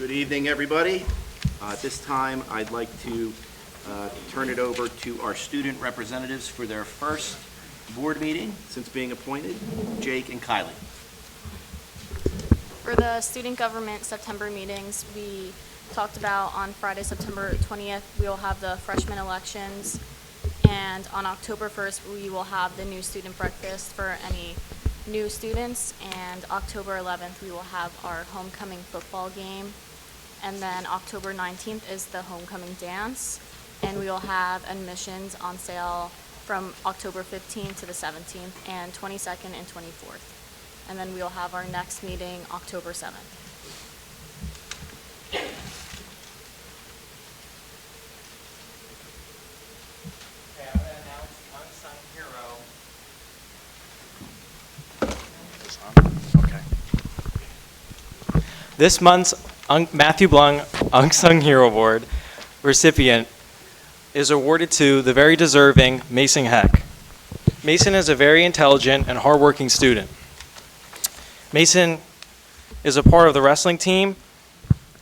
Good evening, everybody. At this time, I'd like to turn it over to our student representatives for their first board meeting since being appointed, Jake and Kylie. For the student government September meetings, we talked about on Friday, September 20th, we will have the freshman elections, and on October 1st, we will have the new student breakfast for any new students, and October 11th, we will have our homecoming football game, and then October 19th is the homecoming dance, and we will have admissions on sale from October 15th to the 17th, and 22nd and 24th. And then we will have our next meeting October 7th. Okay, I'm going to announce Unsung Hero. Okay. This month's Matthew Blung Unsung Hero Award recipient is awarded to the very deserving Mason Heck. Mason is a very intelligent and hardworking student. Mason is a part of the wrestling team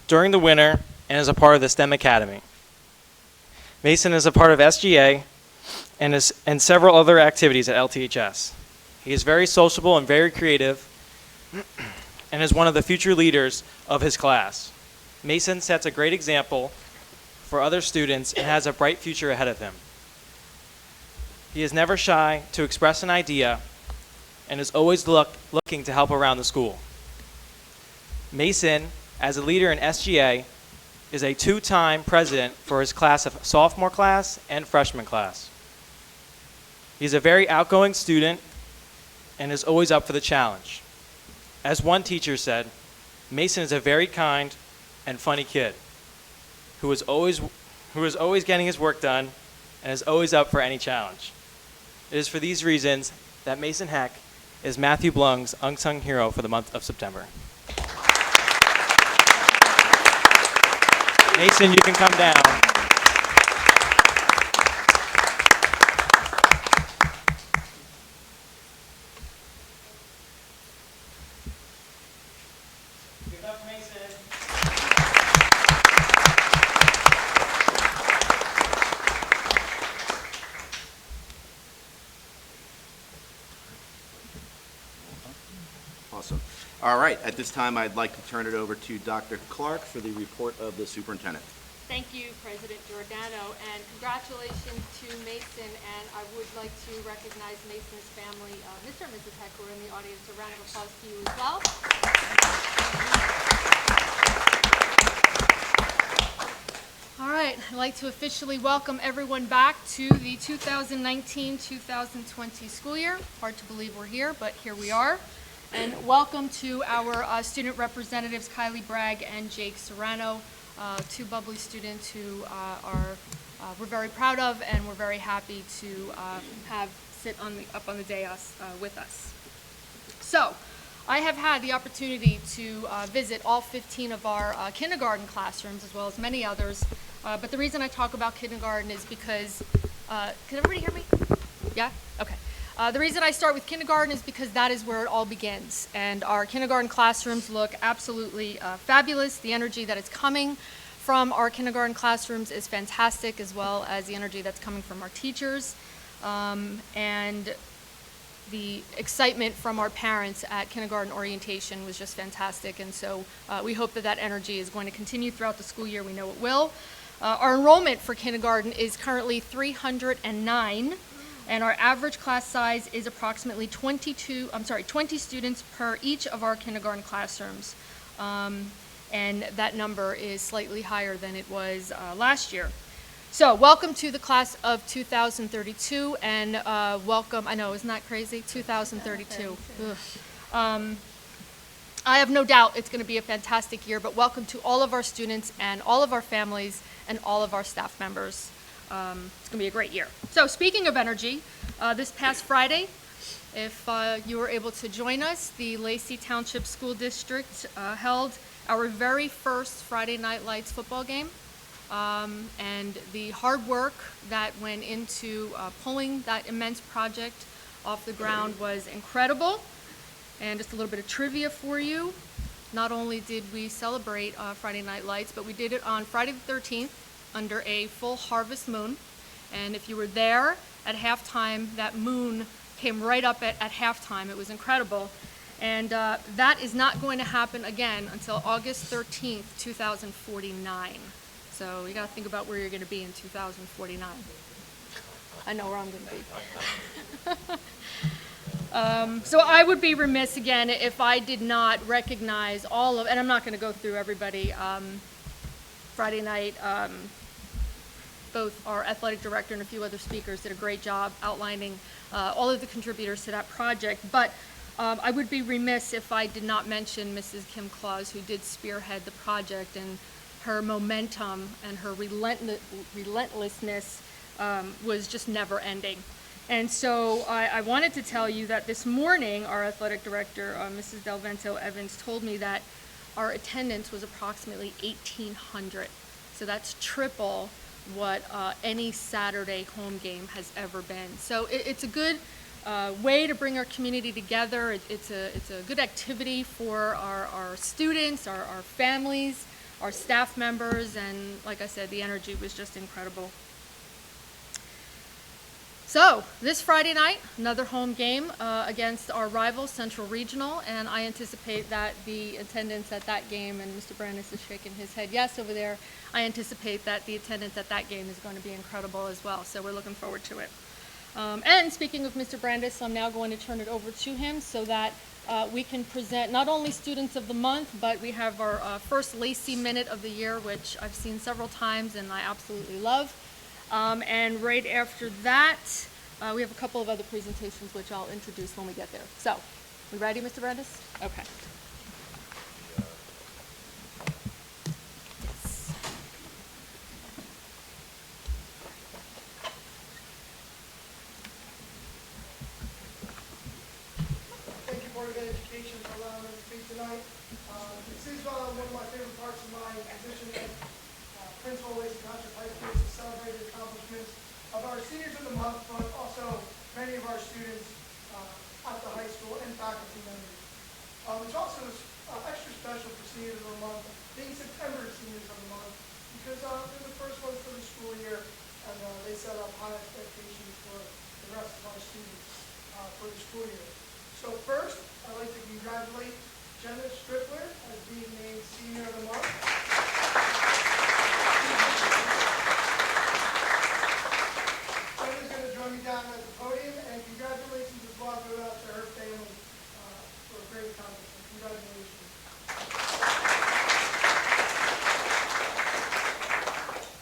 during the winter and is a part of the STEM Academy. Mason is a part of SGA and several other activities at LTHS. He is very sociable and very creative and is one of the future leaders of his class. Mason sets a great example for other students and has a bright future ahead of him. He is never shy to express an idea and is always looking to help around the school. Mason, as a leader in SGA, is a two-time president for his class of sophomore class and freshman class. He's a very outgoing student and is always up for the challenge. As one teacher said, Mason is a very kind and funny kid who is always getting his work done and is always up for any challenge. It is for these reasons that Mason Heck is Matthew Blung's Unsung Hero for the month of September. Mason, you can come down. Good luck, Mason. Awesome. All right, at this time, I'd like to turn it over to Dr. Clark for the report of the superintendent. Thank you, President Giordano, and congratulations to Mason. And I would like to recognize Mason's family, Mr. and Mrs. Heck, who are in the audience. A round of applause to you as well. All right, I'd like to officially welcome everyone back to the 2019-2020 school year. Hard to believe we're here, but here we are. And welcome to our student representatives, Kylie Bragg and Jake Serrano, two bubbly students who we're very proud of, and we're very happy to have sit up on the dais with us. So, I have had the opportunity to visit all 15 of our kindergarten classrooms, as well as many others. But the reason I talk about kindergarten is because, can everybody hear me? Yeah? Okay. The reason I start with kindergarten is because that is where it all begins. And our kindergarten classrooms look absolutely fabulous. The energy that is coming from our kindergarten classrooms is fantastic, as well as the energy that's coming from our teachers. And the excitement from our parents at kindergarten orientation was just fantastic. And so we hope that that energy is going to continue throughout the school year. We know it will. Our enrollment for kindergarten is currently 309. And our average class size is approximately 20 students per each of our kindergarten classrooms. And that number is slightly higher than it was last year. So welcome to the class of 2032, and welcome, I know, isn't that crazy? 2032. I have no doubt it's going to be a fantastic year, but welcome to all of our students and all of our families and all of our staff members. It's going to be a great year. So speaking of energy, this past Friday, if you were able to join us, the Lacey Township School District held our very first Friday Night Lights football game. And the hard work that went into pulling that immense project off the ground was incredible. And just a little bit of trivia for you. not only did we celebrate Friday Night Lights, but we did it on Friday the 13th under a full harvest moon. And if you were there at halftime, that moon came right up at halftime. It was incredible. And that is not going to happen again until August 13th, 2049. So you got to think about where you're going to be in 2049. I know where I'm going to be. So I would be remiss again if I did not recognize all of, and I'm not going to go through everybody. Friday night, both our athletic director and a few other speakers did a great job outlining all of the contributors to that project. But I would be remiss if I did not mention Mrs. Kim Claus, who did spearhead the project, and her momentum and her relentlessness was just never ending. And so I wanted to tell you that this morning, our athletic director, Mrs. Delvento Evans, told me that our attendance was approximately 1,800. So that's triple what any Saturday home game has ever been. So it's a good way to bring our community together. It's a good activity for our students, our families, our staff members, and like I said, the energy was just incredible. So this Friday night, another home game against our rival, Central Regional, and I anticipate that the attendance at that game, and Mr. Brandis is shaking his head yes over there, I anticipate that the attendance at that game is going to be incredible as well, so we're looking forward to it. And speaking of Mr. Brandis, I'm now going to turn it over to him so that we can present not only Students of the Month, but we have our first Lacey Minute of the year, which I've seen several times and I absolutely love. And right after that, we have a couple of other presentations which I'll introduce when we get there. So, we ready, Mr. Brandis? Okay. Thank you, Board of Education, for allowing me to speak tonight. This is one of my favorite parts of my position as principal of Lacey Township High School, to celebrate the accomplishments of our seniors of the month, but also many of our students at the high school and faculty members. It's also extra special for seniors of the month, being September seniors of the month, because they're the first ones for the school year, and they set up high expectations for the rest of our students for the school year. So first, I'd like to congratulate Jenna Strickler as being named Senior of the Month. Jenna's going to join me down at the podium, and congratulations as well go out to her family for a great accomplishment. Congratulations.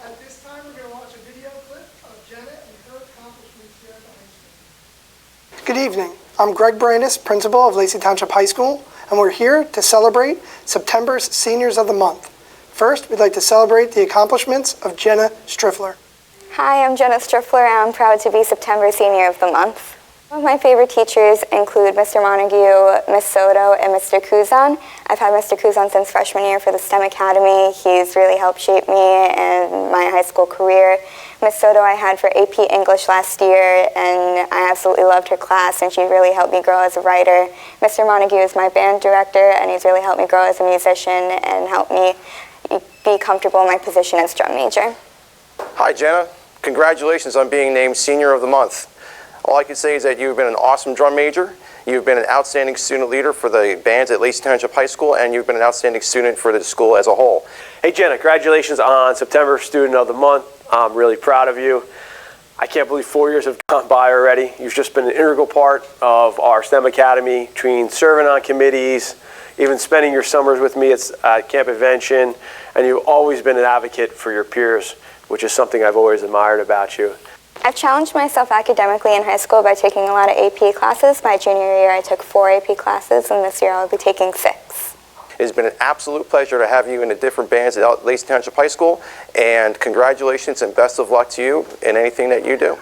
At this time, we're going to watch a video clip of Jenna and her accomplishments here at the high school. Good evening. I'm Greg Brandis, principal of Lacey Township High School, and we're here to celebrate September's Seniors of the Month. First, we'd like to celebrate the accomplishments of Jenna Striffler. Hi, I'm Jenna Striffler, and I'm proud to be September Senior of the Month. Some of my favorite teachers include Mr. Montague, Ms. Soto, and Mr. Kuzan. I've had Mr. Kuzan since freshman year for the STEM Academy. He's really helped shape me in my high school career. Ms. Soto I had for AP English last year, and I absolutely loved her class, and she really helped me grow as a writer. Mr. Montague is my band director, and he's really helped me grow as a musician and helped me be comfortable in my position as drum major. Hi, Jenna. Congratulations on being named Senior of the Month. All I can say is that you've been an awesome drum major, you've been an outstanding student leader for the bands at Lacey Township High School, and you've been an outstanding student for the school as a whole. Hey Jenna, congratulations on September Student of the Month. I'm really proud of you. I can't believe 4 years have gone by already. You've just been an integral part of our STEM Academy, between serving on committees, even spending your summers with me at Camp Invention, and you've always been an advocate for your peers, which is something I've always admired about you. I've challenged myself academically in high school by taking a lot of AP classes. My junior year I took 4 AP classes, and this year I'll be taking 6. It has been an absolute pleasure to have you in the different bands at Lacey Township High School, and congratulations and best of luck to you in anything that you do.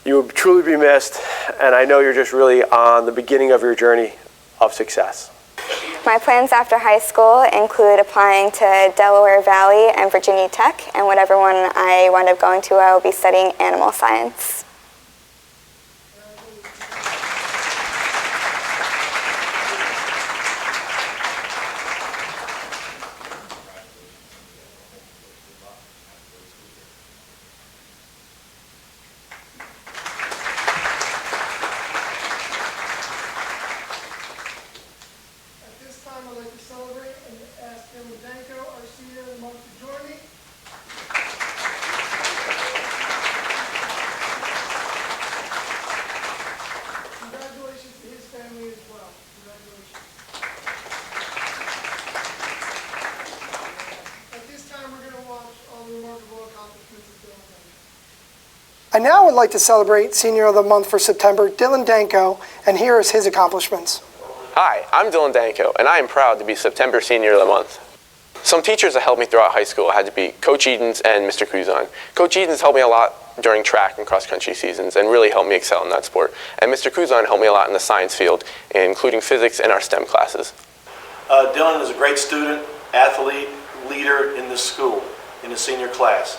You will truly be missed, and I know you're just really on the beginning of your journey of success. My plans after high school include applying to Delaware Valley and Virginia Tech, and whatever one I wind up going to, I will be studying animal science. Dylan Danko, our senior of the month, to join me. Congratulations to his family as well. Congratulations. At this time, we're going to watch all the remarkable accomplishments of Dylan Danko. I now would like to celebrate Senior of the Month for September, Dylan Danko, and here is his accomplishments. Hi, I'm Dylan Danko, and I am proud to be September Senior of the Month. Some teachers that helped me throughout high school had to be Coach Edens and Mr. Kuzan. Coach Edens helped me a lot during track and cross-country seasons and really helped me excel in that sport. And Mr. Kuzan helped me a lot in the science field, including physics and our STEM classes. Dylan is a great student, athlete, leader in this school, in the senior class.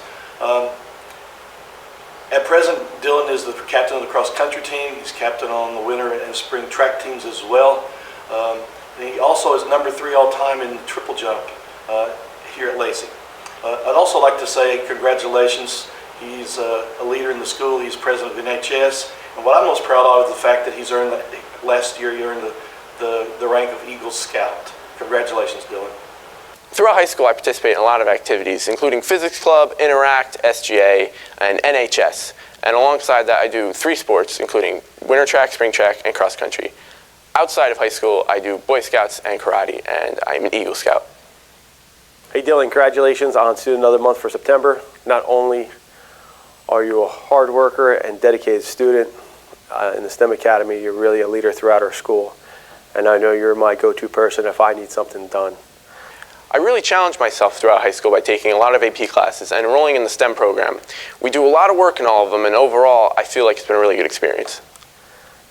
At present, Dylan is the captain of the cross-country team. He's captain on the winter and spring track teams as well. And he also is number 3 all-time in triple jump here at Lacey. I'd also like to say congratulations. He's a leader in the school. He's president of NHS. And what I'm most proud of is the fact that he's earned, last year he earned the rank of Eagle Scout. Congratulations, Dylan. Throughout high school, I participated in a lot of activities, including Physics Club, Interact, SGA, and NHS. And alongside that, I do 3 sports, including winter track, spring track, and cross country. Outside of high school, I do Boy Scouts and karate, and I'm an Eagle Scout. Hey Dylan, congratulations on Student of the Month for September. Not only are you a hard worker and dedicated student in the STEM Academy, you're really a leader throughout our school. And I know you're my go-to person if I need something done. I really challenged myself throughout high school by taking a lot of AP classes and enrolling in the STEM program. We do a lot of work in all of them, and overall, I feel like it's been a really good experience.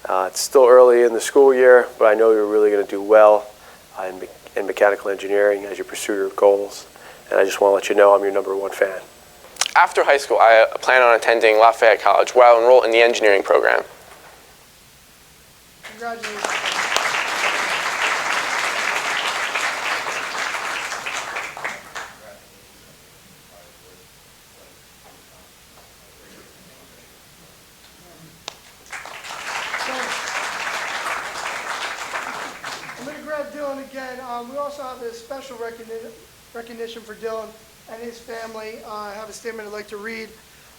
It's still early in the school year, but I know you're really going to do well in mechanical engineering as you pursue your goals. And I just want to let you know I'm your #1 fan. After high school, I plan on attending Lafayette College, where I'll enroll in the engineering program. Congratulations. I'm going to grab Dylan again. We also have a special recognition for Dylan and his family. I have a statement I'd like to read.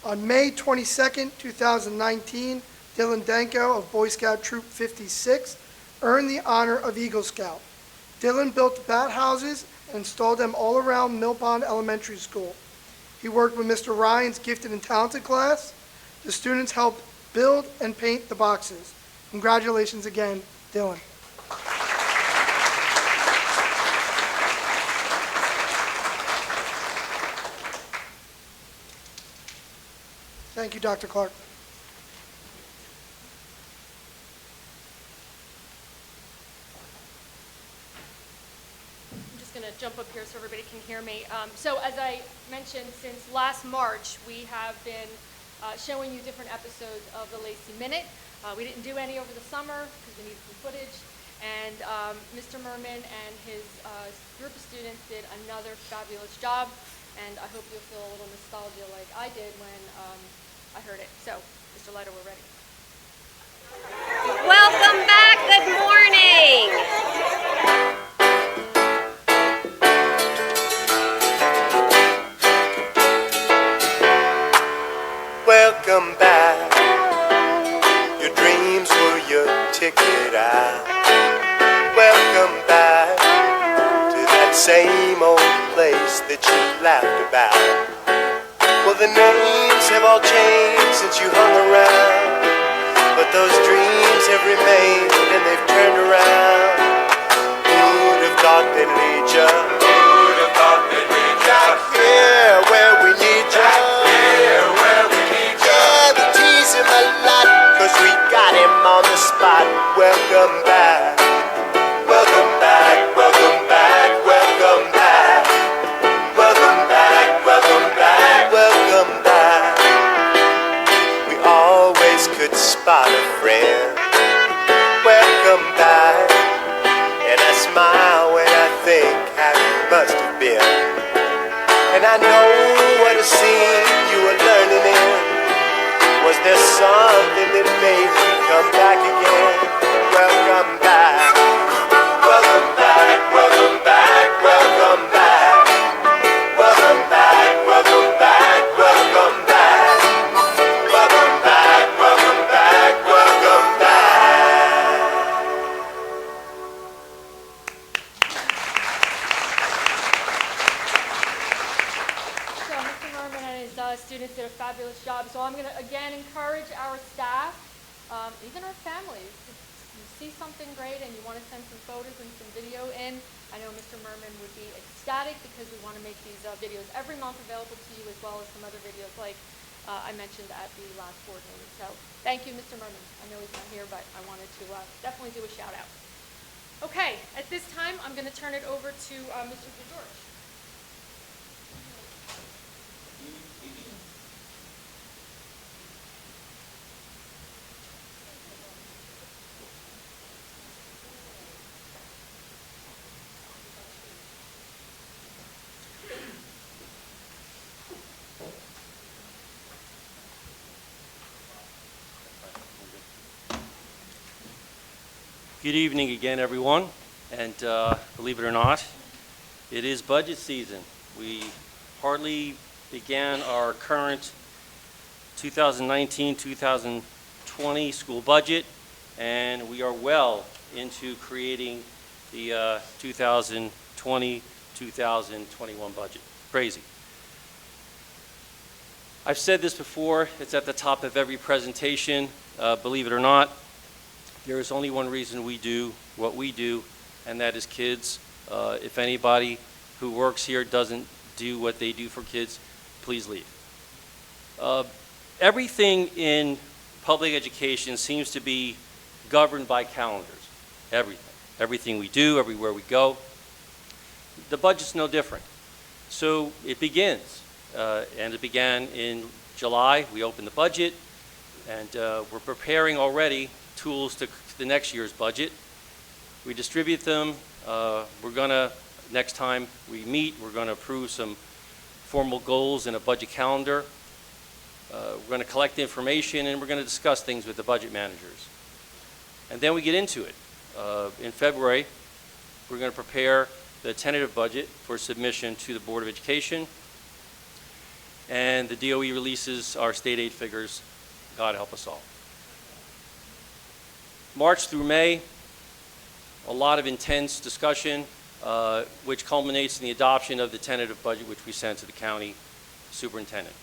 On May 22nd, 2019, Dylan Danko of Boy Scout Troop 56 earned the honor of Eagle Scout. Dylan built bat houses and installed them all around Mill Pond Elementary School. He worked with Mr. Ryan's gifted and talented class. The students helped build and paint the boxes. Congratulations again, Dylan. Thank you, Dr. Clark. I'm just going to jump up here so everybody can hear me. So as I mentioned, since last March, we have been showing you different episodes of the Lacey Minute. We didn't do any over the summer because we needed some footage. And Mr. Merman and his group of students did another fabulous job. And I hope you'll feel a little nostalgia like I did when I heard it. So, Mr. Leiter, we're ready. Welcome back. Good morning. Welcome back. Your dreams were your ticket out. Welcome back to that same old place that you laughed about. Well, the names have all changed since you hung around, but those dreams have remained and they've turned around. Who'd have thought they'd lead ya? Who'd have thought they'd lead ya? Back here where we need ya. Back here where we need ya. Yeah, we tease him a lot, 'cause we got him on the spot. Welcome back. Welcome back, welcome back, welcome back. Welcome back, welcome back, welcome back. We always could spot a friend. Welcome back. And I smile when I think how you must have been. And I know what a scene you were learning in. Was there something that made you come back again? Welcome back. Welcome back, welcome back, welcome back. students did a fabulous job. So I'm going to, again, encourage our staff, even our families, if you see something great and you want to send some photos and some video in, I know Mr. Merman would be ecstatic because we want to make these videos every month available to you, as well as some other videos like I mentioned at the last board meeting. So thank you, Mr. Merman. I know he's not here, but I wanted to definitely do a shout out. Okay, at this time, I'm going to turn it over to Mr. DeGeorge. Good evening again, everyone, and believe it or not, it is budget season. We hardly began our current 2019-2020 school budget, and we are well into creating the 2020-2021 budget. Crazy. I've said this before, it's at the top of every presentation. Believe it or not, there is only one reason we do what we do, and that is kids. If anybody who works here doesn't do what they do for kids, please leave. Everything in public education seems to be governed by calendars. Everything. Everything we do, everywhere we go. The budget's no different. So it begins, and it began in July. We opened the budget, and we're preparing already tools to the next year's budget. We distribute them. We're going to, next time we meet, we're going to approve some formal goals in a budget calendar. We're going to collect information, and we're going to discuss things with the budget managers. And then we get into it. In February, we're going to prepare the tentative budget for submission to the Board of Education. And the DOE releases our state aid figures. God help us all. March through May, a lot of intense discussion, which culminates in the adoption of the tentative budget, which we sent to the county superintendent.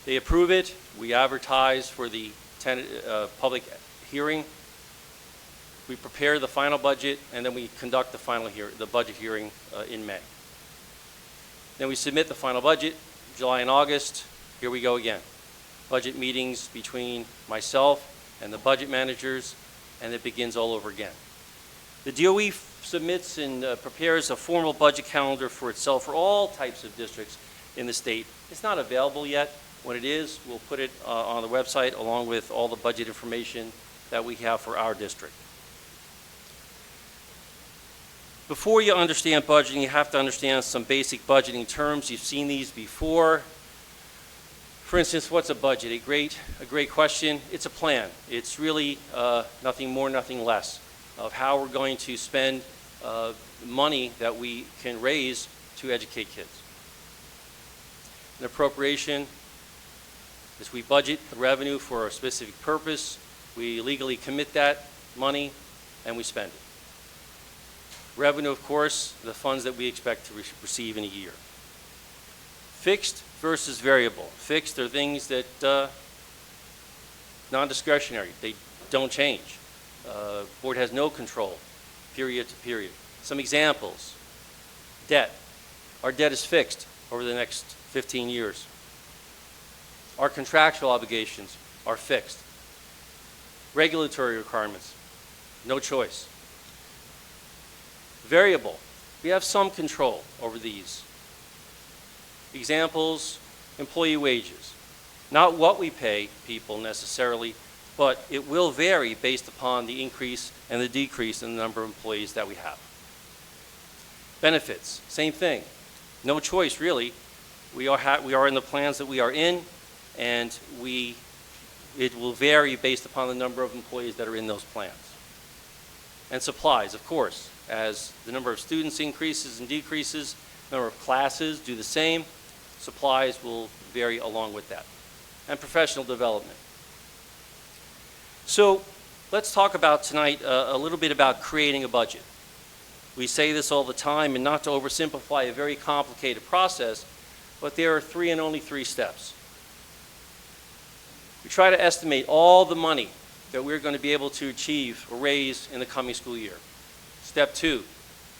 They approve it. We advertise for the public hearing. We prepare the final budget, and then we conduct the budget hearing in May. Then we submit the final budget, July and August. Here we go again. Budget meetings between myself and the budget managers, and it begins all over again. The DOE submits and prepares a formal budget calendar for itself for all types of districts in the state. It's not available yet. When it is, we'll put it on the website along with all the budget information that we have for our district. Before you understand budgeting, you have to understand some basic budgeting terms. You've seen these before. For instance, what's a budget? A great question. It's a plan. It's really nothing more, nothing less of how we're going to spend money that we can raise to educate kids. An appropriation is we budget the revenue for a specific purpose. We legally commit that money and we spend it. Revenue, of course, the funds that we expect to receive in a year. Fixed versus variable. Fixed are things that non-discretionary. They don't change. Board has no control, period to period. Some examples. Debt. Our debt is fixed over the next 15 years. Our contractual obligations are fixed. Regulatory requirements, no choice. Variable. We have some control over these. Examples, employee wages. Not what we pay people necessarily, but it will vary based upon the increase and the decrease in the number of employees that we have. Benefits, same thing. No choice, really. We are in the plans that we are in, and it will vary based upon the number of employees that are in those plans. And supplies, of course, as the number of students increases and decreases, the number of classes do the same, supplies will vary along with that. And professional development. So let's talk about tonight a little bit about creating a budget. We say this all the time, and not to oversimplify a very complicated process, but there are three and only three steps. We try to estimate all the money that we're going to be able to achieve or raise in the coming school year. Step two,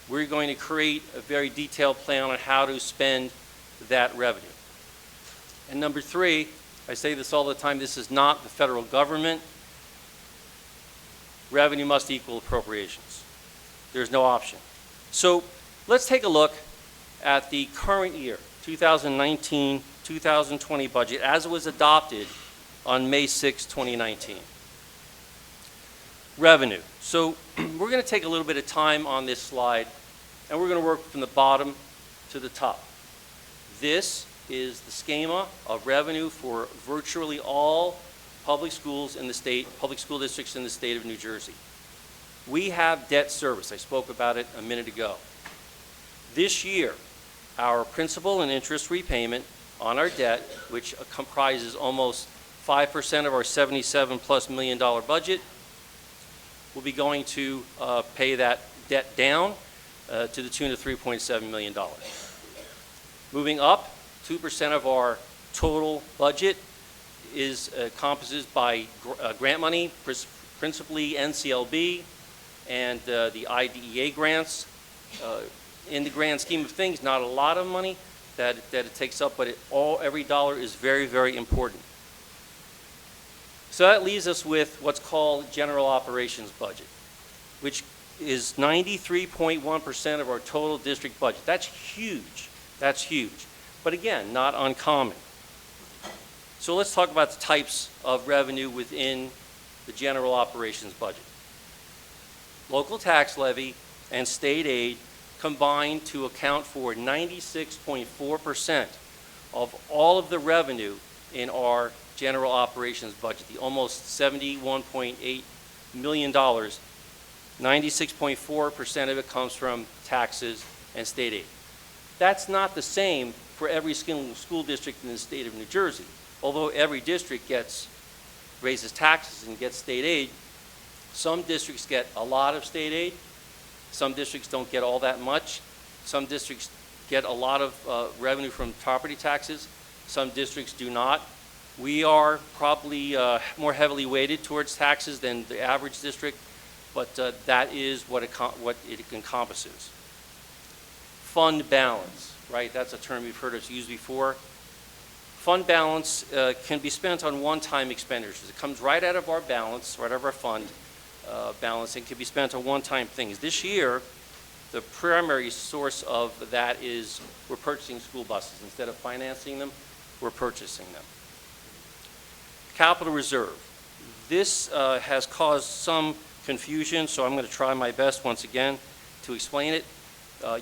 we're going to create a very detailed plan on how to spend that revenue. And number three, I say this all the time, this is not the federal government. Revenue must equal appropriations. There's no option. So let's take a look at the current year, 2019-2020 budget as it was adopted on May 6, 2019. Revenue. So we're going to take a little bit of time on this slide, and we're going to work from the bottom to the top. This is the schema of revenue for virtually all public schools in the state, public school districts in the state of New Jersey. We have debt service. I spoke about it a minute ago. This year, our principal and interest repayment on our debt, which comprises almost 5% of our $77+ million budget, will be going to pay that debt down to the tune of $3.7 million. Moving up, 2% of our total budget is encompasses by grant money, principally NCLB and the IDEA grants. In the grand scheme of things, not a lot of money that it takes up, but every dollar is very, very important. So that leaves us with what's called general operations budget, which is 93.1% of our total district budget. That's huge. That's huge. But again, not uncommon. So let's talk about the types of revenue within the general operations budget. Local tax levy and state aid combine to account for 96.4% of all of the revenue in our general operations budget, the almost $71.8 million. 96.4% of it comes from taxes and state aid. That's not the same for every school district in the state of New Jersey. Although every district raises taxes and gets state aid, some districts get a lot of state aid. Some districts don't get all that much. Some districts get a lot of revenue from property taxes. Some districts do not. We are probably more heavily weighted towards taxes than the average district, but that is what it encompasses. Fund balance, right? That's a term you've heard us use before. Fund balance can be spent on one-time expenditures. It comes right out of our balance, right out of our fund balance, and can be spent on one-time things. This year, the primary source of that is we're purchasing school buses. Instead of financing them, we're purchasing them. Capital reserve. This has caused some confusion, so I'm going to try my best once again to explain it.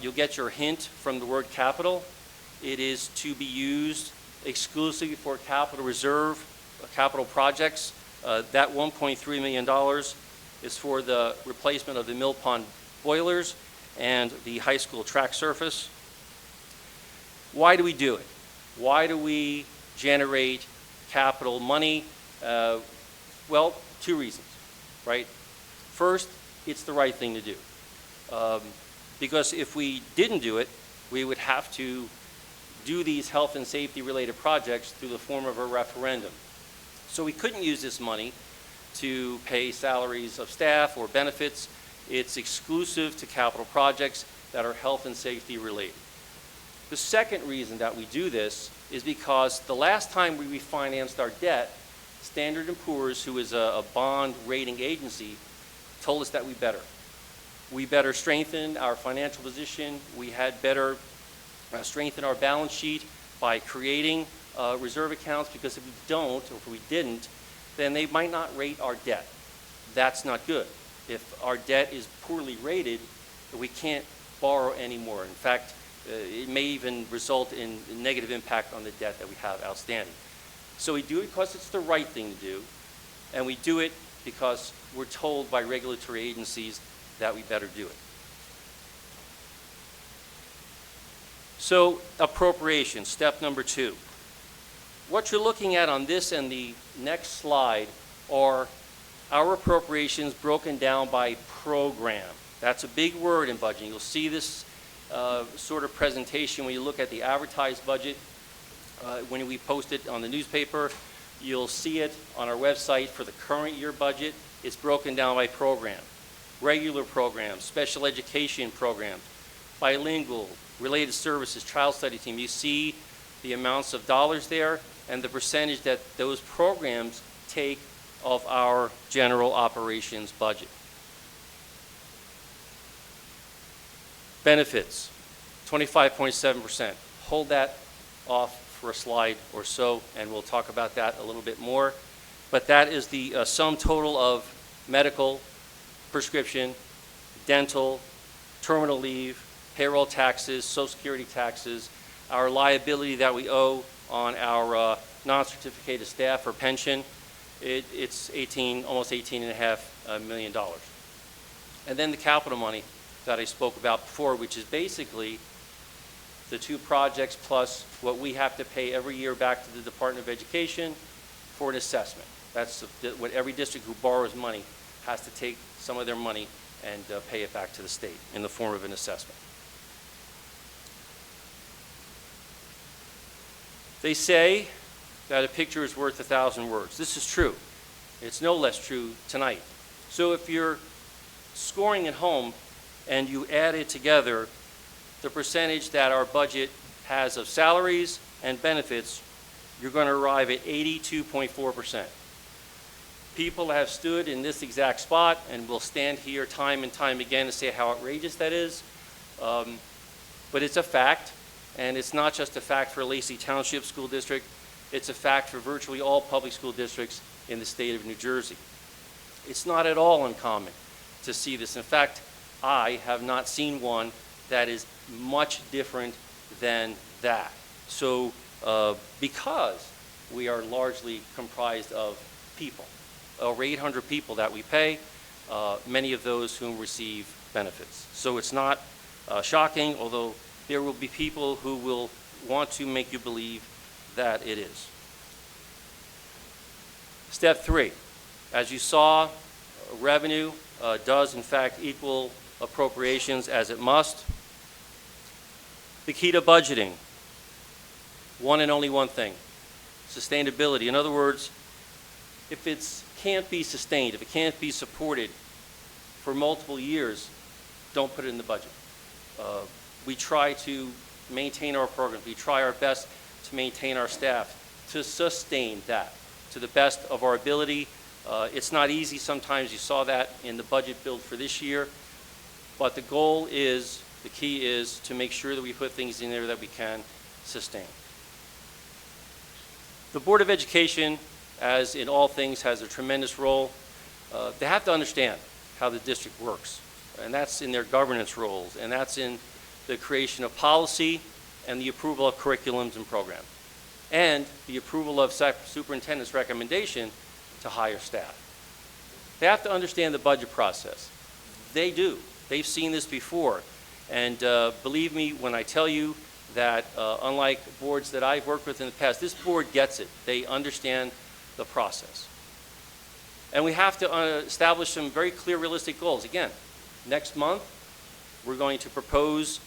You'll get your hint from the word capital. It is to be used exclusively for capital reserve, capital projects. That $1.3 million is for the replacement of the Mill Pond boilers and the high school track surface. Why do we do it? Why do we generate capital money? Well, two reasons, right? First, it's the right thing to do. Because if we didn't do it, we would have to do these health and safety related projects through the form of a referendum. So we couldn't use this money to pay salaries of staff or benefits. It's exclusive to capital projects that are health and safety related. The second reason that we do this is because the last time we refinanced our debt, Standard & Poor's, who is a bond rating agency, told us that we better strengthen our financial position. We had better strengthen our balance sheet by creating reserve accounts, because if we don't, or if we didn't, then they might not rate our debt. That's not good. If our debt is poorly rated, we can't borrow anymore. In fact, it may even result in a negative impact on the debt that we have outstanding. So we do it because it's the right thing to do, and we do it because we're told by regulatory agencies that we better do it. So appropriation, step number 2. What you're looking at on this and the next slide are our appropriations broken down by program. That's a big word in budgeting. You'll see this sort of presentation when you look at the advertised budget When we post it on the newspaper, you'll see it on our website for the current year budget. It's broken down by program, regular programs, special education programs, bilingual, related services, child study team. You see the amounts of dollars there and the percentage that those programs take of our general operations budget. Benefits, 25.7%. Hold that off for a slide or so, and we'll talk about that a little bit more. But that is the sum total of medical, prescription, dental, terminal leave, payroll taxes, Social Security taxes, our liability that we owe on our non-certificated staff or pension. It's almost $18.5 million. And then the capital money that I spoke about before, which is basically the two projects plus what we have to pay every year back to the Department of Education for an assessment. That's what every district who borrows money has to take some of their money and pay it back to the state in the form of an assessment. They say that a picture is worth 1,000 words. This is true. It's no less true tonight. So if you're scoring at home and you add it together, the percentage that our budget has of salaries and benefits, you're going to arrive at 82.4%. People have stood in this exact spot and will stand here time and time again and say how outrageous that is. But it's a fact, and it's not just a fact for Lacey Township School District. It's a fact for virtually all public school districts in the state of New Jersey. It's not at all uncommon to see this. In fact, I have not seen one that is much different than that. So because we are largely comprised of people, over 800 people that we pay, many of those whom receive benefits. So it's not shocking, although there will be people who will want to make you believe that it is. Step 3, as you saw, revenue does in fact equal appropriations as it must. The key to budgeting, one and only one thing, sustainability. In other words, if it can't be sustained, if it can't be supported for multiple years, don't put it in the budget. We try to maintain our programs. We try our best to maintain our staff, to sustain that to the best of our ability. It's not easy sometimes. You saw that in the budget build for this year. But the goal is, the key is to make sure that we put things in there that we can sustain. The Board of Education, as in all things, has a tremendous role. They have to understand how the district works, and that's in their governance roles, and that's in the creation of policy and the approval of curriculums and programs, and the approval of superintendent's recommendation to hire staff. They have to understand the budget process. They do. They've seen this before. And believe me when I tell you that unlike boards that I've worked with in the past, this board gets it. They understand the process. And we have to establish some very clear, realistic goals. Again, next month, we're going to propose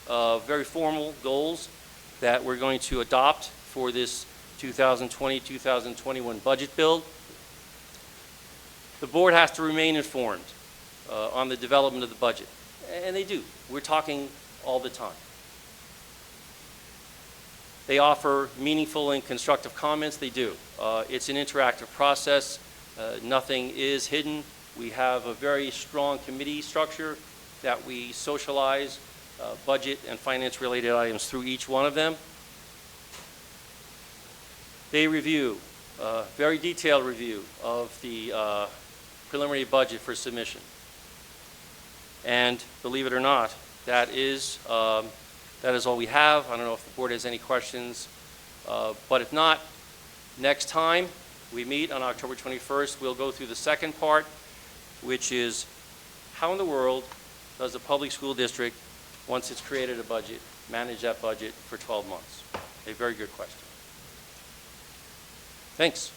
very formal goals that we're going to adopt for this 2020-2021 budget build. The board has to remain informed on the development of the budget. And they do. We're talking all the time. They offer meaningful and constructive comments. They do. It's an interactive process. Nothing is hidden. We have a very strong committee structure that we socialize budget and finance-related items through each one of them. They review, very detailed review of the preliminary budget for submission. And believe it or not, that is all we have. I don't know if the board has any questions, but if not, next time we meet on October 21st, we'll go through the second part, which is how in the world does a public school district, once it's created a budget, manage that budget for 12 months? A very good question. Thanks.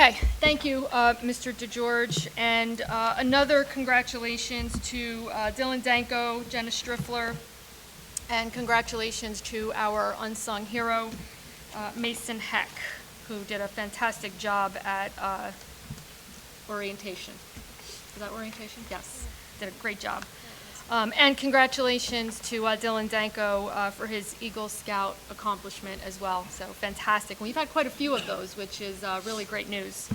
Okay, thank you, Mr. DeGeorge, and another congratulations to Dylan Danko, Jenna Striffler, and congratulations to our unsung hero, Mason Heck, who did a fantastic job at orientation. Is that orientation? Yes, did a great job. And congratulations to Dylan Danko for his Eagle Scout accomplishment as well. So fantastic. We've had quite a few of those, which is really great news.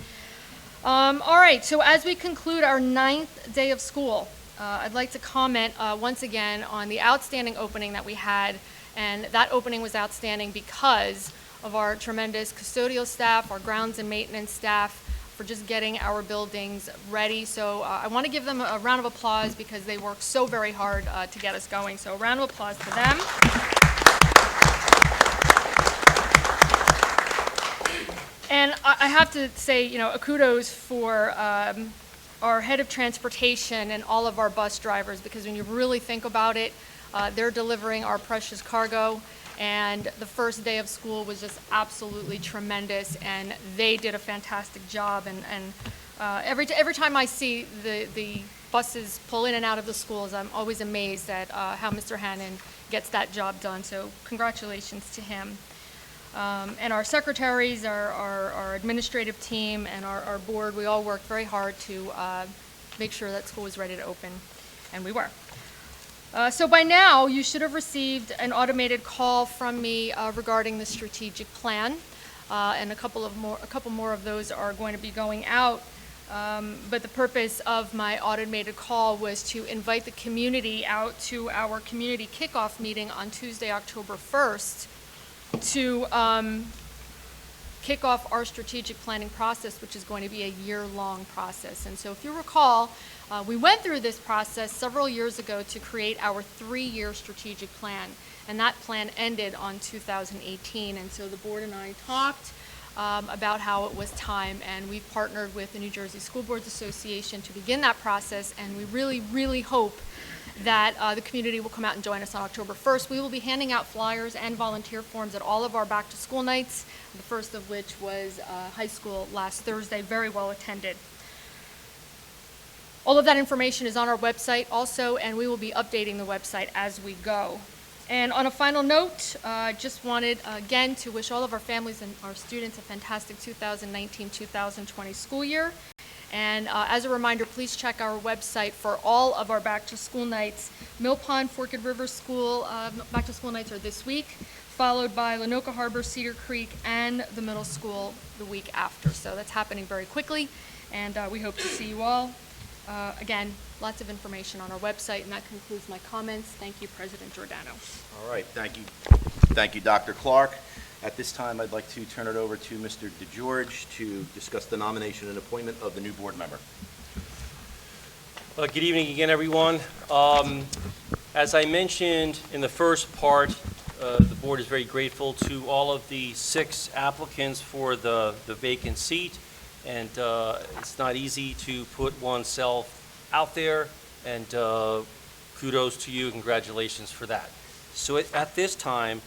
All right, so as we conclude our 9th day of school, I'd like to comment once again on the outstanding opening that we had. And that opening was outstanding because of our tremendous custodial staff, our grounds and maintenance staff, for just getting our buildings ready. So I want to give them a round of applause because they worked so very hard to get us going. So a round of applause to them. And I have to say, you know, a kudos for our head of transportation and all of our bus drivers, because when you really think about it, they're delivering our precious cargo. And the first day of school was just absolutely tremendous, and they did a fantastic job. And every time I see the buses pull in and out of the schools, I'm always amazed at how Mr. Hannon gets that job done. So congratulations to him. And our secretaries, our administrative team, and our board, we all worked very hard to make sure that school was ready to open, and we were. So by now, you should have received an automated call from me regarding the strategic plan, and a couple more of those are going to be going out. But the purpose of my automated call was to invite the community out to our community kickoff meeting on Tuesday, October 1st, to kick off our strategic planning process, which is going to be a year-long process. And so if you recall, we went through this process several years ago to create our 3-year strategic plan, and that plan ended on 2018. And so the board and I talked about how it was time, and we've partnered with the New Jersey School Boards Association to begin that process, and we really, really hope that the community will come out and join us on October 1st. We will be handing out flyers and volunteer forms at all of our back-to-school nights, the first of which was high school last Thursday, very well attended. All of that information is on our website also, and we will be updating the website as we go. And on a final note, I just wanted again to wish all of our families and our students a fantastic 2019-2020 school year. And as a reminder, please check our website for all of our back-to-school nights. Mill Pond, Forked River School back-to-school nights are this week, followed by Lenoka Harbor, Cedar Creek, and the middle school the week after. So that's happening very quickly, and we hope to see you all. Again, lots of information on our website, and that concludes my comments. Thank you, President Giordano. All right, thank you. Thank you, Dr. Clark. At this time, I'd like to turn it over to Mr. DeGeorge to discuss the nomination and appointment of the new board member. Good evening again, everyone. As I mentioned in the first part, the board is very grateful to all of the 6 applicants for the vacant seat. And it's not easy to put oneself out there, and kudos to you, congratulations for that. So at this time,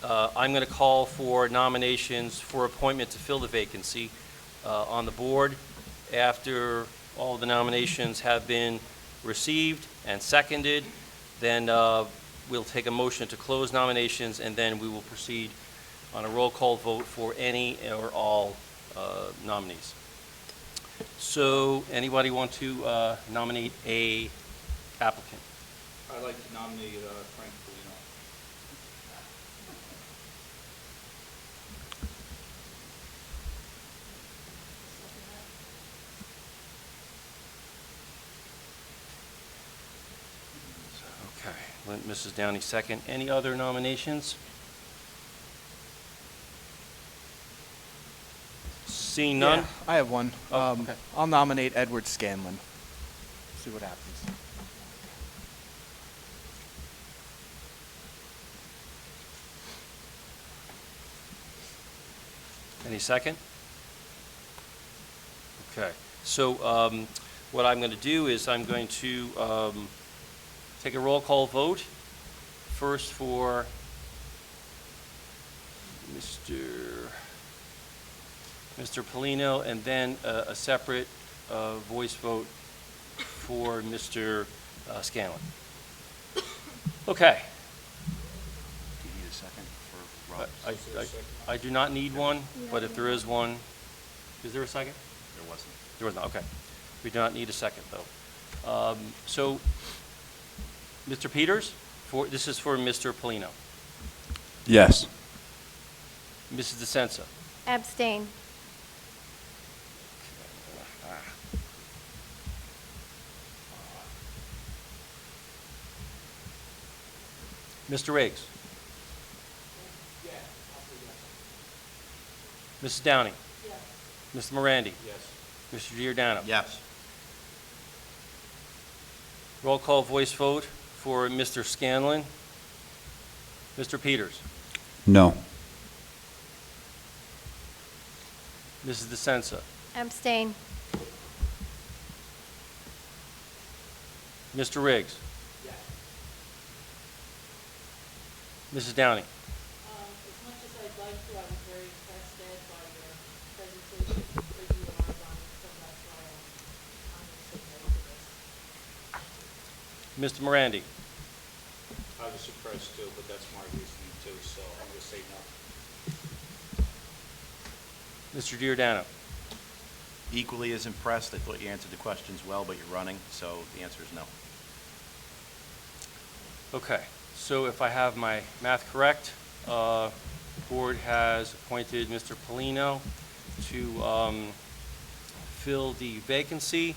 I'm going to call for nominations for appointment to fill the vacancy on the board. After all the nominations have been received and seconded, then we'll take a motion to close nominations, and then we will proceed on a roll call vote for any or all nominees. So anybody want to nominate a applicant? I'd like to nominate Frank Polino. Okay, let Mrs. Downey second. Any other nominations? Seeing none? Yeah, I have one. Okay. I'll nominate Edward Scanlon. See what happens. Any second? Okay, so what I'm going to do is I'm going to take a roll call vote. First for Mr. Mr. Polino, and then a separate voice vote for Mr. Scanlon. Okay. Do you need a second for Rob? I do not need one, but if there is one, is there a second? There wasn't. There was not, okay. We do not need a second, though. So, Mr. Peters, this is for Mr. Polino. Yes. Mrs. DeSenza. Abstain. Mr. Riggs. Mrs. Downing. Mr. Morandi. Yes. Mr. Giordano. Yes. Roll call voice vote for Mr. Scanlon. Mr. Peters. No. Mrs. DeSenza. Abstain. Mr. Riggs. Mrs. Downing. As much as I'd like to, I was very impressed, Ed, by your presentation, but you are on, so that's why I'm going to say no to this. Mr. Morandi. I was surprised too, but that's my reasoning too, so I'm going to say no. Mr. Giordano. Equally as impressed. I thought you answered the questions well, but you're running, so the answer is no. Okay, so if I have my math correct, the board has appointed Mr. Polino to fill the vacancy.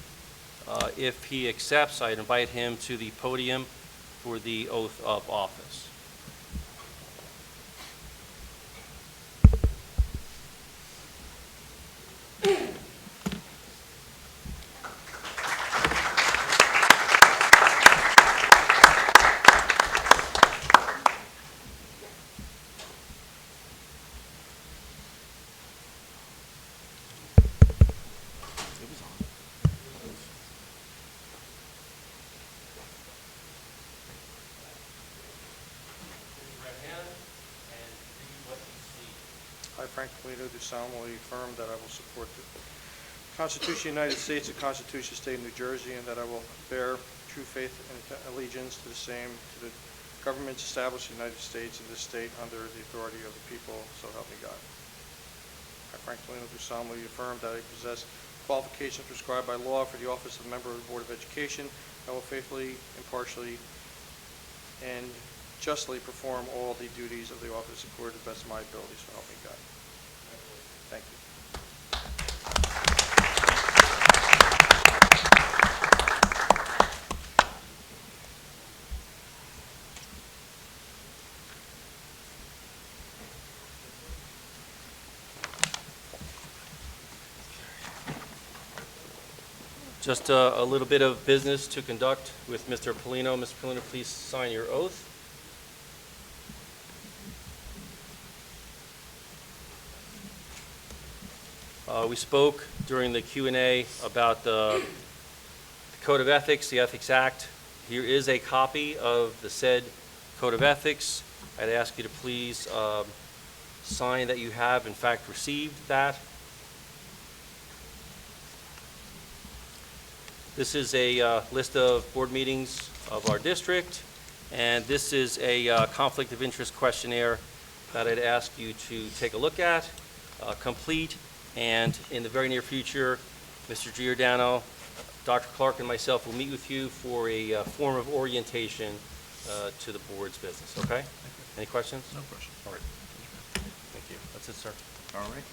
If he accepts, I invite him to the podium for the oath of office. I, Frank Polino, do solemnly affirm that I will support the Constitution of the United States, the Constitution of the State of New Jersey, and that I will bear true faith and allegiance to the same, to the governments established in the United States and this state under the authority of the people, so help me God. I, Frank Polino, do solemnly affirm that I possess qualifications prescribed by law for the office of member of the Board of Education. I will faithfully, impartially, and justly perform all the duties of the office according to the best of my abilities, so help me God. Thank you. Just a little bit of business to conduct with Mr. Polino. Mr. Polino, please sign your oath. We spoke during the Q&A about the Code of Ethics, the Ethics Act. Here is a copy of the said Code of Ethics. I'd ask you to please sign that you have in fact received that. This is a list of board meetings of our district, and this is a conflict of interest questionnaire that I'd ask you to take a look at, complete, and in the very near future, Mr. Giordano, Dr. Clark, and myself will meet with you for a form of orientation to the board's business, okay? Any questions? No questions. All right. Thank you. That's it, sir. All right.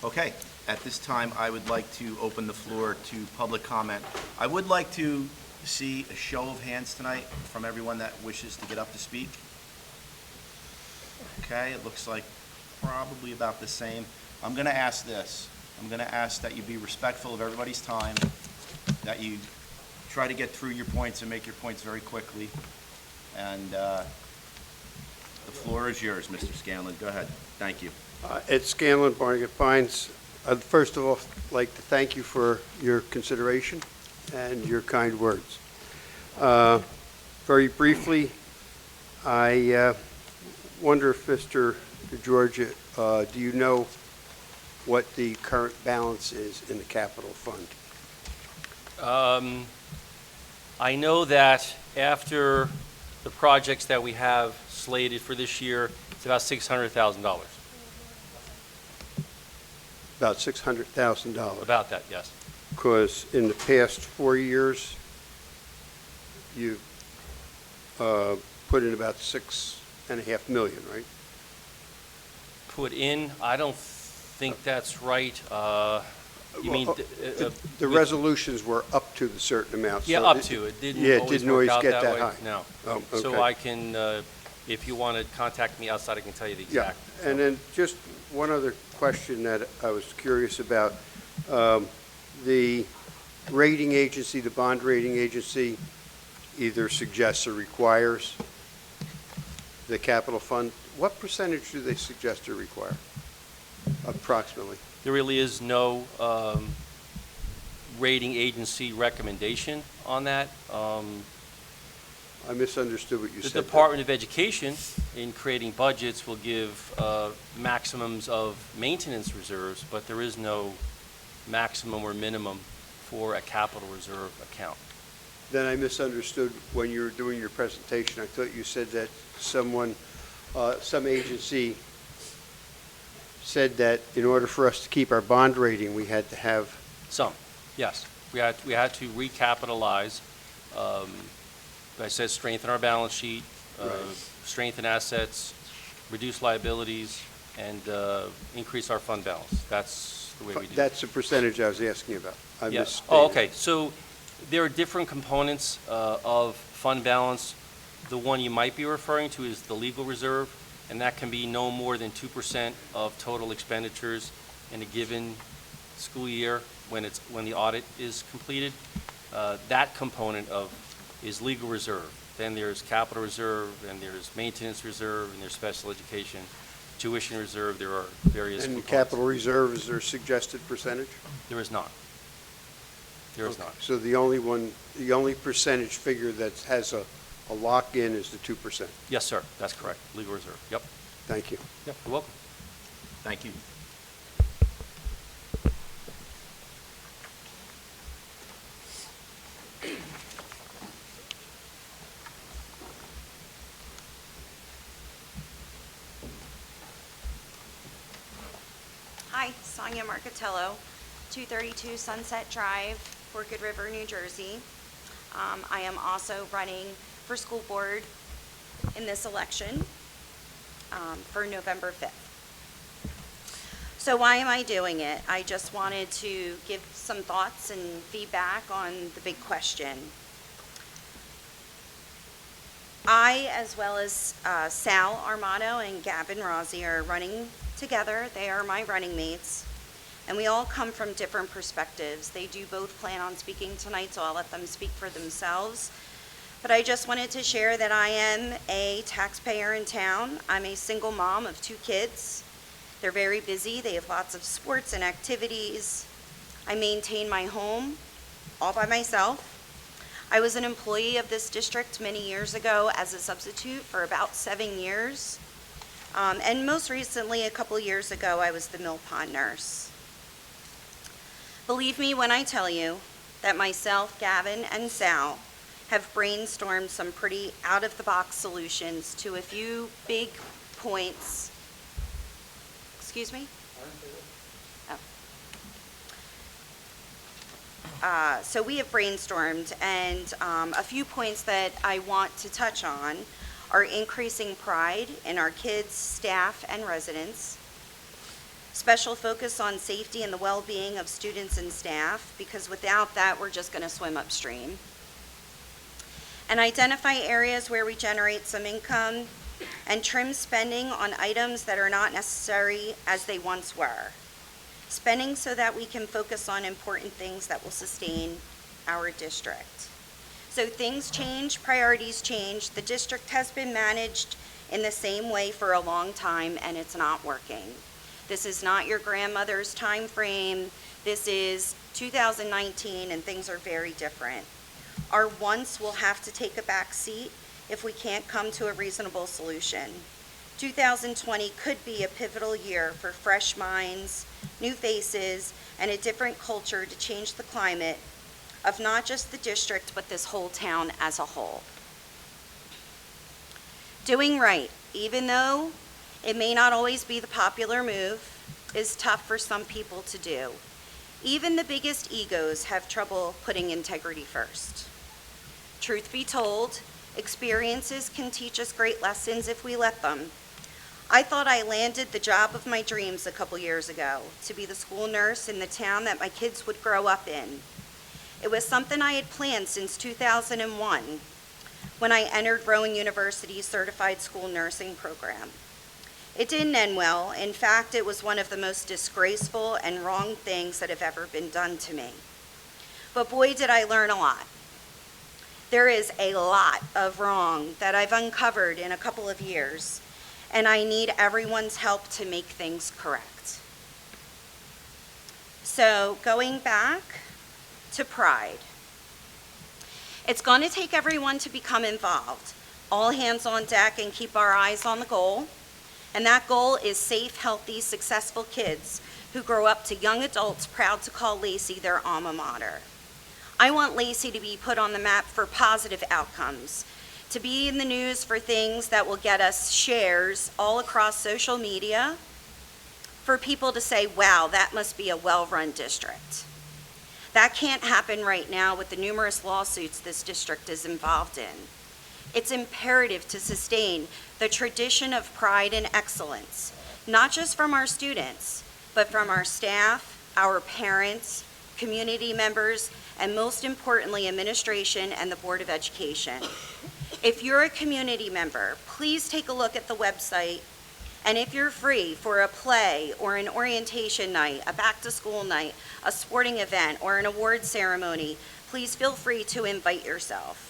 Okay, at this time, I would like to open the floor to public comment. I would like to see a show of hands tonight from everyone that wishes to get up to speak. Okay, it looks like probably about the same. I'm going to ask this. I'm going to ask that you be respectful of everybody's time, that you try to get through your points and make your points very quickly. And the floor is yours, Mr. Scanlon. Go ahead. Thank you. Ed Scanlon, Barnegat Pines. I'd first of all like to thank you for your consideration and your kind words. Very briefly, I wonder if Mr. DeGeorgia, do you know what the current balance is in the capital fund? I know that after the projects that we have slated for this year, it's about $600,000. About $600,000. About that, yes. Because in the past 4 years, you've put in about $6.5 million, right? Put in, I don't think that's right. You mean? The resolutions were up to the certain amount. Yeah, so up to. It didn't yeah, it always didn't work always out get that way. high. No. Oh, So okay. I can, if you want to contact me outside, I can tell you the Yeah, exact. and then just one other question that I was curious about. The rating agency, the bond rating agency, either suggests or requires the capital fund. What percentage do they suggest or require, approximately? There really is no rating agency recommendation on that. I misunderstood what you The said. Department of Education, in creating budgets, will give maximums of maintenance reserves, but there is no maximum or minimum for a capital reserve account. Then I misunderstood when you were doing your presentation. I thought you said that some agency said that in order for us to keep our bond rating, we had to have. Some, yes. We had to recapitalize, I said strengthen our balance sheet, strengthen assets, reduce liabilities, and increase our fund balance. That's the way we do it. That's the percentage I was asking about. I Yeah. misstated. Oh, okay. So there are different components of fund balance. The one you might be referring to is the legal reserve, and that can be no more than 2% of total expenditures in a given school year when the audit is completed. That component is legal reserve. Then there's capital reserve, and there's maintenance reserve, and there's special education, tuition reserve. There are various And components. capital reserve, is there a suggested percentage? There is not. There is Okay. not. So the only percentage figure that has a lock-in is the 2%? Yes, sir. That's correct. Legal reserve. Yep. Thank you. Yep. You're welcome. Thank you. Hi, Sonia Marcatello, 232 Sunset Drive, Forked River, New Jersey. I am also running for school board in this election for November 5th. So why am I doing it? I just wanted to give some thoughts and feedback on the big question. I, as well as Sal Armato and Gavin Rossi, are running together. They are my running mates, and we all come from different perspectives. They do both plan on speaking tonight, so I'll let them speak for themselves. But I just wanted to share that I am a taxpayer in town. I'm a single mom of 2 kids. They're very busy. They have lots of sports and activities. I maintain my home all by myself. I was an employee of this district many years ago as a substitute for about 7 years. And most recently, a couple years ago, I was the Mill Pond nurse. Believe me when I tell you that myself, Gavin, and Sal have brainstormed some pretty out-of-the-box solutions to a few big points. Excuse me? So we have brainstormed, and a few points that I want to touch on are increasing pride in our kids, staff, and residents, special focus on safety and the well-being of students and staff, because without that, we're just going to swim upstream, and identify areas where we generate some income and trim spending on items that are not necessary as they once were. Spending so that we can focus on important things that will sustain our district. So things change, priorities change. The district has been managed in the same way for a long time, and it's not working. This is not your grandmother's time frame. This is 2019, and things are very different. Our wants will have to take a back seat if we can't come to a reasonable solution. 2020 could be a pivotal year for fresh minds, new faces, and a different culture to change the climate of not just the district, but this whole town as a whole. Doing right, even though it may not always be the popular move, is tough for some people to do. Even the biggest egos have trouble putting integrity first. Truth be told, experiences can teach us great lessons if we let them. I thought I landed the job of my dreams a couple years ago, to be the school nurse in the town that my kids would grow up in. It was something I had planned since 2001, when I entered Rowan University's Certified School Nursing Program. It didn't end well. In fact, it was one of the most disgraceful and wrong things that have ever been done to me. But boy, did I learn a lot. There is a lot of wrong that I've uncovered in a couple of years, and I need everyone's help to make things correct. So going back to pride. It's going to take everyone to become involved, all hands on deck, and keep our eyes on the goal. And that goal is safe, healthy, successful kids who grow up to young adults proud to call Lacey their alma mater. I want Lacey to be put on the map for positive outcomes, to be in the news for things that will get us shares all across social media, for people to say, wow, that must be a well-run district. That can't happen right now with the numerous lawsuits this district is involved in. It's imperative to sustain the tradition of pride and excellence, not just from our students, but from our staff, our parents, community members, and most importantly, administration and the Board of Education. If you're a community member, please take a look at the website, and if you're free for a play or an orientation night, a back-to-school night, a sporting event, or an award ceremony, please feel free to invite yourself.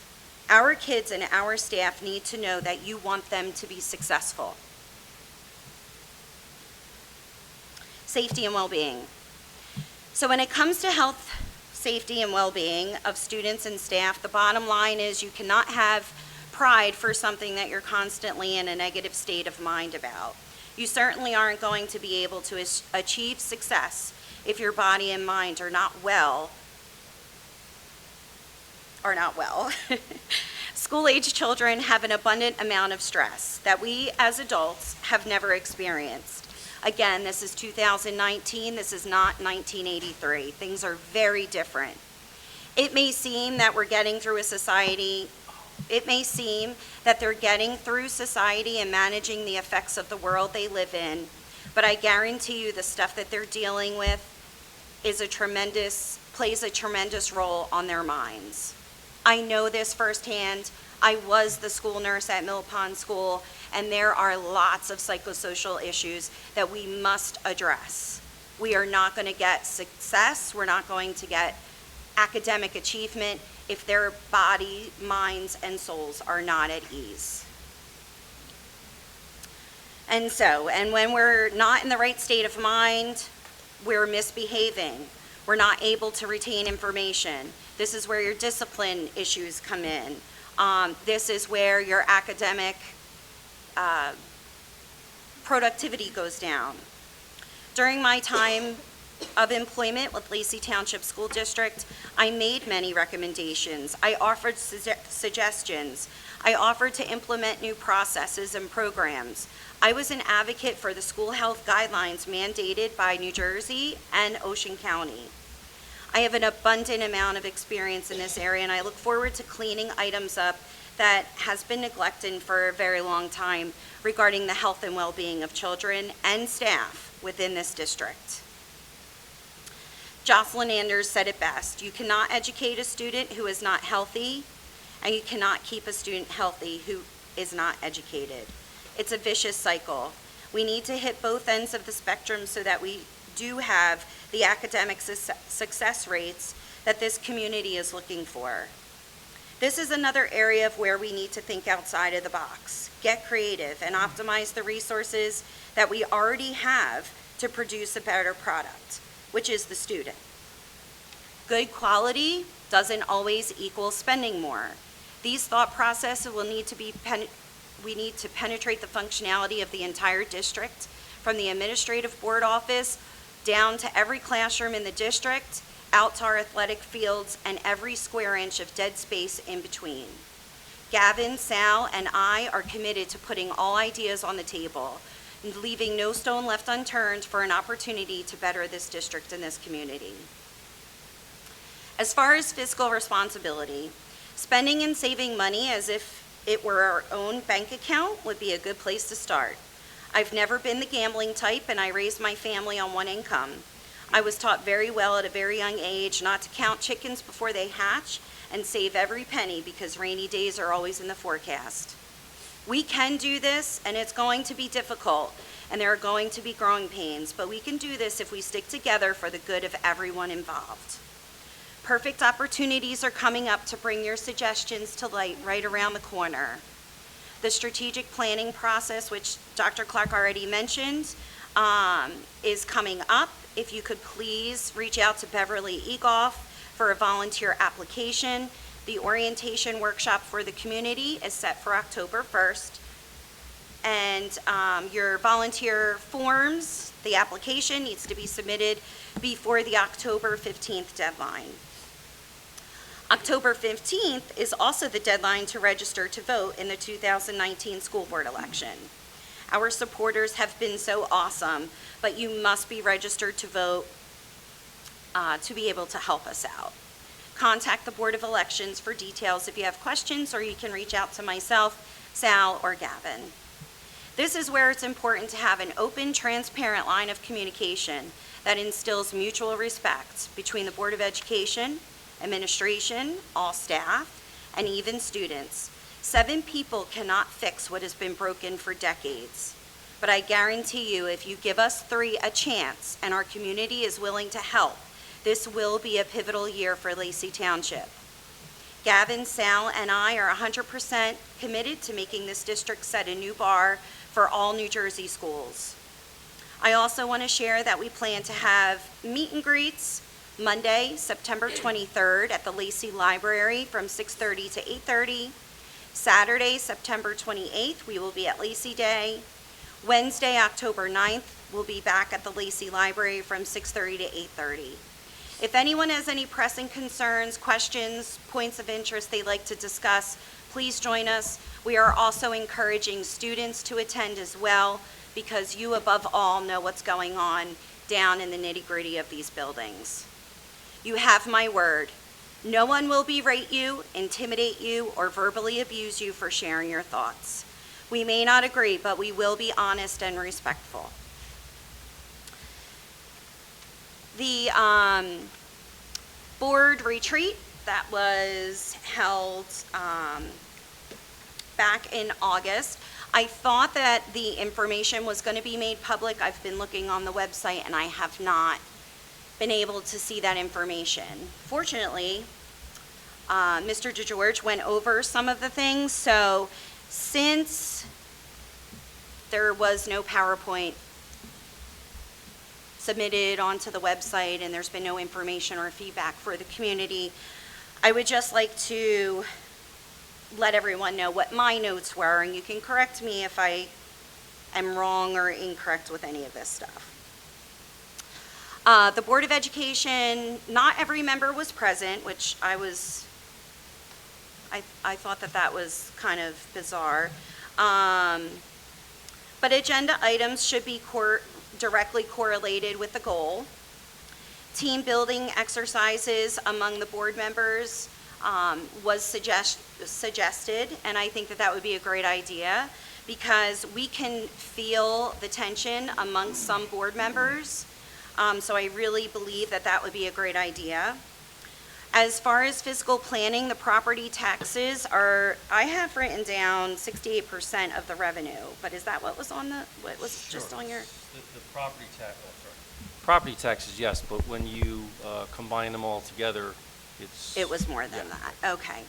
Our kids and our staff need to know that you want them to be successful. Safety and well-being. So when it comes to health, safety, and well-being of students and staff, the bottom line is you cannot have pride for something that you're constantly in a negative state of mind about. You certainly aren't going to be able to achieve success if your body and mind are not well. School-age children have an abundant amount of stress that we as adults have never experienced. Again, this is 2019, this is not 1983. Things are very different. It may seem that we're getting through It may seem that they're getting through society and managing the effects of the world they live in, but I guarantee you the stuff that they're dealing with plays a tremendous role on their minds. I know this firsthand. I was the school nurse at Mill Pond School, and there are lots of psychosocial issues that we must address. We are not going to get success, we're not going to get academic achievement if their body, minds, and souls are not at ease. And when we're not in the right state of mind, we're misbehaving. We're not able to retain information. This is where your discipline issues come in. This is where your academic productivity goes down. During my time of employment with Lacey Township School District, I made many recommendations. I offered suggestions. I offered to implement new processes and programs. I was an advocate for the school health guidelines mandated by New Jersey and Ocean County. I have an abundant amount of experience in this area, and I look forward to cleaning items up that has been neglected for a very long time regarding the health and well-being of children and staff within this district. Jocelyn Anders said it best: you cannot educate a student who is not healthy, and you cannot keep a student healthy who is not educated. It's a vicious cycle. We need to hit both ends of the spectrum so that we do have the academic success rates that this community is looking for. This is another area of where we need to think outside of the box, get creative, and optimize the resources that we already have to produce a better product, which is the student. Good quality doesn't always equal spending more. These thought processes will need to be we need to penetrate the functionality of the entire district, from the administrative board office down to every classroom in the district, out to our athletic fields, and every square inch of dead space in between. Gavin, Sal, and I are committed to putting all ideas on the table and leaving no stone left unturned for an opportunity to better this district and this community. As far as fiscal responsibility, spending and saving money as if it were our own bank account would be a good place to start. I've never been the gambling type, and I raised my family on one income. I was taught very well at a very young age not to count chickens before they hatch and save every penny because rainy days are always in the forecast. We can do this, and it's going to be difficult, and there are going to be growing pains, but we can do this if we stick together for the good of everyone involved. Perfect opportunities are coming up to bring your suggestions to light right around the corner. The strategic planning process, which Dr. Clark already mentioned, is coming up. If you could please reach out to Beverly Egoff for a volunteer application. The orientation workshop for the community is set for October 1st. And your volunteer forms, the application needs to be submitted before the October 15th deadline. October 15th is also the deadline to register to vote in the 2019 school board election. Our supporters have been so awesome, but you must be registered to vote to be able to help us out. Contact the Board of Elections for details if you have questions, or you can reach out to myself, Sal, or Gavin. This is where it's important to have an open, transparent line of communication that instills mutual respect between the Board of Education, administration, all staff, and even students. 7 people cannot fix what has been broken for decades. But I guarantee you, if you give us 3 a chance and our community is willing to help, this will be a pivotal year for Lacey Township. Gavin, Sal, and I are 100% committed to making this district set a new bar for all New Jersey schools. I also want to share that we plan to have meet and greets Monday, September 23rd at the Lacey Library from 6:30 to 8:30. Saturday, September 28th, we will be at Lacey Day. Wednesday, October 9th, we'll be back at the Lacey Library from 6:30 to 8:30. If anyone has any pressing concerns, questions, points of interest they'd like to discuss, please join us. We are also encouraging students to attend as well, because you above all know what's going on down in the nitty-gritty of these buildings. You have my word. No one will berate you, intimidate you, or verbally abuse you for sharing your thoughts. We may not agree, but we will be honest and respectful. The board retreat that was held back in August, I thought that the information was going to be made public. I've been looking on the website and I have not been able to see that information. Fortunately, Mr. DeGeorge went over some of the things, so since there was no PowerPoint submitted onto the website and there's been no information or feedback for the community, I would just like to let everyone know what my notes were, and you can correct me if I am wrong or incorrect with any of this stuff. The Board of Education, not every member was present, which I thought that was kind of bizarre. But agenda items should be directly correlated with the goal. Team building exercises among the board members was suggested, and I think that would be a great idea, because we can feel the tension amongst some board members. So I really believe that would be a great idea. As far as fiscal planning, the property taxes are, I have written down 68% of the revenue, but is that what was on what was just on your? The property tax, property taxes, yes, but when you combine them all together, It was more than that, okay.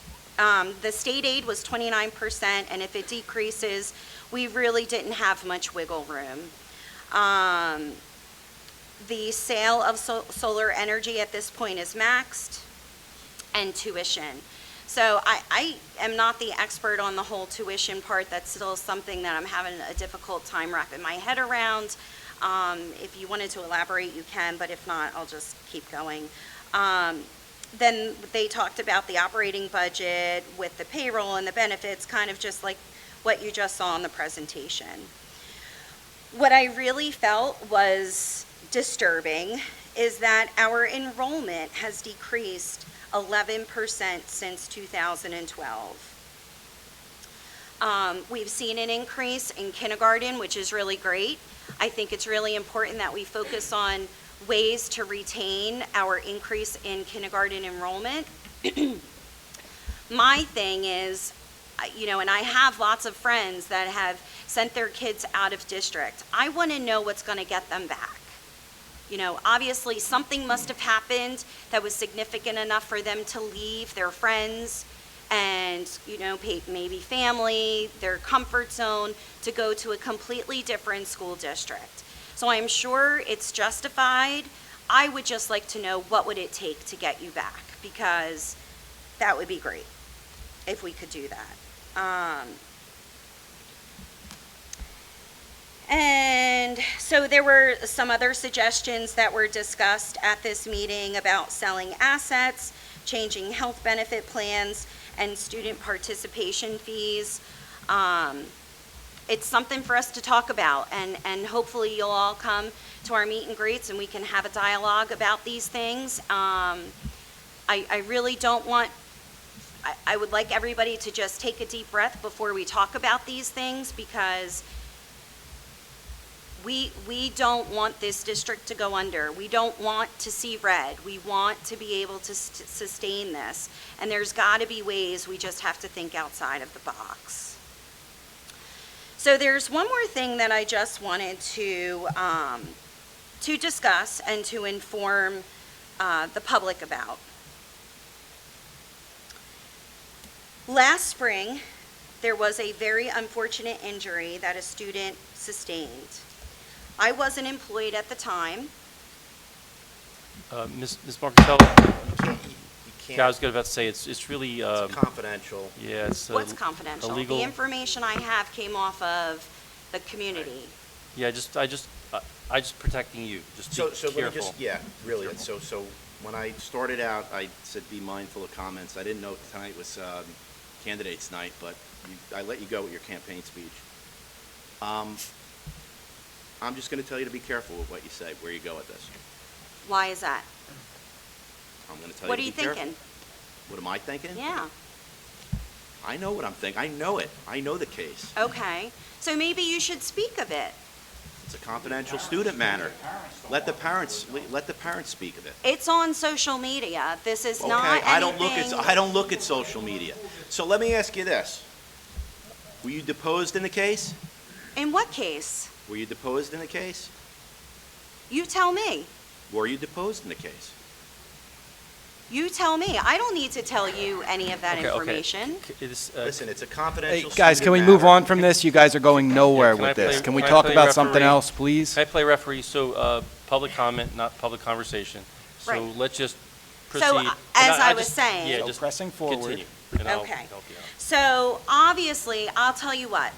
The state aid was 29%, and if it decreases, we really didn't have much wiggle room. The sale of solar energy at this point is maxed, and tuition. So I am not the expert on the whole tuition part. That's still something that I'm having a difficult time wrapping my head around. If you wanted to elaborate, you can, but if not, I'll just keep going. Then they talked about the operating budget with the payroll and the benefits, kind of just like what you just saw in the presentation. What I really felt was disturbing is that our enrollment has decreased 11% since 2012. We've seen an increase in kindergarten, which is really great. I think it's really important that we focus on ways to retain our increase in kindergarten enrollment. My thing is, and I have lots of friends that have sent their kids out of district. I want to know what's going to get them back. Obviously something must have happened that was significant enough for them to leave their friends and, maybe family, their comfort zone, to go to a completely different school district. So I'm sure it's justified. I would just like to know what would it take to get you back, because that would be great if we could do that. And so there were some other suggestions that were discussed at this meeting about selling assets, changing health benefit plans, and student participation fees. It's something for us to talk about, and hopefully you'll all come to our meet and greets and we can have a dialogue about these things. I really don't want, I would like everybody to just take a deep breath before we talk about these things, because we don't want this district to go under. We don't want to see red. We want to be able to sustain this. And there's got to be ways. We just have to think outside of the box. So there's one more thing that I just wanted to discuss and to inform the public about. Last spring, there was a very unfortunate injury that a student sustained. I wasn't employed at the time. Ms. Marcatello? You Yeah, I was about to say, it's really... It's confidential. Yeah, it's... What's confidential? Illegal. The information I have came off of the community. Yeah, I just protecting you, just be So let me careful. just, really, so when I started out, I said be mindful of comments. I didn't know tonight was candidates night, but I let you go with your campaign speech. I'm just going to tell you to be careful with what you say, where you go with this. Why is that? I'm going to tell What you are to you be careful. thinking? What am I thinking? Yeah. I know what I'm thinking. I know it. I know the case. Okay. So maybe you should speak of it. It's a confidential student matter. Let the parents speak of it. It's on social media. This is not Okay, anything... I don't look at social media. So let me ask you this. Were you deposed in the case? In what case? Were you deposed in the case? You tell me. Were you deposed in the case? You tell me. I don't need to tell you any of that information. Listen, it's a confidential Hey, guys, can we move on from this? You guys are going nowhere with this. Can we talk about something else, please? Can I play referee? So, public comment, not public conversation. So Right. let's just proceed. So, And as I just- was saying... Yeah, So just pressing forward. continue, and I'll Okay. help you out. So obviously, I'll tell you what,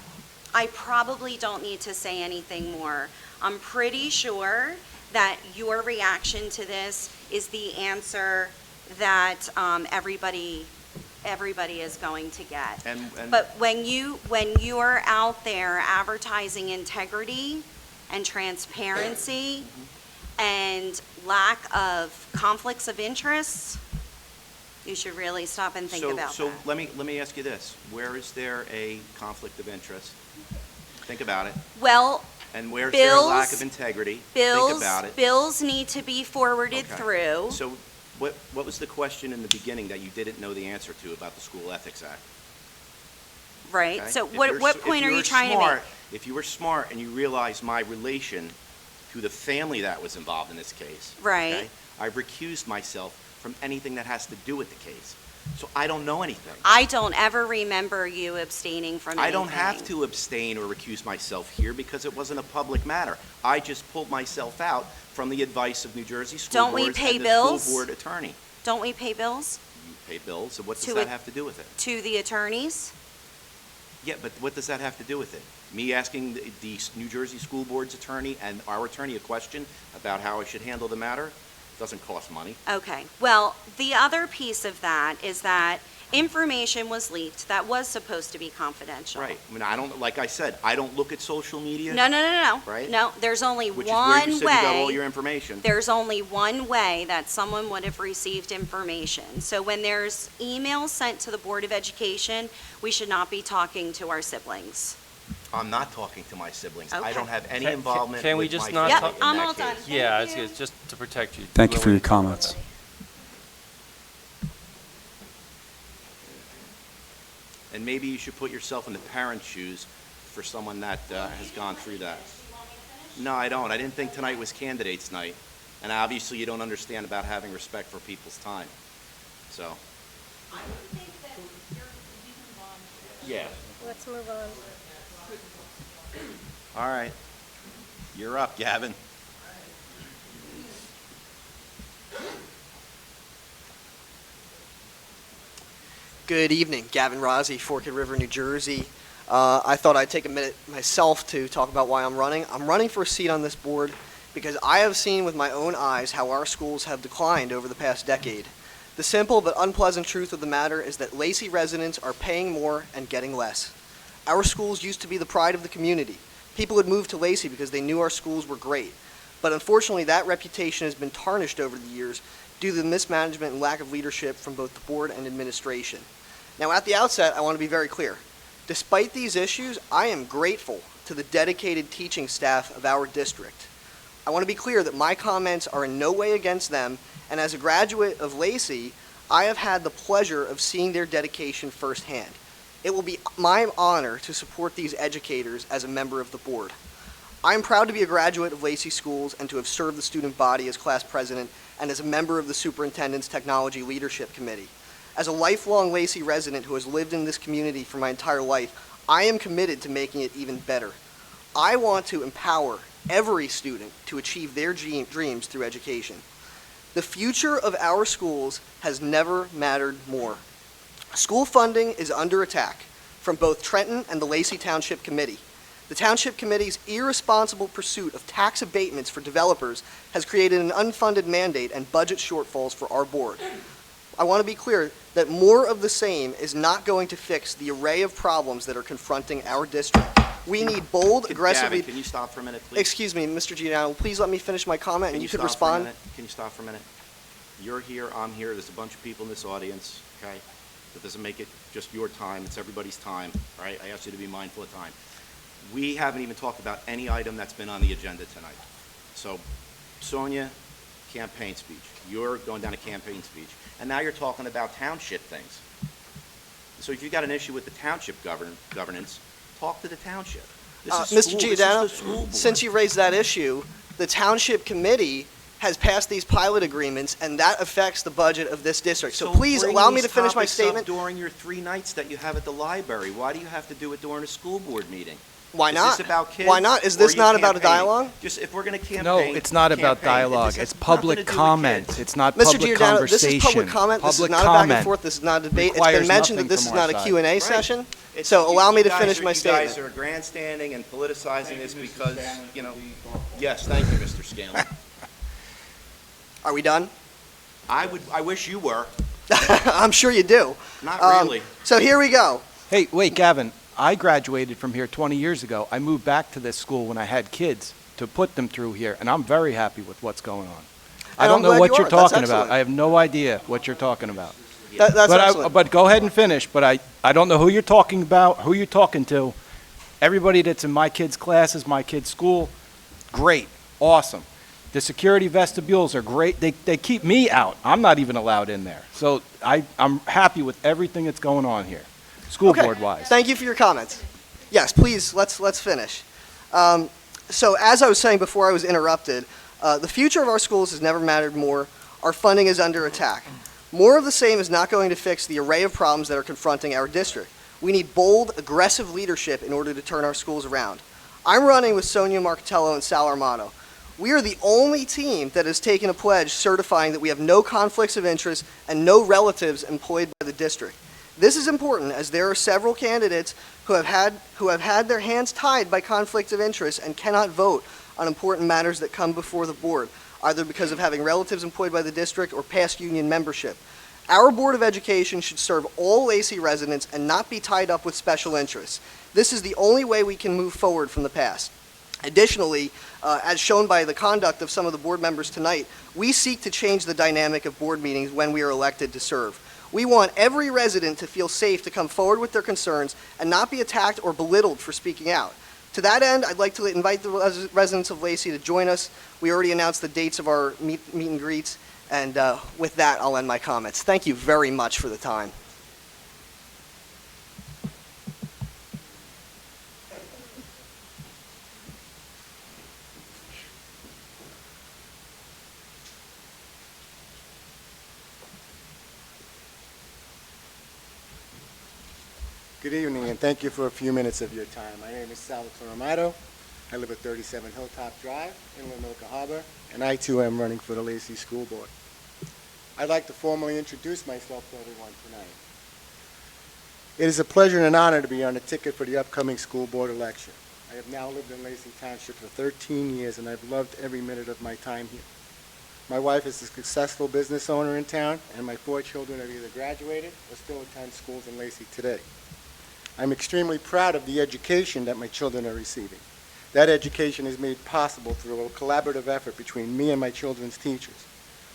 I probably don't need to say anything more. I'm pretty sure that your reaction to this is the answer that everybody is going to get. And But when you're out there advertising integrity and transparency and lack of conflicts of interest, you should really stop and think about So that. let me ask you this. Where is there a conflict of interest? Think about it. Well, And where's there a lack bills- of integrity? Think bills, about it. bills need to be forwarded Okay. through. So what was the question in the beginning that you didn't know the answer to about the School Ethics Act? Right, Okay? so If what you're what s- if point are you you were trying to smart- make? If you were smart and you realized my relation to the family that was involved in this case. Right. okay, I've recused myself from anything that has to do with the case. So I don't know anything. I don't ever remember you abstaining from anything. I don't have to abstain or recuse myself here because it wasn't a public matter. I just pulled myself out from the advice of New Jersey school Don't we boards pay and the bills? school board attorney. Don't we pay bills? You pay bills, so what does To that it- have to do with it? To the attorneys? Yeah, but what does that have to do with it? Me asking the New Jersey School Board's attorney and our attorney a question about how I should handle the matter doesn't cost money. Okay, well, the other piece of that is that information was leaked that was supposed to be confidential. Right. I mean, I don't, like I said, I don't look at social media. No, no, no, no. Right? No, there's only Which is where you one said you got all way. your information. There's only one way that someone would have received information. So when there's emails sent to the Board of Education, we should not be talking to our siblings. I'm not talking to my siblings. I Okay. don't have any Can- involvement can we with just my not family talk- in I'm that all done. case. Yeah, it's just to protect you. Thank you for your comments. And maybe you should put yourself in the parent's shoes for someone that has gone through that. No, I don't. I didn't think tonight was candidates' night. And obviously, you don't understand about having respect for people's time. So, yeah. Let's move on. All right. You're up, Gavin. Good evening, Gavin Rossi, Forked River, New Jersey. I thought I'd take a minute myself to talk about why I'm running. I'm running for a seat on this board because I have seen with my own eyes how our schools have declined over the past decade. The simple but unpleasant truth of the matter is that Lacey residents are paying more and getting less. Our schools used to be the pride of the community. People would move to Lacey because they knew our schools were great. But unfortunately, that reputation has been tarnished over the years due to the mismanagement and lack of leadership from both the board and administration. Now, at the outset, I want to be very clear. Despite these issues, I am grateful to the dedicated teaching staff of our district. I want to be clear that my comments are in no way against them, and as a graduate of Lacey, I have had the pleasure of seeing their dedication firsthand. It will be my honor to support these educators as a member of the board. I am proud to be a graduate of Lacey Schools and to have served the student body as class president and as a member of the Superintendent's Technology Leadership Committee. As a lifelong Lacey resident who has lived in this community for my entire life, I am committed to making it even better. I want to empower every student to achieve their dreams through education. The future of our schools has never mattered more. School funding is under attack from both Trenton and the Lacey Township Committee. The Township Committee's irresponsible pursuit of tax abatements for developers has created an unfunded mandate and budget shortfalls for our board. I want to be clear that more of the same is not going to fix the array of problems that are confronting our district. We need bold, aggressive... Gavin, can you stop for a minute, please? Excuse me, Mr. Giuliano, please let me finish my comment and you could stop for a respond. minute? Can you stop for a minute? You're here, I'm here, there's a bunch of people in this audience, okay? That doesn't make it just your time, it's everybody's time, all right? I ask you to be mindful of time. We haven't even talked about any item that's been on the agenda tonight. So, Sonia, campaign speech. You're going down a campaign speech. And now you're talking about township things. So if you've got an issue with the township governance, talk to the township. This is Mr. school- this is Giuliano, the school board. since you raised that issue, the Township Committee has passed these pilot agreements, and that affects the budget of this district. So please bring allow me these to finish my topics up statement. during your 3 nights that you have at the library. Why do you have to do it during a school board meeting? Why Is not? this about kids? Why not? Is or this you not about a campaigning? dialogue? Just if we're going to campaign. No, it's not about campaign. dialogue. This has It's nothing to public do with comment. kids. It's not Mr. public Giuliano, conversation. this is public comment. This is Public not a back and comment forth. This is not a debate. It's requires been mentioned that nothing this is from not our a side. Q&A Right. session. It's- So allow me to you finish guys my are- statement. You guys are grandstanding and politicizing this because, you know, yes, thank you, Mr. Scanlon. Are we done? I wish you were. I'm sure you do. Not really. So here we go. Hey, wait, Gavin, I graduated from here 20 years ago. I moved back to this school when I had kids to put them through here, and I'm very happy with what's going on. I And don't I'm know glad what you you're are. That's talking about. excellent. I have no idea what you're talking about. That's excellent. But go ahead and finish, but I don't know who you're talking about, who you're talking to. Everybody that's in my kids' classes, my kids' school, great, awesome. The security vestibules are great. They keep me out. I'm not even allowed in there. So I'm happy with everything that's going on here, school Okay. board-wise. Thank you for your comments. Yes, please, let's finish. So as I was saying before I was interrupted, the future of our schools has never mattered more. Our funding is under attack. More of the same is not going to fix the array of problems that are confronting our district. We need bold, aggressive leadership in order to turn our schools around. I'm running with Sonia Marcatello and Sal Armato. We are the only team that has taken a pledge certifying that we have no conflicts of interest and no relatives employed by the district. This is important as there are several candidates who have had their hands tied by conflicts of interest and cannot vote on important matters that come before the board, either because of having relatives employed by the district or past union membership. Our Board of Education should serve all Lacey residents and not be tied up with special interests. This is the only way we can move forward from the past. Additionally, as shown by the conduct of some of the board members tonight, we seek to change the dynamic of board meetings when we are elected to serve. We want every resident to feel safe to come forward with their concerns and not be attacked or belittled for speaking out. To that end, I'd like to invite the residents of Lacey to join us. We already announced the dates of our meet and greets, and with that, I'll end my comments. Thank you very much for the time. Good evening, and thank you for a few minutes of your time. My name is Salvatore Amato. I live at 37 Hilltop Drive in Lenoka Harbor, and I too am running for the Lacey School Board. I'd like to formally introduce myself to everyone tonight. It is a pleasure and an honor to be on the ticket for the upcoming school board election. I have now lived in Lacey Township for 13 years, and I've loved every minute of my time here. My wife is a successful business owner in town, and my 4 children have either graduated or still attend schools in Lacey today. I'm extremely proud of the education that my children are receiving. That education is made possible through a collaborative effort between me and my children's teachers.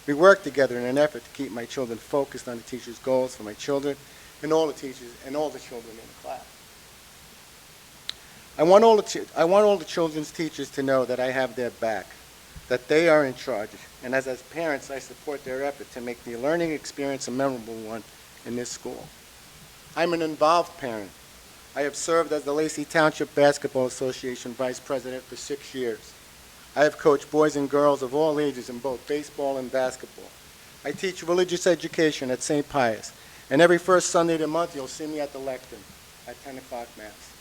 We work together in an effort to keep my children focused on the teachers' goals for my children and all the teachers and all the children in the class. I want all the children's teachers to know that I have their back, that they are in charge, and as parents, I support their effort to make the learning experience a memorable one in this school. I'm an involved parent. I have served as the Lacey Township Basketball Association Vice President for 6 years. I have coached boys and girls of all ages in both baseball and basketball. I teach religious education at St. Pius, and every first Sunday of the month you'll see me at the lectern at 10 o'clock Mass.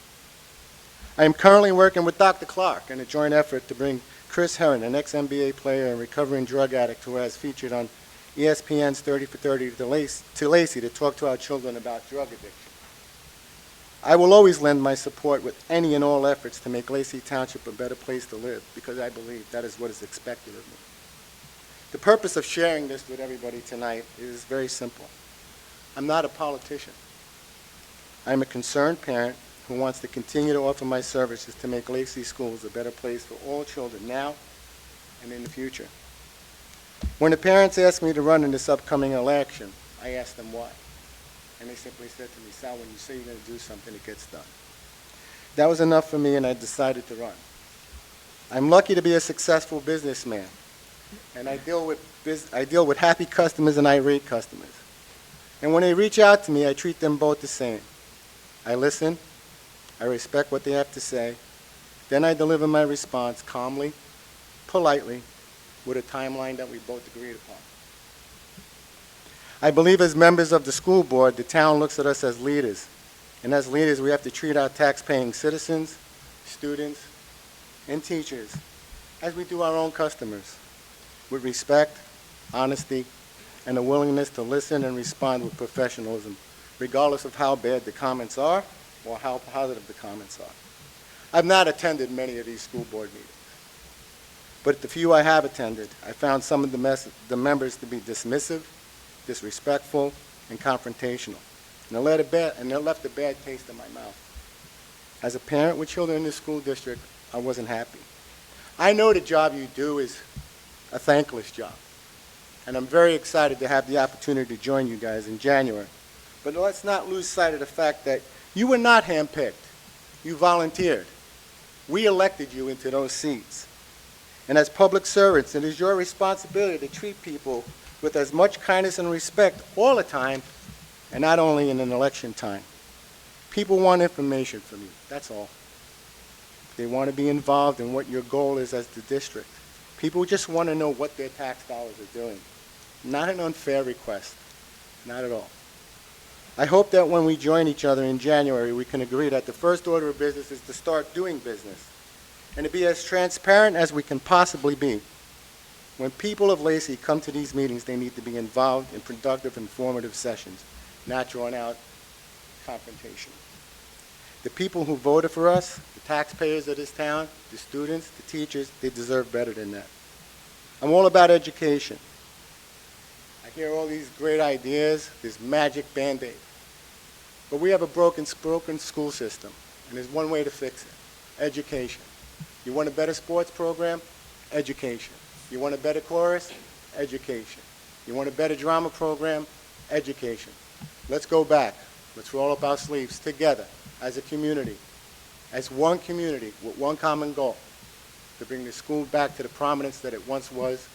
I am currently working with Dr. Clark in a joint effort to bring Chris Herron, an ex-NBA player and recovering drug addict who has featured on ESPN's 30 for 30 to Lacey to talk to our children about drug addiction. I will always lend my support with any and all efforts to make Lacey Township a better place to live, because I believe that is what is expected of me. The purpose of sharing this with everybody tonight is very simple. I'm not a politician. I'm a concerned parent who wants to continue to offer my services to make Lacey Schools a better place for all children now and in the future. When the parents asked me to run in this upcoming election, I asked them why. And they simply said to me, Sal, when you say you're going to do something, it gets done. That was enough for me, and I decided to run. I'm lucky to be a successful businessman, and I deal with happy customers and irate customers. And when they reach out to me, I treat them both the same. I listen, I respect what they have to say, then I deliver my response calmly, politely, with a timeline that we both agreed upon. I believe as members of the school board, the town looks at us as leaders. And as leaders, we have to treat our tax-paying citizens, students, and teachers as we do our own customers, with respect, honesty, and a willingness to listen and respond with professionalism, regardless of how bad the comments are or how positive the comments are. I've not attended many of these school board meetings, but the few I have attended, I found some of the members to be dismissive, disrespectful, and confrontational. And it left a bad taste in my mouth. As a parent with children in this school district, I wasn't happy. I know the job you do is a thankless job. And I'm very excited to have the opportunity to join you guys in January. But let's not lose sight of the fact that you were not handpicked. You volunteered. We elected you into those seats. And as public servants, it is your responsibility to treat people with as much kindness and respect all the time, and not only in an election time. People want information from you, that's all. They want to be involved in what your goal is as the district. People just want to know what their tax dollars are doing. Not an unfair request, not at all. I hope that when we join each other in January, we can agree that the first order of business is to start doing business. and to be as transparent as we can possibly be. When people of Lacey come to these meetings, they need to be involved in productive, informative sessions, not drawn out confrontation. The people who voted for us, the taxpayers of this town, the students, the teachers, they deserve better than that. I'm all about education. I hear all these great ideas, this magic Band-Aid. But we have a broken school system, and there's one way to fix it: education. You want a better sports program? Education. You want a better chorus? Education. You want a better drama program? Education. Let's go back. Let's roll up our sleeves together as a community, as one community with one common goal, to bring the school back to the prominence that it once was,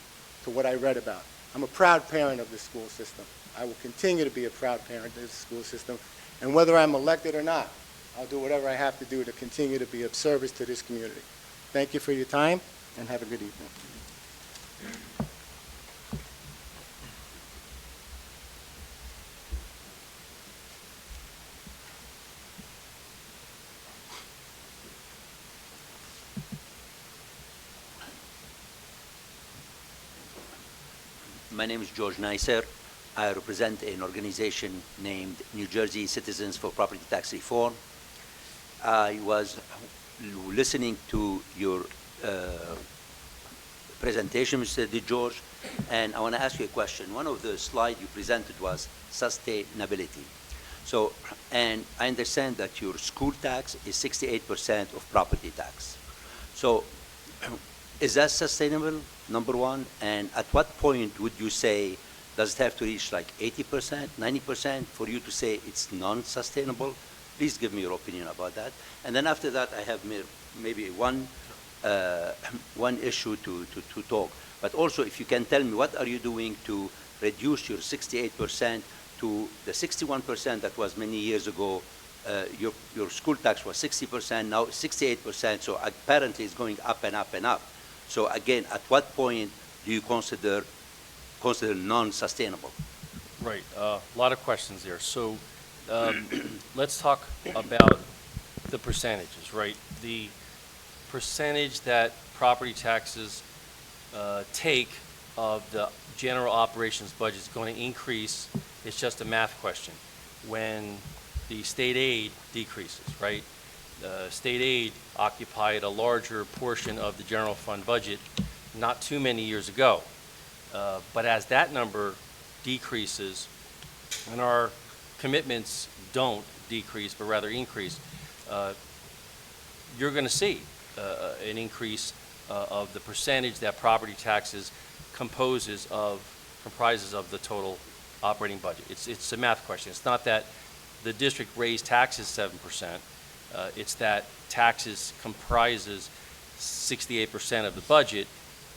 to what I read about. I'm a proud parent of this school system. I will continue to be a proud parent of this school system, and whether I'm elected or not, I'll do whatever I have to do to continue to be of service to this community. Thank you for your time, and have a good evening. My name is George Neisser. I represent an organization named New Jersey Citizens for Property Tax Reform. I was listening to your presentation, Mr. DeGeorge, and I want to ask you a question. One of the slides you presented was sustainability. So, and I understand that your school tax is 68% of property tax. So, is that sustainable, number one? And at what point would you say, does it have to reach like 80%, 90% for you to say it's non-sustainable? Please give me your opinion about that. And then after that, I have maybe one issue to talk. But also, if you can tell me, what are you doing to reduce your 68% to the 61% that was many years ago? Your school tax was 60%, now 68%, so apparently it's going up and up and up. So again, at what point do you consider non-sustainable? Right, a lot of questions there. So let's talk about the percentages, right? The percentage that property taxes take of the general operations budget is going to increase. It's just a math question. When the state aid decreases, right? State aid occupied a larger portion of the general fund budget not too many years ago. But as that number decreases and our commitments don't decrease but rather increase, you're going to see an increase of the percentage that property taxes comprises of the total operating budget. It's a math question. It's not that the district raised taxes 7%. It's that taxes comprises 68% of the budget,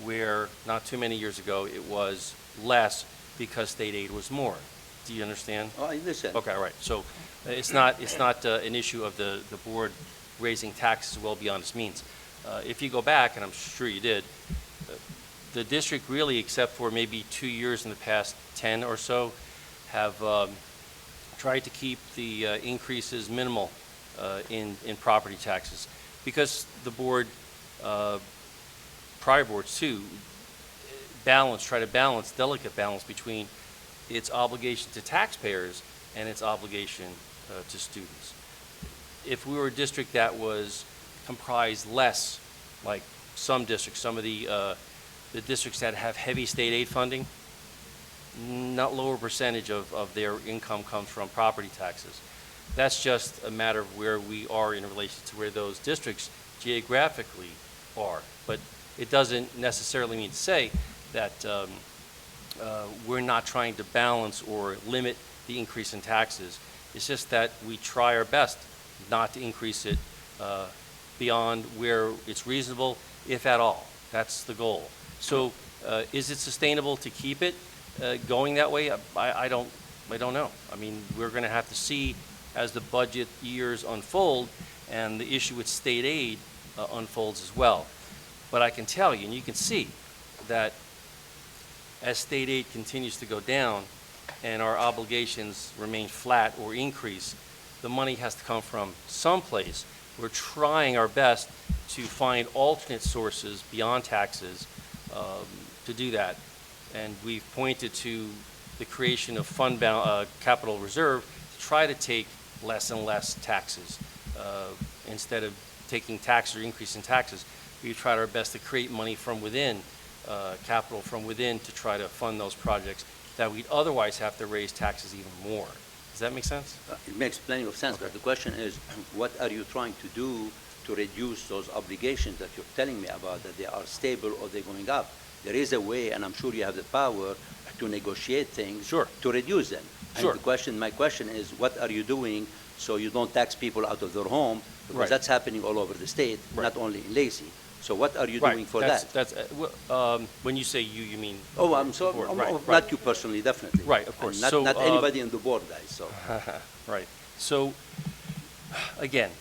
where not too many years ago it was less because state aid was more. Do you understand? Oh, I understand. Okay, all right. So it's not an issue of the board raising taxes well beyond its means. If you go back, and I'm sure you did, the district really, except for maybe 2 years in the past 10 or so, have tried to keep the increases minimal in property taxes, because the board, prior boards too, try to balance, delicate balance between its obligation to taxpayers and its obligation to students. If we were a district that was comprised less, like some districts, some of the districts that have heavy state aid funding, not lower percentage of their income comes from property taxes. That's just a matter of where we are in relation to where those districts geographically are. But it doesn't necessarily mean to say that we're not trying to balance or limit the increase in taxes. It's just that we try our best not to increase it beyond where it's reasonable, if at all. That's the goal. So is it sustainable to keep it going that way? I don't know. I mean, we're going to have to see as the budget years unfold and the issue with state aid unfolds as well. But I can tell you, and you can see, that as state aid continues to go down and our obligations remain flat or increase, the money has to come from someplace. We're trying our best to find alternate sources beyond taxes to do that. And we've pointed to the creation of capital reserve to try to take less and less taxes. Instead of taking taxes or increasing taxes, we've tried our best to create money from within, capital from within, to try to fund those projects that we'd otherwise have to raise taxes even more. Does that make sense? It makes plenty of sense, but the question is, what are you trying to do to reduce those obligations that you're telling me about, that they are stable or they're going up? There is a way, and I'm sure you have the power to negotiate things to reduce them. Sure. And my question is, what are you doing so you don't tax people out of their home? Because Right. that's happening all over the state, not only in Lacey. So what are you doing for that? When you say you mean? Oh, I'm sorry, the board. I'm- Right, not right. you personally, definitely. Right, of course. And not, So, not anybody on the board, guys, so. Right. So, again,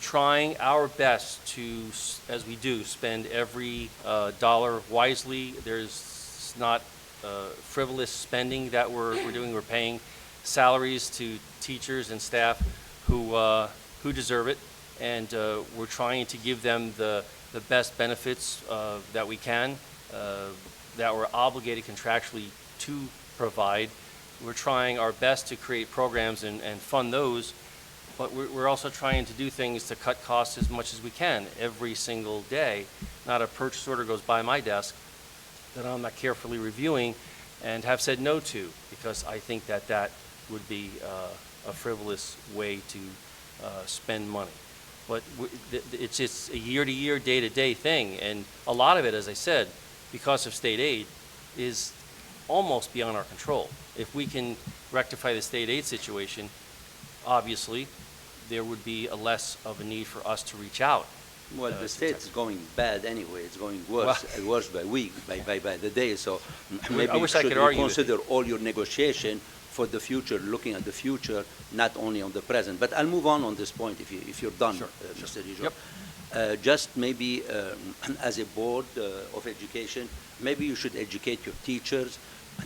trying our best to, as we do, spend every dollar wisely. There's not frivolous spending that we're doing. We're paying salaries to teachers and staff who deserve it, and we're trying to give them the best benefits that we can, that we're obligated contractually to provide. We're trying our best to create programs and fund those, but we're also trying to do things to cut costs as much as we can every single day. Not a purchase order goes by my desk that I'm not carefully reviewing and have said no to, because I think that would be a frivolous way to spend money. But it's just a year-to-year, day-to-day thing, and a lot of it, as I said, because of state aid, is almost beyond our control. If we can rectify the state aid situation, obviously, there would be less of a need for us to reach out. Well, the state's going bad anyway. It's going worse, worse by week, by the day. So maybe I wish I could you argue with consider all your negotiation for the future, looking at the future, not only on the present. But I'll move on this point if you're done, Mr. Dijon. Just maybe as a board of education, maybe you should educate your teachers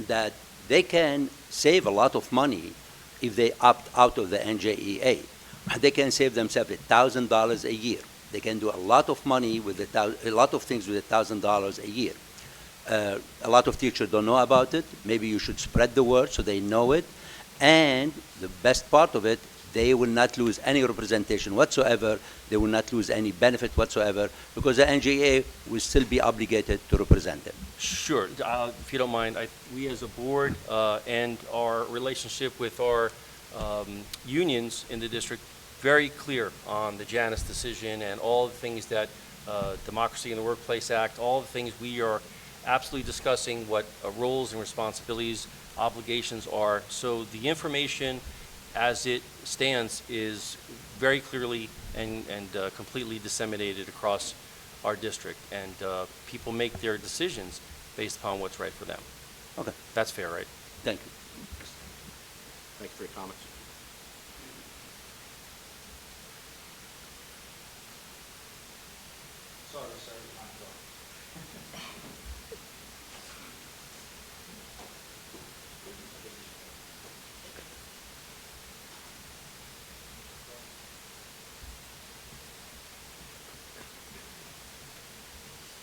that they can save a lot of money if they opt out of the NJEA. They can save themselves $1,000 a year. They can do a lot of money with a lot of things with $1,000 a year. A lot of teachers don't know about it. Maybe you should spread the word so they know it. And the best part of it, they will not lose any representation whatsoever. They will not lose any benefit whatsoever, because the NJEA will still be obligated to represent them. Sure. If you don't mind, we as a board and our relationship with our unions in the district, very clear on the Janus decision and all the things that Democracy in the Workplace Act, all the things we are absolutely discussing, what roles and responsibilities, obligations are. So the information as it stands is very clearly and completely disseminated across our district, and people make their decisions based upon what's right for them. Okay. That's fair, right? Thank you. Thank you for your comments. Sorry, sir, my fault.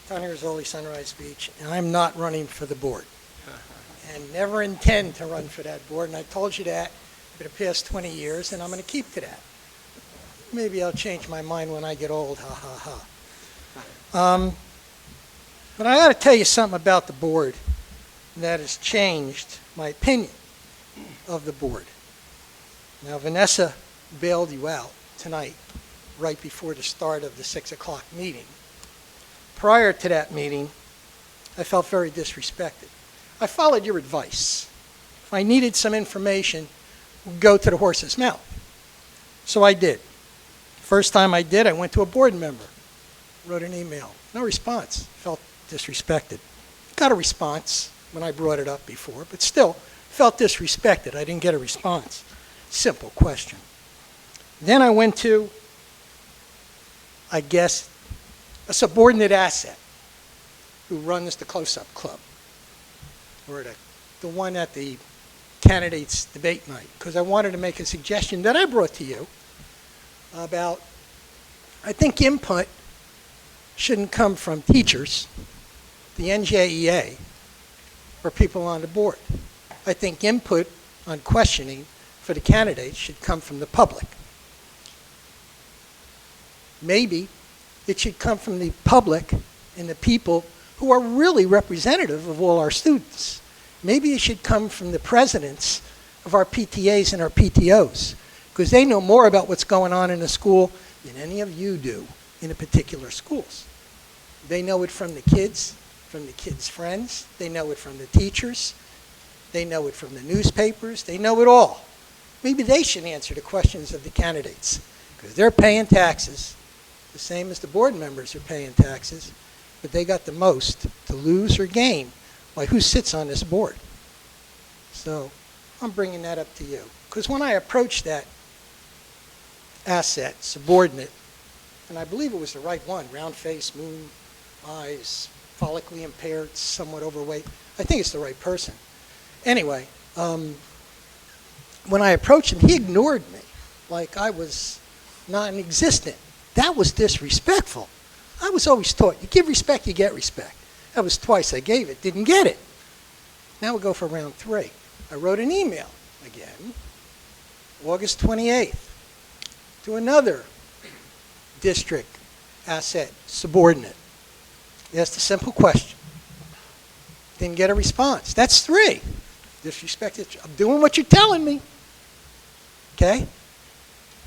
Tony Rizzoli, Sunrise Beach, and I'm not running for the board. And never intend to run for that board, and I told you that for the past 20 years, and I'm going to keep to that. Maybe I'll change my mind when I get old, ha ha ha. But I got to tell you something about the board that has changed my opinion of the board. Now, Vanessa bailed you out tonight, right before the start of the 6 o'clock meeting. Prior to that meeting, I felt very disrespected. I followed your advice. If I needed some information, go to the horse's mouth. So I did. First time I did, I went to a board member, wrote an email. No response. Felt disrespected. Got a response when I brought it up before, but still felt disrespected. I didn't get a response. Simple question. Then I went to, I guess, a subordinate asset who runs the Close-Up Club, or the one at the candidates debate night, because I wanted to make a suggestion that I brought to you about, I think, input shouldn't come from teachers, the NJEA, or people on the board. I think input on questioning for the candidates should come from the public. Maybe it should come from the public and the people who are really representative of all our students. Maybe it should come from the presidents of our PTAs and our PTOs, because they know more about what's going on in the school than any of you do in the particular schools. They know it from the kids' friends, they know it from the teachers, they know it from the newspapers, they know it all. Maybe they should answer the questions of the candidates, because they're paying taxes, the same as the board members are paying taxes, but they got the most to lose or gain by who sits on this board. So I'm bringing that up to you. Because when I approached that asset, subordinate, and I believe it was the right one, round face, moon eyes, follically impaired, somewhat overweight, I think it's the right person. Anyway, when I approached him, he ignored me like I was non-existent. That was disrespectful. I was always taught, you give respect, you get respect. That was twice I gave it, didn't get it. Now we go for round 3. I wrote an email again, August 28th, to another district asset subordinate. He asked a simple question. Didn't get a response. That's 3. Disrespected. I'm doing what you're telling me. Okay?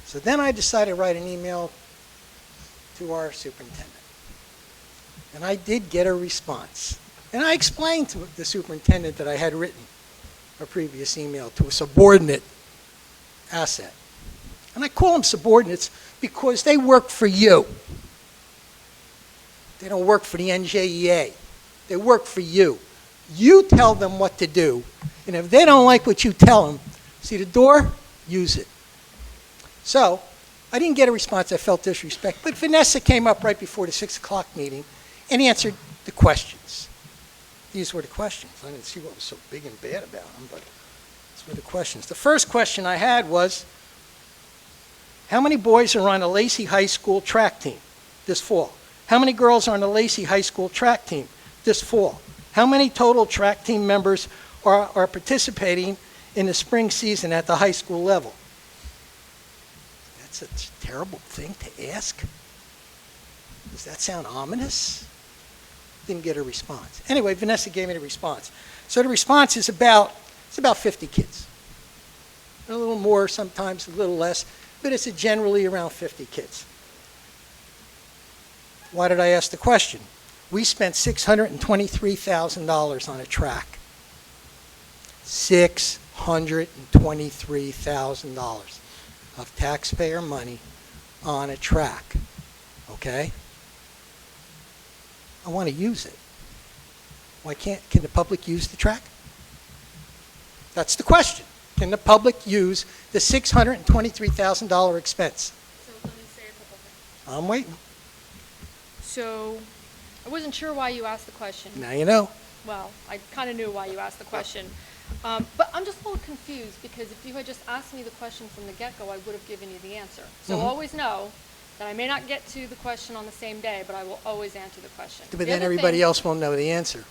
So then I decided to write an email to our superintendent. And I did get a response. And I explained to the superintendent that I had written a previous email to a subordinate asset. And I call them subordinates because they work for you. They don't work for the NJEA. They work for you. You tell them what to do. And if they don't like what you tell them, see the door? Use it. So I didn't get a response. I felt disrespect. But Vanessa came up right before the 6 o'clock meeting and answered the questions. These were the questions. I didn't see what was so big and bad about them, but these were the questions. The first question I had was, how many boys are on the Lacey High School track team this fall? How many girls are on the Lacey High School track team this fall? How many total track team members are participating in the spring season at the high school level? That's a terrible thing to ask. Does that sound ominous? Didn't get a response. Anyway, Vanessa gave me the response. So the response is about 50 kids. A little more, sometimes a little less, but it's generally around 50 kids. Why did I ask the question? We spent $623,000 on a track. $623,000 of taxpayer money on a track, okay? I want to use it. Can the public use the track? That's the question. Can the public use the $623,000 expense? So let me say a couple things. I'm waiting. So I wasn't sure why you asked the question. Now you know. Well, I kind of knew why you asked the question. But I'm just a little confused because if you had just asked me the question from the get-go, I would have given you the answer. So always know that I may not get to the question on the same day, but I will always answer the question. But then everybody else won't know the answer.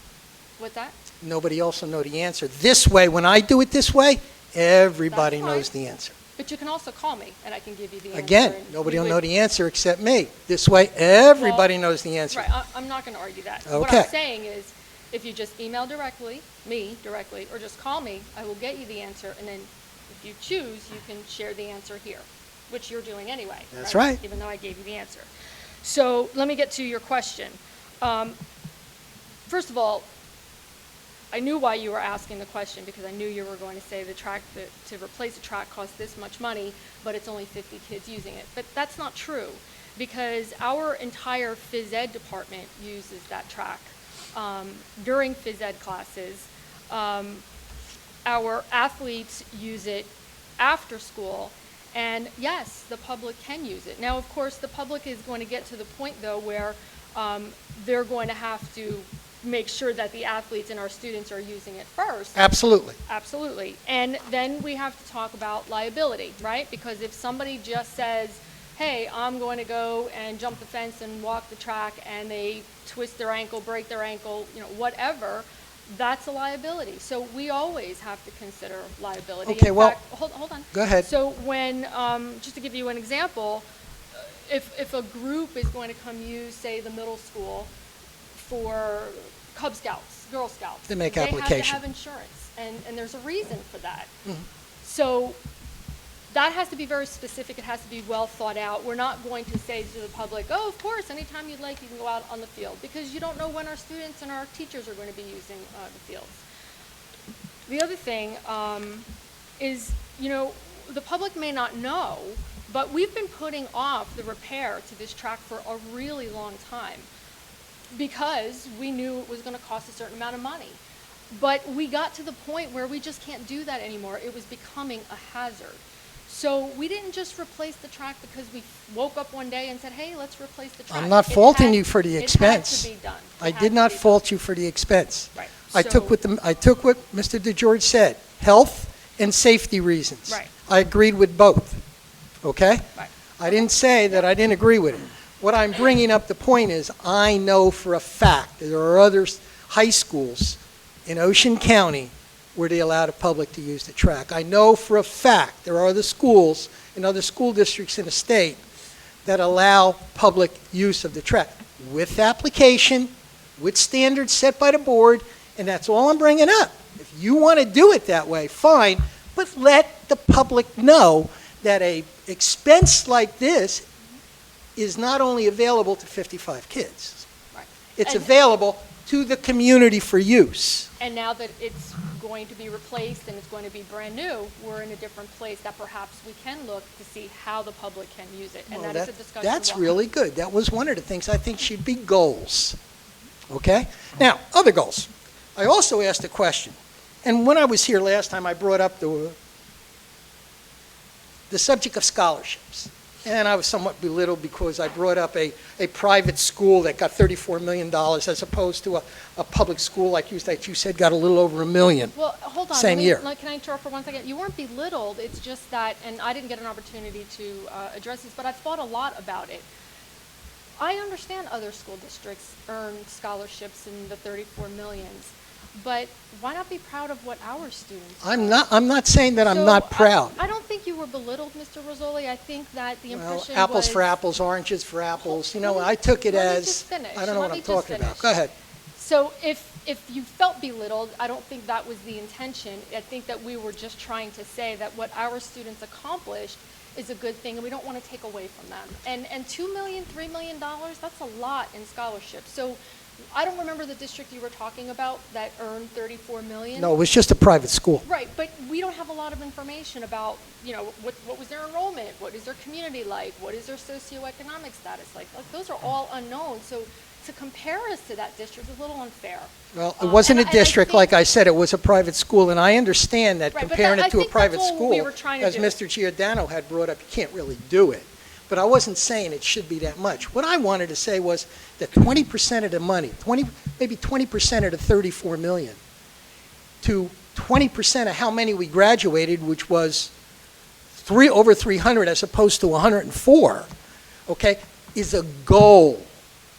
What's that? Nobody else will know the answer. This way, when I do it this way, everybody knows the answer. But you can also call me and I can give you the answer. Again, nobody will know the answer except me. This way, everybody knows the answer. Right, I'm not going to argue that. Okay. What I'm saying is, if you just email me directly, or just call me, I will get you the answer, and then if you choose, you can share the answer here, which you're doing anyway. That's right. Even though I gave you the answer. So let me get to your question. First of all, I knew why you were asking the question because I knew you were going to say the track, to replace a track costs this much money, but it's only 50 kids using it. But that's not true because our entire phys ed department uses that track. During phys ed classes, our athletes use it after school, and yes, the public can use it. Now, of course, the public is going to get to the point, though, where they're going to have to make sure that the athletes and our students are using it first. Absolutely. Absolutely. And then we have to talk about liability, right? Because if somebody just says, hey, I'm going to go and jump the fence and walk the track, and they twist their ankle, break their ankle, whatever, that's a liability. So we always have to consider liability. Okay, In well, fact, hold on. go ahead. So when, just to give you an example, if a group is going to come use, say, the middle school for Cub Scouts, Girl Scouts. They make They application. have to have insurance, and there's a reason for that. Mhm. So that has to be very specific. It has to be well thought out. We're not going to say to the public, oh, of course, anytime you'd like, you can go out on the field, because you don't know when our students and our teachers are going to be using the fields. The other thing is, the public may not know, but we've been putting off the repair to this track for a really long time because we knew it was going to cost a certain amount of money. But we got to the point where we just can't do that anymore. It was becoming a hazard. So we didn't just replace the track because we woke up one day and said, hey, let's replace the track. I'm not faulting you for the expense. It had to be done. I did not fault you for the expense. Right. I took what Mr. DeGeorge said, health and safety reasons. Right. I agreed with both, okay? Right. I didn't say that I didn't agree with it. What I'm bringing up, the point is, I know for a fact that there are other high schools in Ocean County where they allow the public to use the track. I know for a fact there are other schools in other school districts in the state that allow public use of the track with application, with standards set by the board, and that's all I'm bringing up. If you want to do it that way, fine, but let the public know that a expense like this is not only available to 55 kids. Right. It's And- available to the community for use. And now that it's going to be replaced and it's going to be brand new, we're in a different place that perhaps we can look to see how the public can use it. And Well, that is a discussion. That's we'll really good. That was one of the things I think should be goals. Okay? Now, other goals. I also asked a question, and when I was here last time, I brought up the subject of scholarships. And I was somewhat belittled because I brought up a private school that got $34 million as opposed to a public school like you said got a little over $1 million. Well, hold on. Same year. Can I interrupt for 1 second? You weren't belittled. It's just that, and I didn't get an opportunity to address this, but I've thought a lot about it. I understand other school districts earn scholarships in the 34 millions, but why not be proud of what our students do? I'm not saying that I'm So not proud. I don't think you were belittled, Mr. Rizzoli. I think that the Well, impression apples was... for apples, oranges for apples. I took it let me as, just finish. I don't know Let what me I'm just talking about. finish. Go ahead. So if you felt belittled, I don't think that was the intention. I think that we were just trying to say that what our students accomplished is a good thing, and we don't want to take away from them. And $2 million, $3 million, that's a lot in scholarships. So I don't remember the district you were talking about that earned $34 million. No, it was just a private school. Right, but we don't have a lot of information about, what was their enrollment, what is their community like, what is their socioeconomic status like. Like, those are all unknown. So to compare us to that district is a little unfair. Well, it wasn't a and I district, think- like I said, it was a private school, and I understand that Right, but comparing I it to a think that's private all school, we were trying to as do. Mr. Giordano had brought up, you can't really do it. But I wasn't saying it should be that much. What I wanted to say was that 20% of the money, maybe 20% of the 34 million, to 20% of how many we graduated, which was over 300 as opposed to 104, okay, is a goal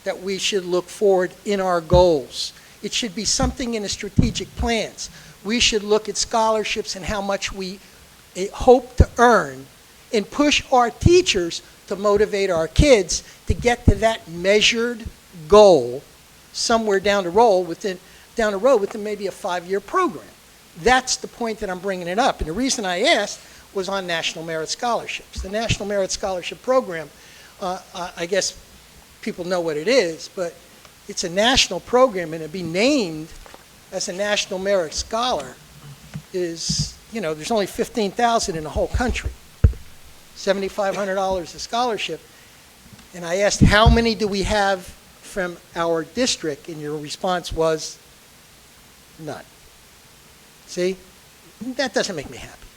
that we should look forward in our goals. It should be something in the strategic plans. We should look at scholarships and how much we hope to earn and push our teachers to motivate our kids to get to that measured goal somewhere down the road within maybe a 5-year program. That's the point that I'm bringing it up. And the reason I asked was on National Merit Scholarships. The National Merit Scholarship Program, I guess people know what it is, but it's a national program, and to be named as a National Merit Scholar is, there's only 15,000 in the whole country. $7,500 a scholarship. And I asked, how many do we have from our district? And your response was, none. See? That doesn't make me happy.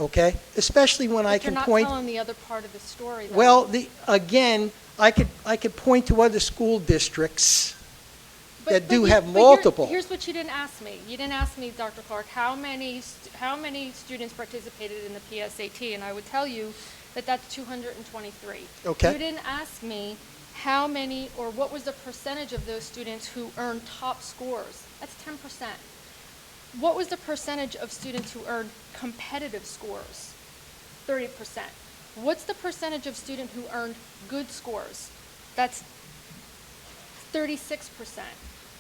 Okay? Especially when I can But point... you're not telling the other part of the story, though. Well, again, I could point to other school districts that do have multiple. Here's what you didn't ask me. You didn't ask me, Dr. Clark, how many students participated in the PSAT, and I would tell you that's 223. Okay. You didn't ask me how many or what was the percentage of those students who earned top scores. That's 10%. What was the percentage of students who earned competitive scores? 30%. What's the percentage of student who earned good scores? That's 36%.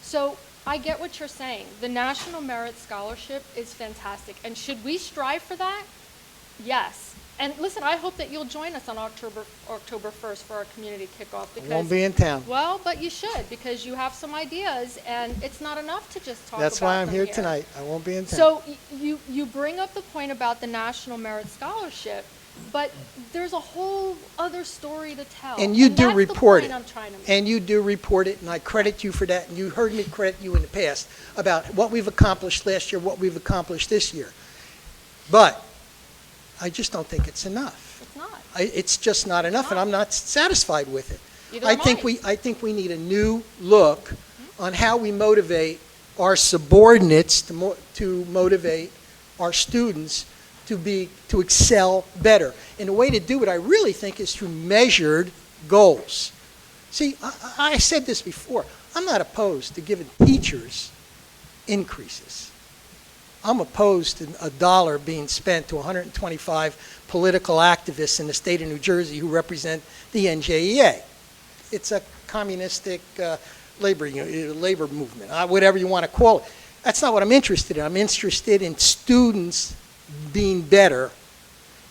So I get what you're saying. The National Merit Scholarship is fantastic. And should we strive for that? Yes. And listen, I hope that you'll join us on October 1st for our community kickoff. Because, won't be in town. Well, but you should, because you have some ideas, and it's not enough to just talk about them. That's why I'm here tonight. I won't be in town. So you bring up the point about the National Merit Scholarship, but there's a whole other story to tell. And you do that's report the it. point I'm trying to make. And you do report it, and I credit you for that. And you heard me credit you in the past about what we've accomplished last year, what we've accomplished this year. But I just don't think it's enough. It's not. It's just not enough, and I'm not satisfied with it. Either I am think we need a new look on how we motivate our subordinates to motivate our students to excel better. And the way to do it, I really think, is through measured goals. See, I said this before. I'm not opposed to giving teachers increases. I'm opposed to $1 being spent to 125 political activists in the state of New Jersey who represent the NJEA. It's a communistic labor movement, whatever you want to call it. That's not what I'm interested in. I'm interested in students being better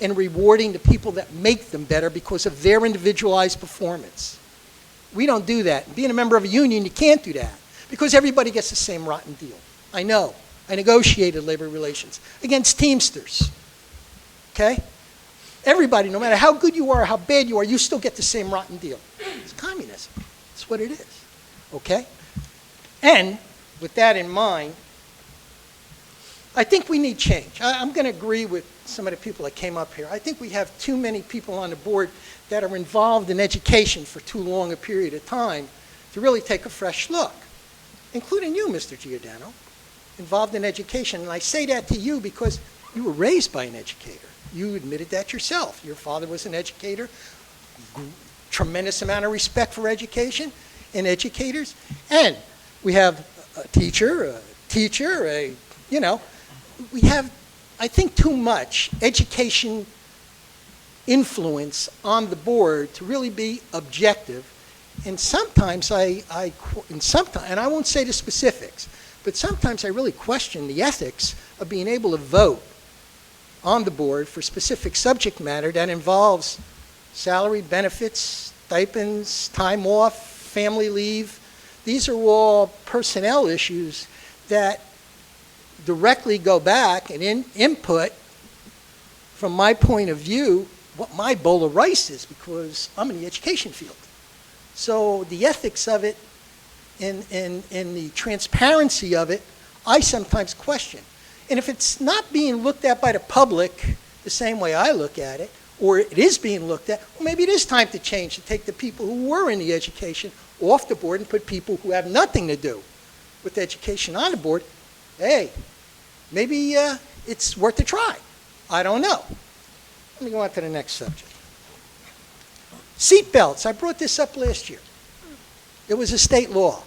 and rewarding the people that make them better because of their individualized performance. We don't do that. Being a member of a union, you can't do that because everybody gets the same rotten deal. I know. I negotiated labor relations against Teamsters. Okay? Everybody, no matter how good you are or how bad you are, you still get the same rotten deal. It's communism. That's what it is. Okay? And with that in mind, I think we need change. I'm going to agree with some of the people that came up here. I think we have too many people on the board that are involved in education for too long a period of time to really take a fresh look, including you, Mr. Giordano, involved in education. And I say that to you because you were raised by an educator. You admitted that yourself. Your father was an educator. Tremendous amount of respect for education and educators. And we have a teacher, we have, I think, too much education influence on the board to really be objective. And sometimes and I won't say the specifics, but sometimes I really question the ethics of being able to vote on the board for specific subject matter that involves salary, benefits, stipends, time off, family leave. These are all personnel issues that directly go back and input, from my point of view, what my bowl of rice is, because I'm in the education field. So the ethics of it and the transparency of it, I sometimes question. And if it's not being looked at by the public the same way I look at it, or it is being looked at, well, maybe it is time to change, to take the people who were in the education off the board and put people who have nothing to do with education on the board. Hey, maybe it's worth a try. I don't know. Let me go on to the next subject. Seat belts. I brought this up last year. It was a state law.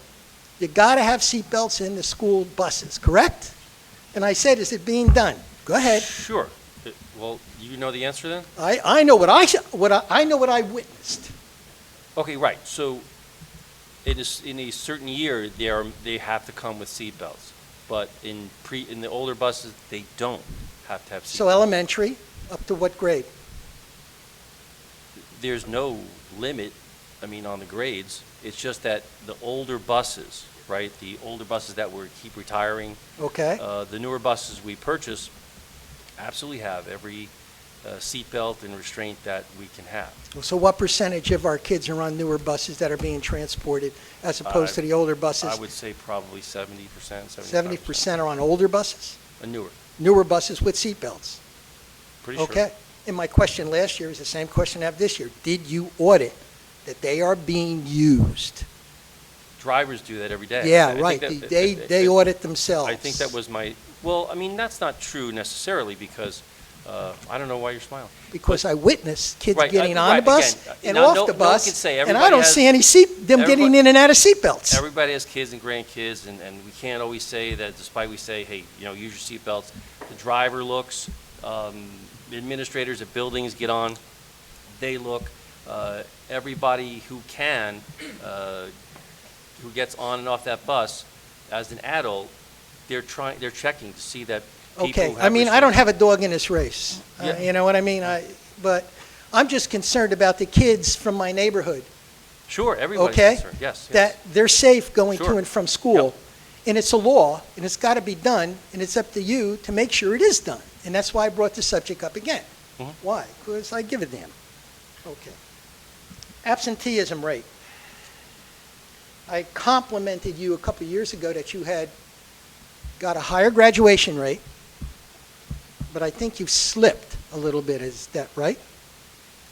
You got to have seat belts in the school buses, correct? And I said, is it being done? Go ahead. Sure. Well, you know the answer then? I know what I witnessed. Okay, right. So in a certain year, they have to come with seat belts, but in the older buses, they don't have to have seat So belts. elementary, up to what grade? There's no limit, on the grades. It's just that the older buses, right, the older buses that we keep retiring, Okay. the newer buses we purchase absolutely have every seat belt and restraint that we can have. So what percentage of our kids are on newer buses that are being transported as opposed to the older buses? I would say probably 70%, 75%. 70% are on older buses? Newer. Newer buses with seat belts? Pretty sure. Okay. And my question last year is the same question I have this year. Did you audit that they are being used? Drivers do that every day. Yeah, I think right. that- They audit themselves. I think that was my, well, that's not true necessarily because I don't know why you're smiling. Because I witnessed kids Right, getting on right, the bus again, and now, off no- the no one bus, can say and I everybody don't has- see them getting in and out of seatbelts. Everybody has kids and grandkids, and we can't always say that despite we say, hey, use your seatbelts. The driver looks, administrators at buildings get on, they look. Everybody who can, who gets on and off that bus, as an adult, they're checking to see that people Okay, have I mean, I restraints. don't have a dog in this race. Yeah. You know what I mean? But I'm just concerned about the kids from my neighborhood, Sure, everybody's okay? concerned, yes. That they're safe going to Sure. and from school. And it's a law, and it's got to be done, and it's up to you to make sure it is done. And that's why I brought the subject up again. Mhm. Why? Because I give a damn. Okay. Absenteeism rate. I complimented you a couple of years ago that you had got a higher graduation rate, but I think you've slipped a little bit. Is that right?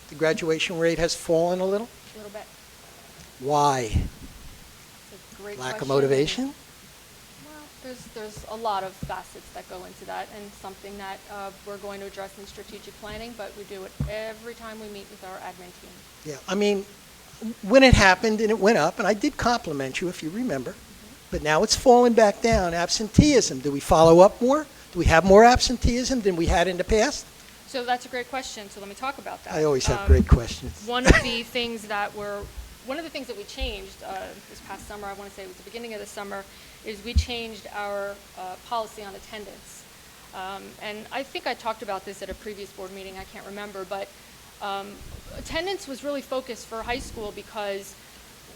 The graduation rate has fallen a little? A little bit. Why? It's a great Lack of question. motivation? Well, there's a lot of facets that go into that, and something that we're going to address in strategic planning, but we do it every time we meet with our admin team. Yeah, I mean, when it happened and it went up, and I did compliment you, if you remember, but now it's fallen back down. Absenteeism, do we follow up more? Do we have more absenteeism than we had in the past? So that's a great question, so let me talk about that. I always have great questions. One of the things that we changed this past summer, I want to say it was the beginning of the summer, is we changed our policy on attendance. And I think I talked about this at a previous board meeting, I can't remember, but attendance was really focused for high school because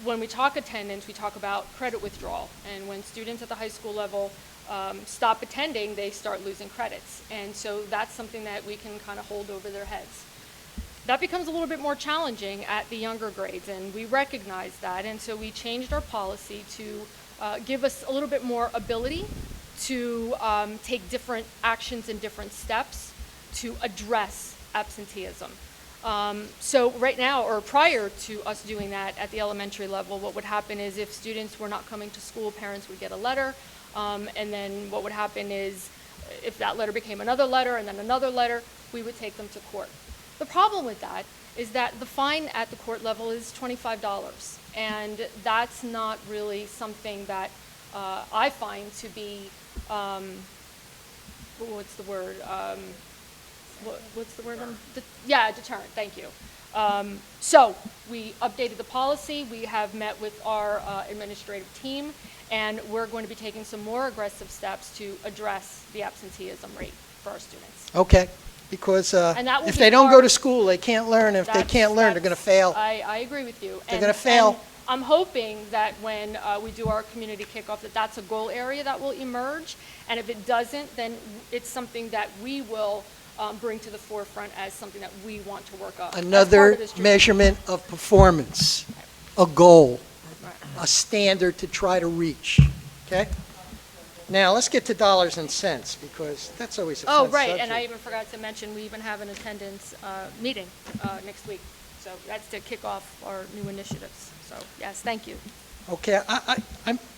when we talk attendance, we talk about credit withdrawal. And when students at the high school level stop attending, they start losing credits. And so that's something that we can kind of hold over their heads. That becomes a little bit more challenging at the younger grades, and we recognize that. And so we changed our policy to give us a little bit more ability to take different actions and different steps to address absenteeism. So right now, or prior to us doing that at the elementary level, what would happen is if students were not coming to school, parents would get a letter, and then what would happen is if that letter became another letter and then another letter, we would take them to court. The problem with that is that the fine at the court level is $25, and that's not really something that I find to be, what's the word? What's the word? Deterrent, thank you. So we updated the policy, we have met with our administrative team, and we're going to be taking some more aggressive steps to address the absenteeism rate for our students. Okay, because And that will if be they don't go part- to school, they can't learn. If they can't learn, they're going to fail. I agree with you. They're gonna fail. And I'm hoping that when we do our community kickoff, that that's a goal area that will emerge. And if it doesn't, then it's something that we will bring to the forefront as something that we want to work on. as part Another of this strategic measurement of performance, a goal, a standard to try to reach, okay? Now, let's get to dollars and cents, because that's always a fun Oh, subject. right, and I even forgot to mention, we even have an attendance meeting next week. So that's to kick off our new initiatives. So, yes, thank you. Okay,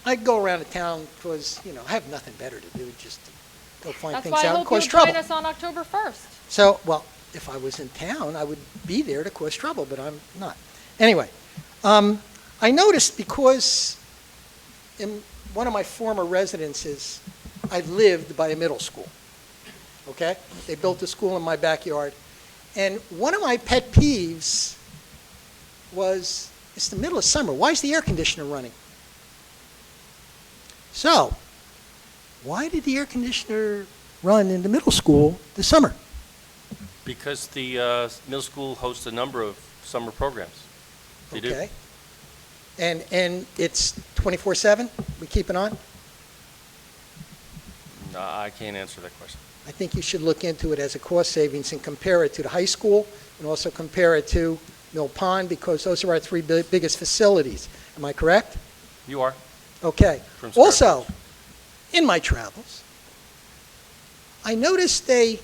I go around the town because, I have nothing better to do, just to go find That's things why I out and hope cause you'll trouble. join us on October 1st. So, well, if I was in town, I would be there to cause trouble, but I'm not. Anyway, I noticed because in one of my former residences, I lived by a middle school, okay? They built a school in my backyard. And one of my pet peeves was, it's the middle of summer, why is the air conditioner running? So, why did the air conditioner run in the middle school this summer? Because the middle school hosts a number of summer programs. They do. Okay. And it's 24/7? We keep it on? No, I can't answer that question. I think you should look into it as a cost savings and compare it to the high school and also compare it to Mill Pond, because those are our three biggest facilities. Am I correct? You are. Okay. From square Also, in my travels, I noticed a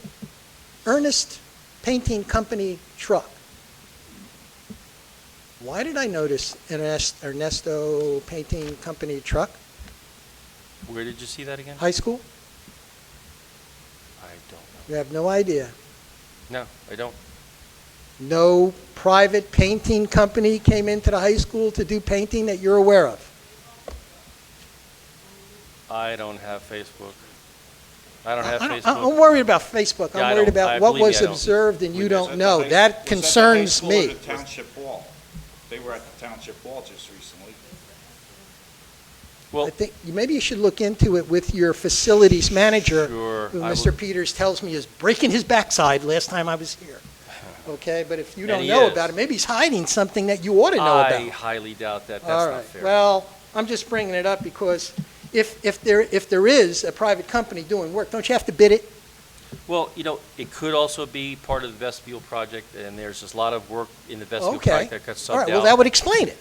Ernest Painting Company truck. Why did I notice an Ernesto Painting Company truck? Where did you see that again? High school? I don't know. You have no idea. No, I don't. No private painting company came into the high school to do painting that you're aware of? I don't have Facebook. I don't have I'm Facebook. worried about Facebook. Yeah, I I'm worried don't- about what believe me, was I don't. observed and you Was don't that know. the high- That concerns Was that the high me. school or the township hall? They were at the township hall just recently. I think maybe you should look into it with your facilities manager, Sure, who I Mr. will. Peters tells me is breaking his backside last time I was here. Okay, but if you And don't he know is. about it, maybe he's hiding something that you ought to know I about. highly doubt that. That's All not right. fair. Well, I'm just bringing it up because if there is a private company doing work, don't you have to bid it? Well, it could also be part of the vestibule project, and there's just a lot of work in the vestibule Okay. project that got subbed out. All right, well, that would explain it.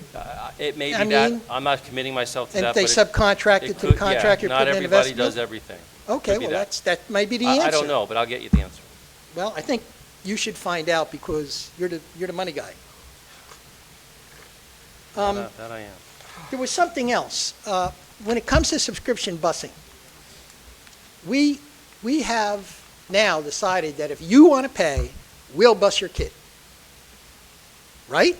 It may I be that. mean- I'm not committing myself to And that. if they but subcontract it to the could- yeah, contractor not putting in the everybody vestibule? does everything. Okay, Could be well, that might be the I answer. don't know, but I'll get you the answer. Well, I think you should find out because you're the money guy. That I am. There was something else. When it comes to subscription busing, we have now decided that if you want to pay, we'll bus your kid. Right?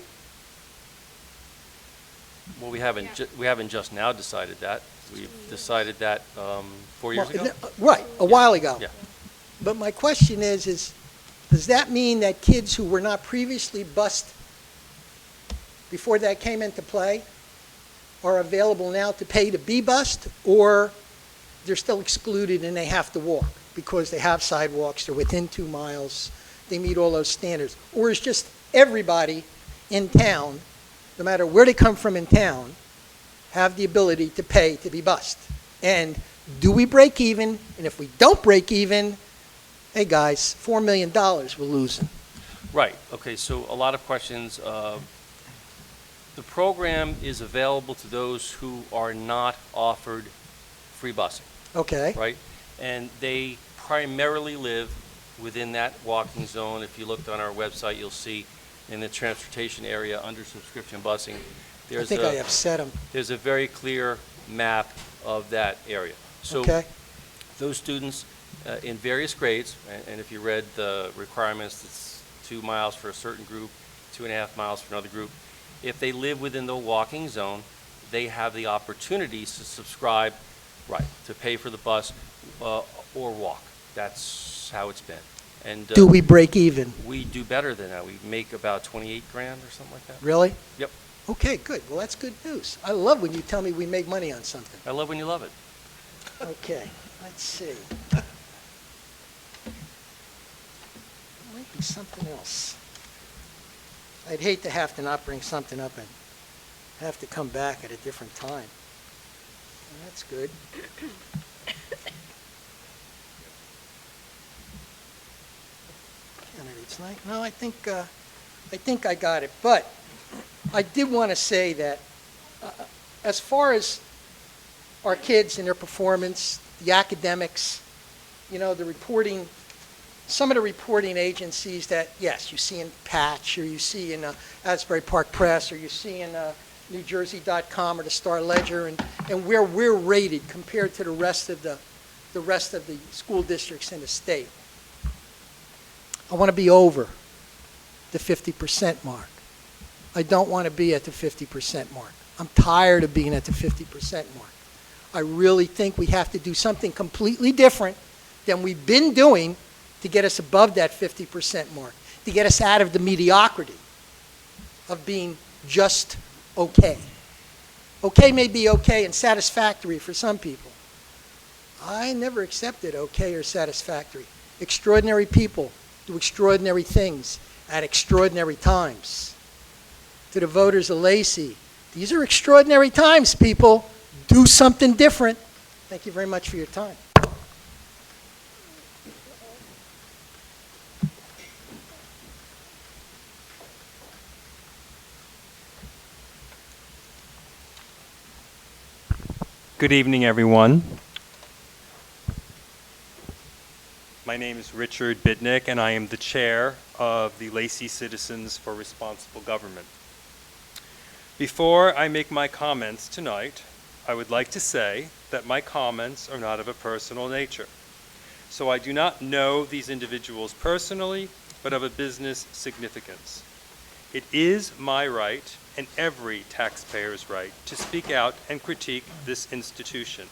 Well, we haven't just now decided that. We've decided that 4 years ago. Right, a while ago. Yeah. But my question is does that mean that kids who were not previously bused before that came into play are available now to pay to be bused, or they're still excluded and they have to walk because they have sidewalks, they're within 2 miles, they meet all those standards? Or is just everybody in town, no matter where they come from in town, have the ability to pay to be bused? And do we break even? And if we don't break even, hey guys, $4 million we're losing. Right, okay, so a lot of questions. The program is available to those who are not offered free busing. Okay. Right? And they primarily live within that walking zone. If you looked on our website, you'll see in the transportation area under subscription busing, I think I upset them. there's a very clear map of that area. So Okay. those students in various grades, and if you read the requirements, it's 2 miles for a certain group, 2.5 miles for another group. If they live within the walking zone, they have the opportunities to subscribe, right, to pay for the bus or walk. That's how it's been. And Do we break even? We do better than that. We make about 28 grand or something like that. Really? Yep. Okay, good. Well, that's good news. I love when you tell me we make money on something. I love when you love it. Okay, let's see. Might be something else. I'd hate to have to not bring something up and have to come back at a different time. That's good. Candidates night? No, I think I got it. But I did want to say that as far as our kids and their performance, the academics, the reporting, some of the reporting agencies that, yes, you see in Patch, or you see in Asbury Park Press, or you see in NewJersey.com or the Star Ledger, and where we're rated compared to the rest of the school districts in the state. I want to be over the 50% mark. I don't want to be at the 50% mark. I'm tired of being at the 50% mark. I really think we have to do something completely different than we've been doing to get us above that 50% mark, to get us out of the mediocrity of being just okay. Okay may be okay and satisfactory for some people. I never accepted okay or satisfactory. Extraordinary people do extraordinary things at extraordinary times. To the voters of Lacey, these are extraordinary times, people. Do something different. Thank you very much for your time. Good evening, everyone. My name is Richard Bitnick, and I am the chair of the Lacey Citizens for Responsible Government. Before I make my comments tonight, I would like to say that my comments are not of a personal nature. So I do not know these individuals personally, but of a business significance. It is my right and every taxpayer's right to speak out and critique this institution.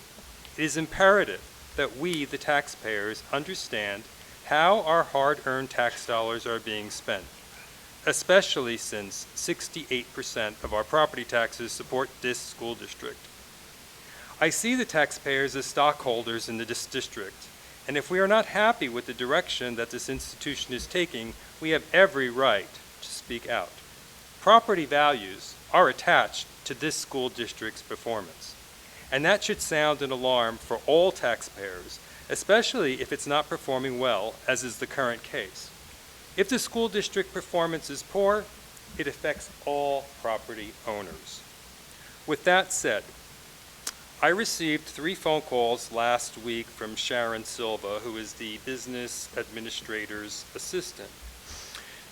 It is imperative that we, the taxpayers, understand how our hard-earned tax dollars are being spent, especially since 68% of our property taxes support this school district. I see the taxpayers as stockholders in this district, and if we are not happy with the direction that this institution is taking, we have every right to speak out. Property values are attached to this school district's performance, and that should sound an alarm for all taxpayers, especially if it's not performing well, as is the current case. If the school district performance is poor, it affects all property owners. With that said, I received 3 phone calls last week from Sharon Silva, who is the business administrator's assistant.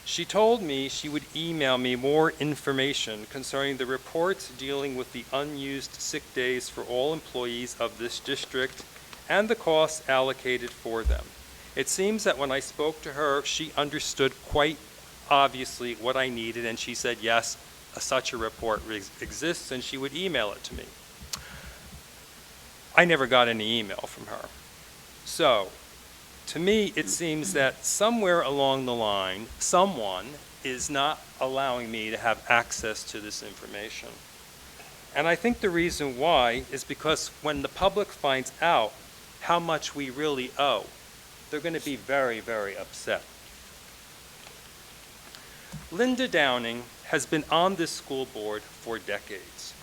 She told me she would email me more information concerning the reports dealing with the unused sick days for all employees of this district and the costs allocated for them. It seems that when I spoke to her, she understood quite obviously what I needed, and she said, yes, such a report exists, and she would email it to me. I never got any email from her. So, to me, it seems that somewhere along the line, someone is not allowing me to have access to this information. And I think the reason why is because when the public finds out how much we really owe, they're going to be very, very upset. Linda Downing has been on this school board for decades.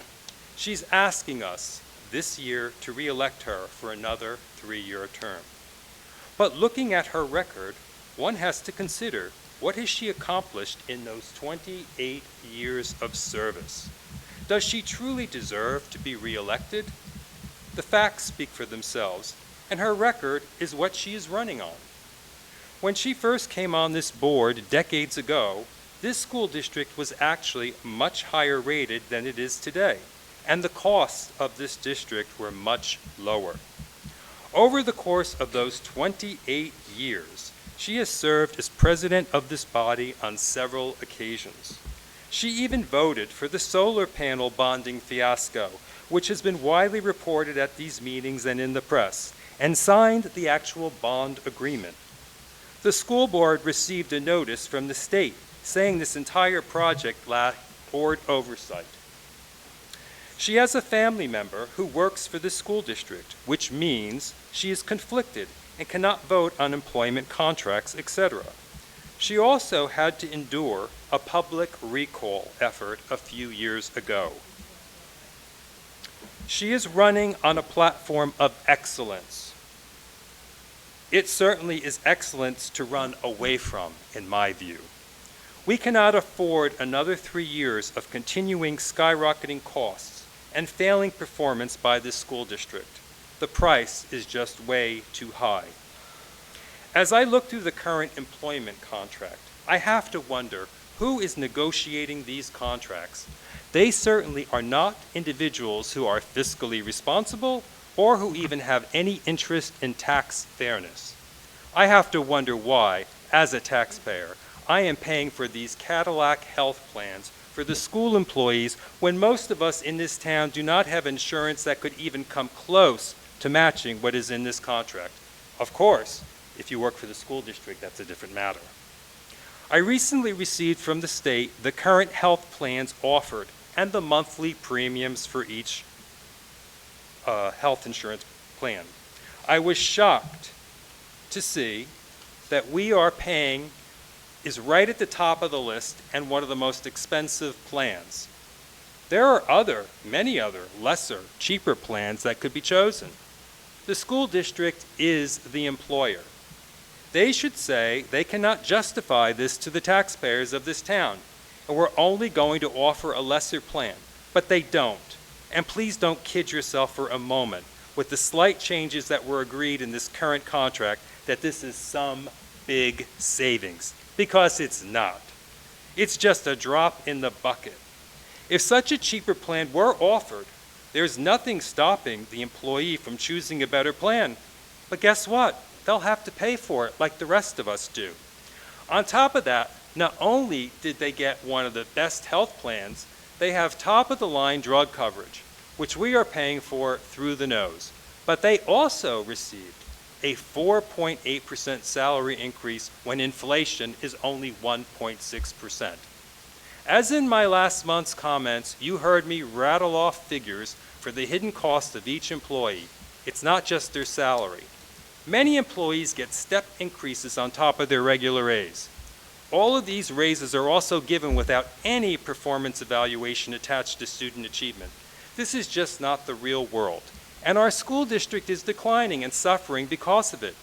She's asking us this year to re-elect her for another 3-year term. But looking at her record, one has to consider, what has she accomplished in those 28 years of service? Does she truly deserve to be re-elected? The facts speak for themselves, and her record is what she is running on. When she first came on this board decades ago, this school district was actually much higher rated than it is today, and the costs of this district were much lower. Over the course of those 28 years, she has served as president of this body on several occasions. She even voted for the solar panel bonding fiasco, which has been widely reported at these meetings and in the press, and signed the actual bond agreement. The school board received a notice from the state saying this entire project lacked board oversight. She has a family member who works for the school district, which means she is conflicted and cannot vote on employment contracts, etc. She also had to endure a public recall effort a few years ago. She is running on a platform of excellence. It certainly is excellence to run away from, in my view. We cannot afford another 3 years of continuing skyrocketing costs and failing performance by this school district. The price is just way too high. As I look through the current employment contract, I have to wonder who is negotiating these contracts. They certainly are not individuals who are fiscally responsible or who even have any interest in tax fairness. I have to wonder why, as a taxpayer, I am paying for these Cadillac health plans for the school employees when most of us in this town do not have insurance that could even come close to matching what is in this contract. Of course, if you work for the school district, that's a different matter. I recently received from the state the current health plans offered and the monthly premiums for each health insurance plan. I was shocked to see that we are paying is right at the top of the list and one of the most expensive plans. There are many other, lesser, cheaper plans that could be chosen. The school district is the employer. They should say they cannot justify this to the taxpayers of this town, and we're only going to offer a lesser plan, but they don't. And please don't kid yourself for a moment with the slight changes that were agreed in this current contract that this is some big savings. Because it's not. It's just a drop in the bucket. If such a cheaper plan were offered, there's nothing stopping the employee from choosing a better plan. But guess what? They'll have to pay for it like the rest of us do. On top of that, not only did they get one of the best health plans, they have top-of-the-line drug coverage, which we are paying for through the nose. But they also received a 4.8% salary increase when inflation is only 1.6%. As in my last month's comments, you heard me rattle off figures for the hidden cost of each employee. It's not just their salary. Many employees get step increases on top of their regular raise. All of these raises are also given without any performance evaluation attached to student achievement. This is just not the real world, and our school district is declining and suffering because of it.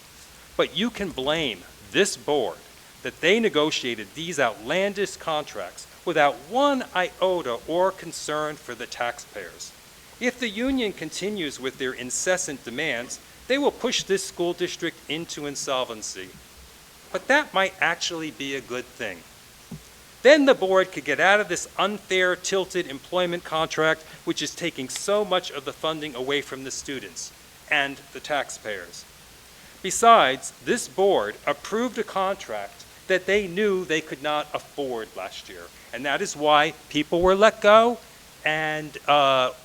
But you can blame this board that they negotiated these outlandish contracts without one iota or concern for the taxpayers. If the union continues with their incessant demands, they will push this school district into insolvency. But that might actually be a good thing. Then the board could get out of this unfair, tilted employment contract, which is taking so much of the funding away from the students and the taxpayers. Besides, this board approved a contract that they knew they could not afford last year, and that is why people were let go and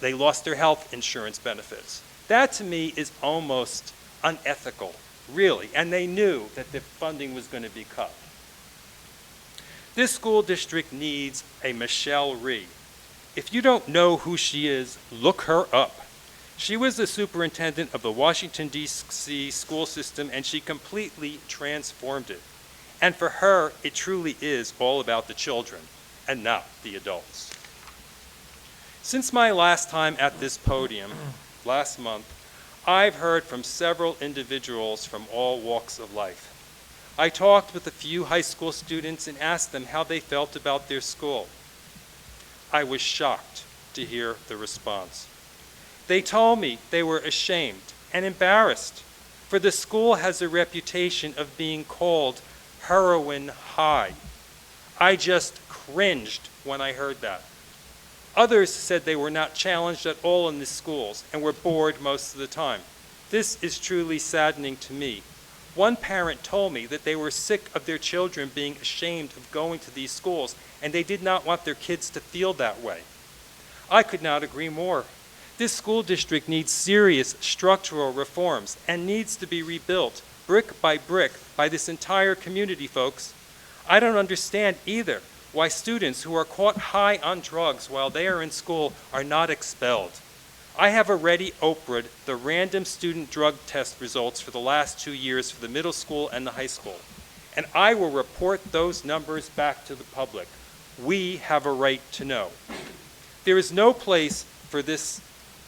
they lost their health insurance benefits. That to me is almost unethical, really, and they knew that the funding was going to be cut. This school district needs a Michelle Rhee. If you don't know who she is, look her up. She was the superintendent of the Washington, D.C. school system, and she completely transformed it. And for her, it truly is all about the children and not the adults. Since my last time at this podium, last month, I've heard from several individuals from all walks of life. I talked with a few high school students and asked them how they felt about their school. I was shocked to hear the response. They told me they were ashamed and embarrassed, for the school has a reputation of being called heroin high. I just cringed when I heard that. Others said they were not challenged at all in the schools and were bored most of the time. This is truly saddening to me. One parent told me that they were sick of their children being ashamed of going to these schools, and they did not want their kids to feel that way. I could not agree more. This school district needs serious structural reforms and needs to be rebuilt brick by this entire community, folks. I don't understand either why students who are caught high on drugs while they are in school are not expelled. I have already Oprah'd the random student drug test results for the last 2 years for the middle school and the high school, and I will report those numbers back to the public. We have a right to know. There is no place for this,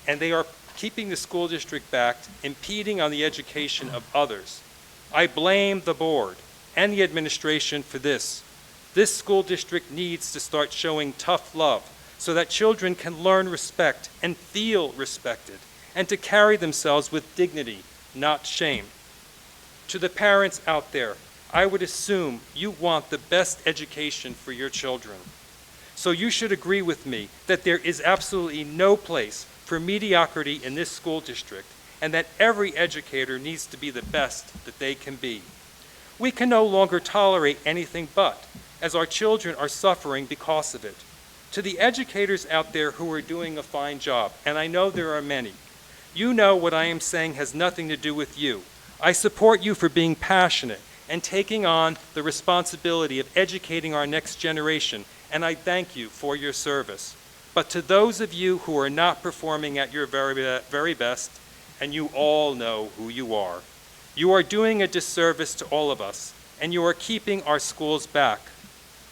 and they are keeping the school district back, impeding on the education of others. I blame the board and the administration for this. This school district needs to start showing tough love so that children can learn respect and feel respected, and to carry themselves with dignity, not shame. To the parents out there, I would assume you want the best education for your children. So you should agree with me that there is absolutely no place for mediocrity in this school district, and that every educator needs to be the best that they can be. We can no longer tolerate anything but, as our children are suffering because of it. To the educators out there who are doing a fine job, and I know there are many, you know what I am saying has nothing to do with you. I support you for being passionate and taking on the responsibility of educating our next generation, and I thank you for your service. But to those of you who are not performing at your very best, and you all know who you are doing a disservice to all of us, and you are keeping our schools back.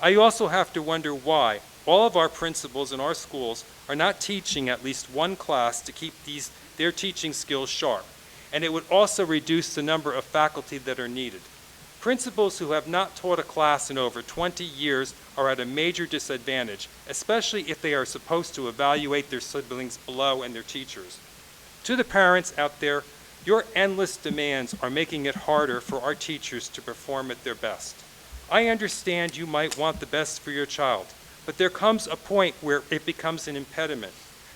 I also have to wonder why all of our principals in our schools are not teaching at least one class to keep their teaching skills sharp, and it would also reduce the number of faculty that are needed. Principals who have not taught a class in over 20 years are at a major disadvantage, especially if they are supposed to evaluate their siblings below and their teachers. To the parents out there, your endless demands are making it harder for our teachers to perform at their best. I understand you might want the best for your child, but there comes a point where it becomes an impediment.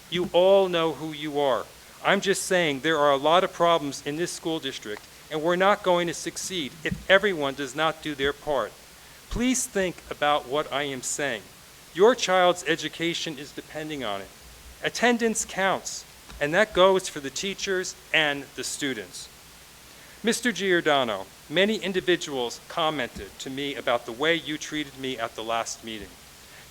You all know who you are. I'm just saying there are a lot of problems in this school district, and we're not going to succeed if everyone does not do their part. Please think about what I am saying. Your child's education is depending on it. Attendance counts, and that goes for the teachers and the students. Mr. Giordano, many individuals commented to me about the way you treated me at the last meeting.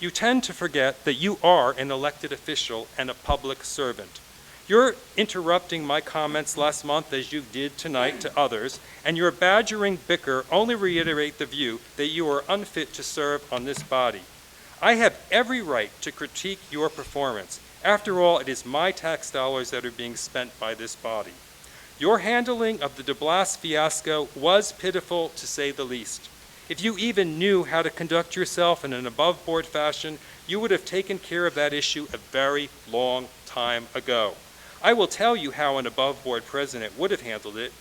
You tend to forget that you are an elected official and a public servant. You're interrupting my comments last month as you did tonight to others, and your badgering bicker only reiterate the view that you are unfit to serve on this body. I have every right to critique your performance. After all, it is my tax dollars that are being spent by this body. Your handling of the de Blas fiasco was pitiful, to say the least. If you even knew how to conduct yourself in an above-board fashion, you would have taken care of that issue a very long time ago. I will tell you how an above-board president would have handled it.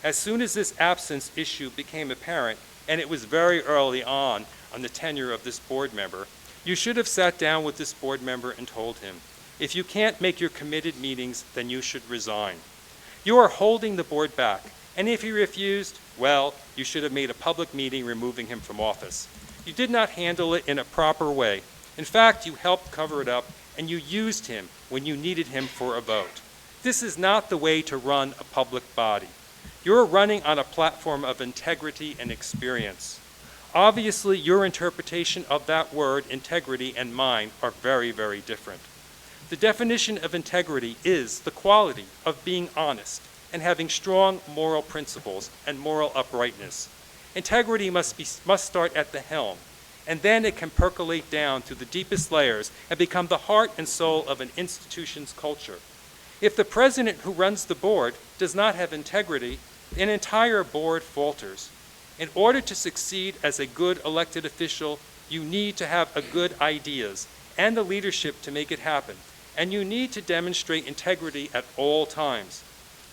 As soon as this absence issue became apparent, and it was very early on the tenure of this board member, you should have sat down with this board member and told him, if you can't make your committed meetings, then you should resign. You are holding the board back, and if he refused, well, you should have made a public meeting removing him from office. You did not handle it in a proper way. In fact, you helped cover it up, and you used him when you needed him for a vote. This is not the way to run a public body. You're running on a platform of integrity and experience. Obviously, your interpretation of that word, integrity, and mine are very, very different. The definition of integrity is the quality of being honest and having strong moral principles and moral uprightness. Integrity must start at the helm, and then it can percolate down through the deepest layers and become the heart and soul of an institution's culture. If the president who runs the board does not have integrity, an entire board falters. In order to succeed as a good elected official, you need to have good ideas and the leadership to make it happen. And you need to demonstrate integrity at all times.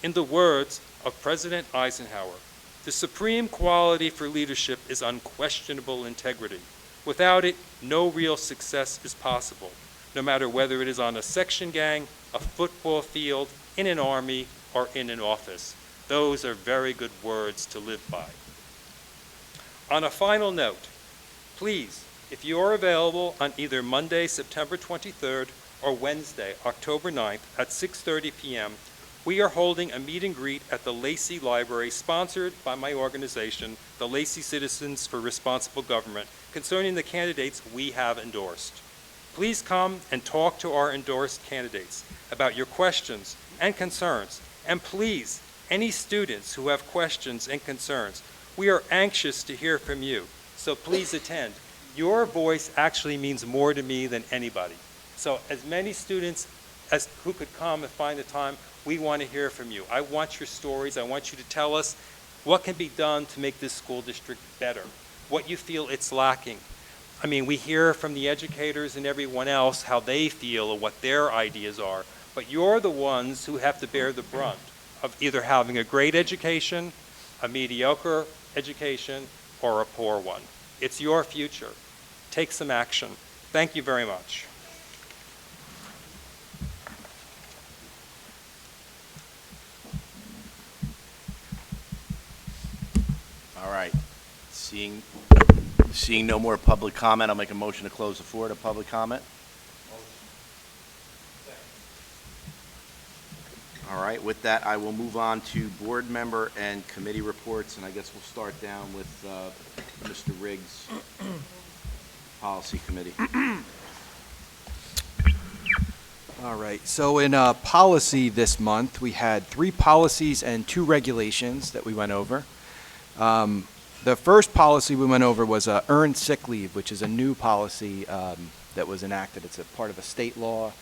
In the words of President Eisenhower, the supreme quality for leadership is unquestionable integrity. Without it, no real success is possible, no matter whether it is on a section gang, a football field, in an army, or in an office. Those are very good words to live by. On a final note, please, if you are available on either Monday, September 23rd, or Wednesday, October 9th at 6:30 p.m., we are holding a meet and greet at the Lacey Library sponsored by my organization, the Lacey Citizens for Responsible Government, concerning the candidates we have endorsed. Please come and talk to our endorsed candidates about your questions and concerns. And please, any students who have questions and concerns, we are anxious to hear from you. So please attend. Your voice actually means more to me than anybody. So as many students as who could come and find the time, we want to hear from you. I want your stories. I want you to tell us what can be done to make this school district better, what you feel it's lacking. I mean, we hear from the educators and everyone else how they feel or what their ideas are, but you're the ones who have to bear the brunt of either having a great education, a mediocre education, or a poor one. It's your future. Take some action. Thank you very much. All right. Seeing no more public comment, I'll make a motion to close the floor to public comment. All right, with that, I will move on to board member and committee reports, and I guess we'll start down with Mr. Riggs, Policy Committee. All right, so in policy this month, we had 3 policies and 2 regulations that we went over. The first policy we went over was earned sick leave, which is a new policy that was enacted. It's a part of a state law.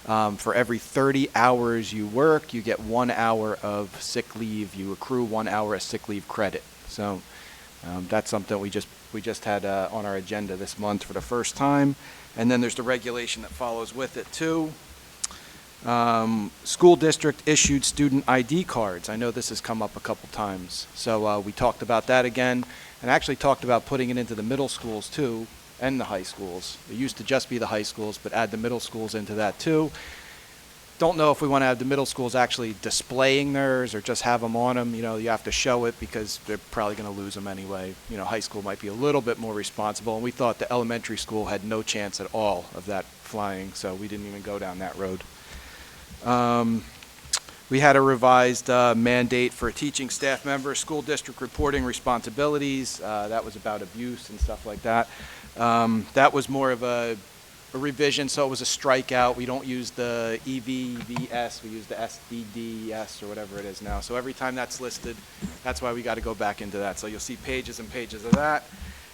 For every 30 hours you work, you get 1 hour of sick leave. You accrue 1 hour of sick leave credit. So that's something we just had on our agenda this month for the first time. And then there's the regulation that follows with it too. School district issued student ID cards. I know this has come up a couple times. So we talked about that again, and actually talked about putting it into the middle schools too, and the high schools. It used to just be the high schools, but add the middle schools into that too. don't know if we want to have the middle schools actually displaying theirs or just have them on them. You know, you have to show it because they're probably going to lose them anyway. You know, high school might be a little bit more responsible, and we thought the elementary school had no chance at all of that flying, so we didn't even go down that road. We had a revised mandate for teaching staff members, school district reporting responsibilities. That was about abuse and stuff like that. That was more of a revision, so it was a strikeout. We don't use the EVVS, we use the SDDS or whatever it is now. So every time that's listed, that's why we got to go back into that. So you'll see pages and pages of that.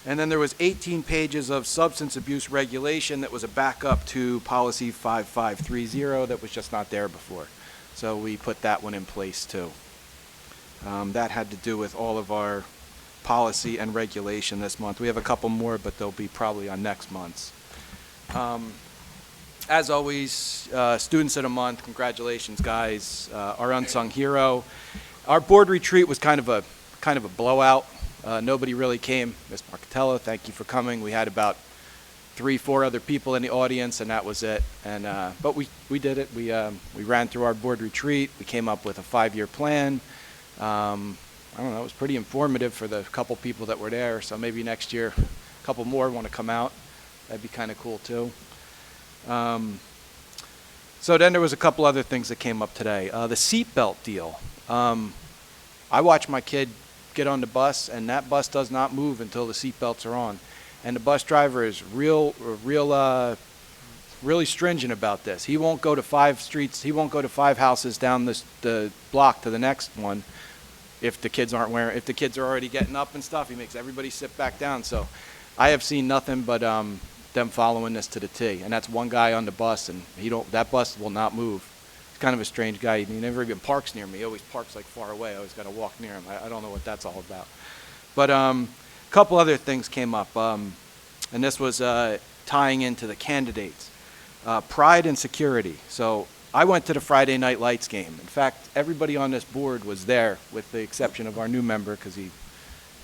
And then there was 18 pages of substance abuse regulation that was a backup to policy 5530 that was just not there before. So we put that one in place too. That had to do with all of our policy and regulation this month. We have a couple more, but they'll be probably on next month's. As always, Students of the Month, congratulations, guys. Our unsung hero. Our board retreat was kind of a blowout. Nobody really came. Ms. Marcatello, thank you for coming. We had about 3-4 other people in the audience, and that was it. And but we did it. We ran through our board retreat. We came up with a 5-year plan. I don't know. It was pretty informative for the couple people that were there. So maybe next year, a couple more want to come out. That'd be kind of cool too. So then there was a couple other things that came up today. The seatbelt deal. I watched my kid get on the bus, and that bus does not move until the seatbelts are on. And the bus driver is really stringent about this. He won't go to 5 streets. He won't go to 5 houses down the block to the next one if the kids aren't wearing. If the kids are already getting up and stuff, he makes everybody sit back down. So I have seen nothing but them following this to the T. And that's one guy on the bus, and that bus will not move. He's kind of a strange guy. He never even parks near me. He always parks like far away. I always got to walk near him. I don't know what that's all about. But a couple other things came up, and this was tying into the candidates. Pride and security. So I went to the Friday Night Lights game. In fact, everybody on this board was there, with the exception of our new member, because he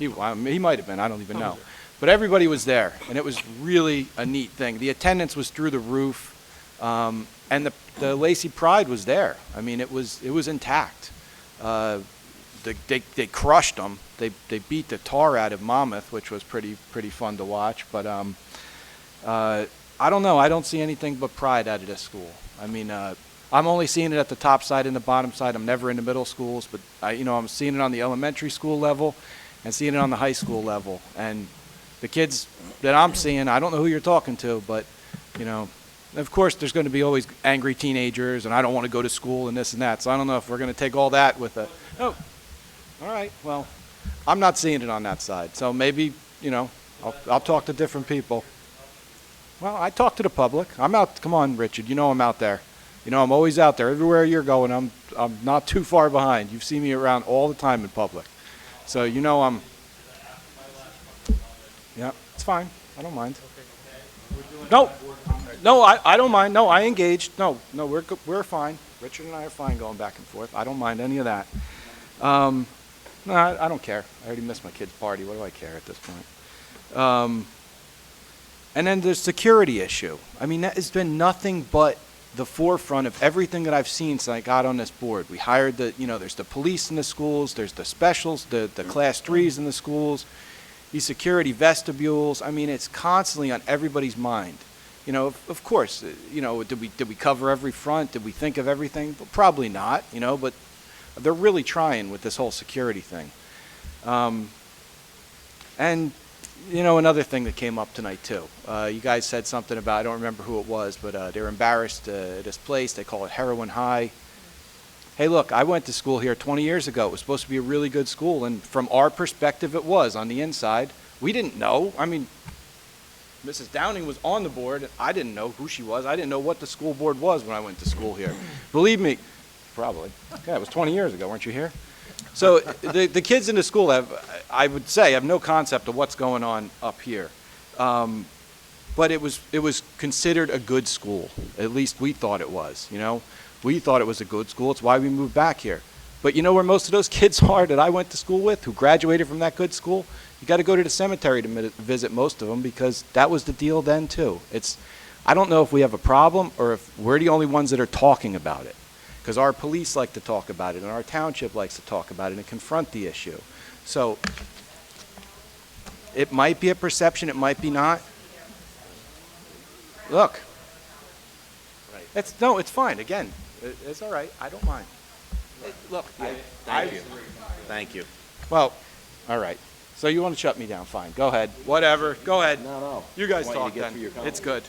might have been. I don't even know. But everybody was there, and it was really a neat thing. The attendance was through the roof, and the Lacey Pride was there. I mean, it was intact. They crushed them. They beat the tar out of Monmouth, which was pretty fun to watch. But I don't know. I don't see anything but pride out of this school. I mean, I'm only seeing it at the top side and the bottom side. I'm never in the middle schools, but I'm seeing it on the elementary school level and seeing it on the high school level. And the kids that I'm seeing, I don't know who you're talking to, but, of course there's going to be always angry teenagers, and I don't want to go to school and this and that. So I don't know if we're going to take all that with all right, well, I'm not seeing it on that side. So maybe, I'll talk to different people. Well, I talk to the public. I'm out. Come on, Richard. I'm out there. I'm always out there. Everywhere you're going, I'm not too far behind. You've seen me around all the time in public. So I'm... Yeah, it's fine. I don't mind. No, I don't mind. No, I engaged. No, we're fine. Richard and I are fine going back and forth. I don't mind any of that. No, I don't care. I already missed my kid's party. What do I care at this point? And then the security issue. I mean, that has been nothing but the forefront of everything that I've seen since I got on this board. We hired there's the police in the schools, there's the specials, the class 3s in the schools, these security vestibules. I mean, it's constantly on everybody's mind. Of course, did we cover every front? Did we think of everything? Well, probably not, but they're really trying with this whole security thing. And another thing that came up tonight too. You guys said something about, I don't remember who it was, but they're embarrassed at this place. They call it Heroin High. Hey, look, I went to school here 20 years ago. It was supposed to be a really good school, and from our perspective, it was on the inside. We didn't know. I mean, Mrs. Downing was on the board. I didn't know who she was. I didn't know what the school board was when I went to school here. Believe me, probably. Yeah, it was 20 years ago. Weren't you here? So the kids in the school I would say, have no concept of what's going on up here. But it was considered a good school. At least we thought it was, We thought it was a good school. It's why we moved back here. But you know where most of those kids are that I went to school with, who graduated from that good school? You got to go to the cemetery to visit most of them, because that was the deal then too. I don't know if we have a problem or if we're the only ones that are talking about it. Because our police like to talk about it, and our township likes to talk about it and confront the issue. So it might be a perception, it might be not. Look. No, it's fine. Again, it's all right. I don't mind. Look, Thank you. Thank you. Well, all right. So you want to shut me down? Fine. Go ahead. Whatever. Go ahead. No. You guys I want you to talk get then. through your It's comments. good.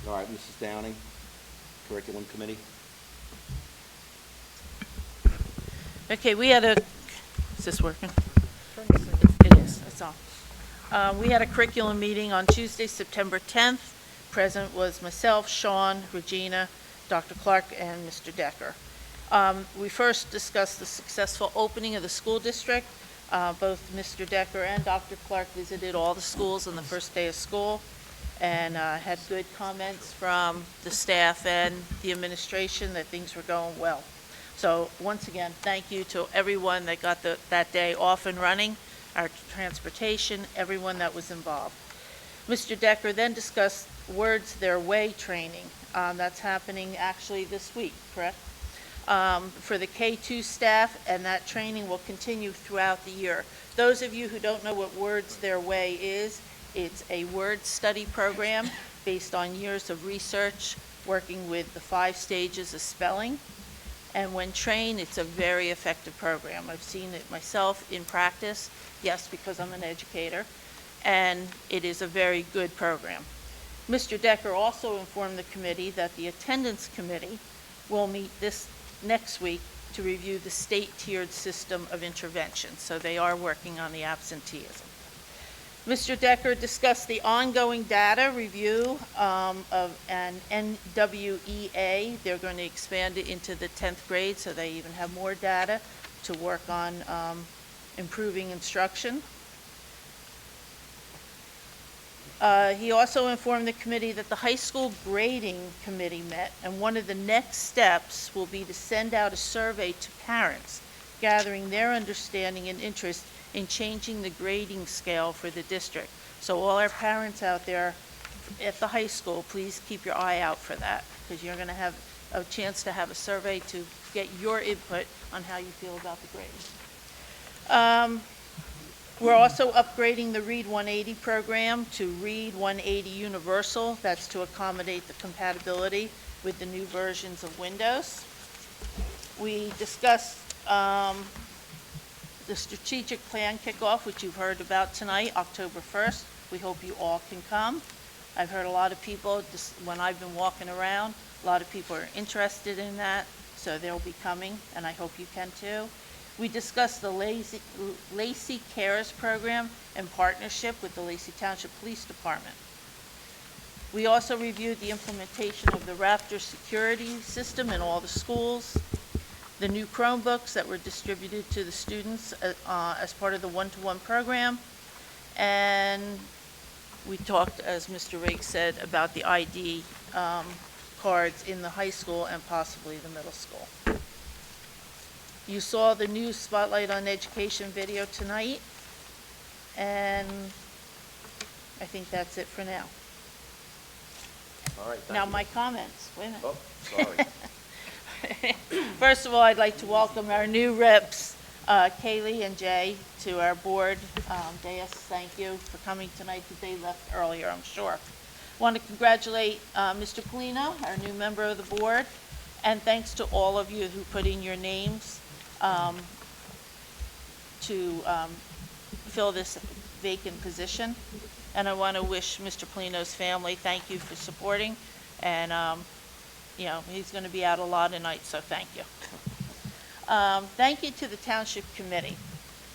All right, Mrs. Downing, Curriculum Committee. Okay, we had a, is this working? It is, that's all. We had a curriculum meeting on Tuesday, September 10th. Present was myself, Sean, Regina, Dr. Clark, and Mr. Decker. We first discussed the successful opening of the school district. Both Mr. Decker and Dr. Clark visited all the schools on the first day of school and had good comments from the staff and the administration that things were going well. So once again, thank you to everyone that got that day off and running, our transportation, everyone that was involved. Mr. Decker then discussed Words Their Way training. That's happening actually this week, correct? For the K-2 staff, and that training will continue throughout the year. Those of you who don't know what Words Their Way is, it's a word study program based on years of research working with the 5 stages of spelling. And when trained, it's a very effective program. I've seen it myself in practice, yes, because I'm an educator, and it is a very good program. Mr. Decker also informed the committee that the attendance committee will meet this next week to review the state tiered system of intervention. So they are working on the absenteeism. Mr. Decker discussed the ongoing data review of an NWEA. They're going to expand it into the 10th grade so they even have more data to work on improving instruction. He also informed the committee that the high school grading committee met, and one of the next steps will be to send out a survey to parents, gathering their understanding and interest in changing the grading scale for the district. So all our parents out there at the high school, please keep your eye out for that, because you're going to have a chance to have a survey to get your input on how you feel about the grading. We're also upgrading the Read 180 program to Read 180 Universal. That's to accommodate the compatibility with the new versions of Windows. We discussed the strategic plan kickoff, which you've heard about tonight, October 1st. We hope you all can come. I've heard a lot of people, just when I've been walking around, a lot of people are interested in that, so they'll be coming, and I hope you can too. We discussed the Lacey Cares program in partnership with the Lacey Township Police Department. We also reviewed the implementation of the Raptor security system in all the schools, the new Chromebooks that were distributed to the students as part of the one-to-one program, and we talked, as Mr. Riggs said, about the ID cards in the high school and possibly the middle school. You saw the new Spotlight on Education video tonight, and I think that's it for now. All right, thank Now you. my comments, wait a minute. Oh, sorry. First of all, I'd like to welcome our new reps, Kaylee and Jay, to our board. Deus, thank you for coming tonight, because they left earlier, I'm sure. Want to congratulate Mr. Polino, our new member of the board, and thanks to all of you who put in your names to fill this vacant position. And I want to wish Mr. Polino's family thank you for supporting, and you know, he's going to be out a lot of nights, so thank you. Thank you to the Township Committee.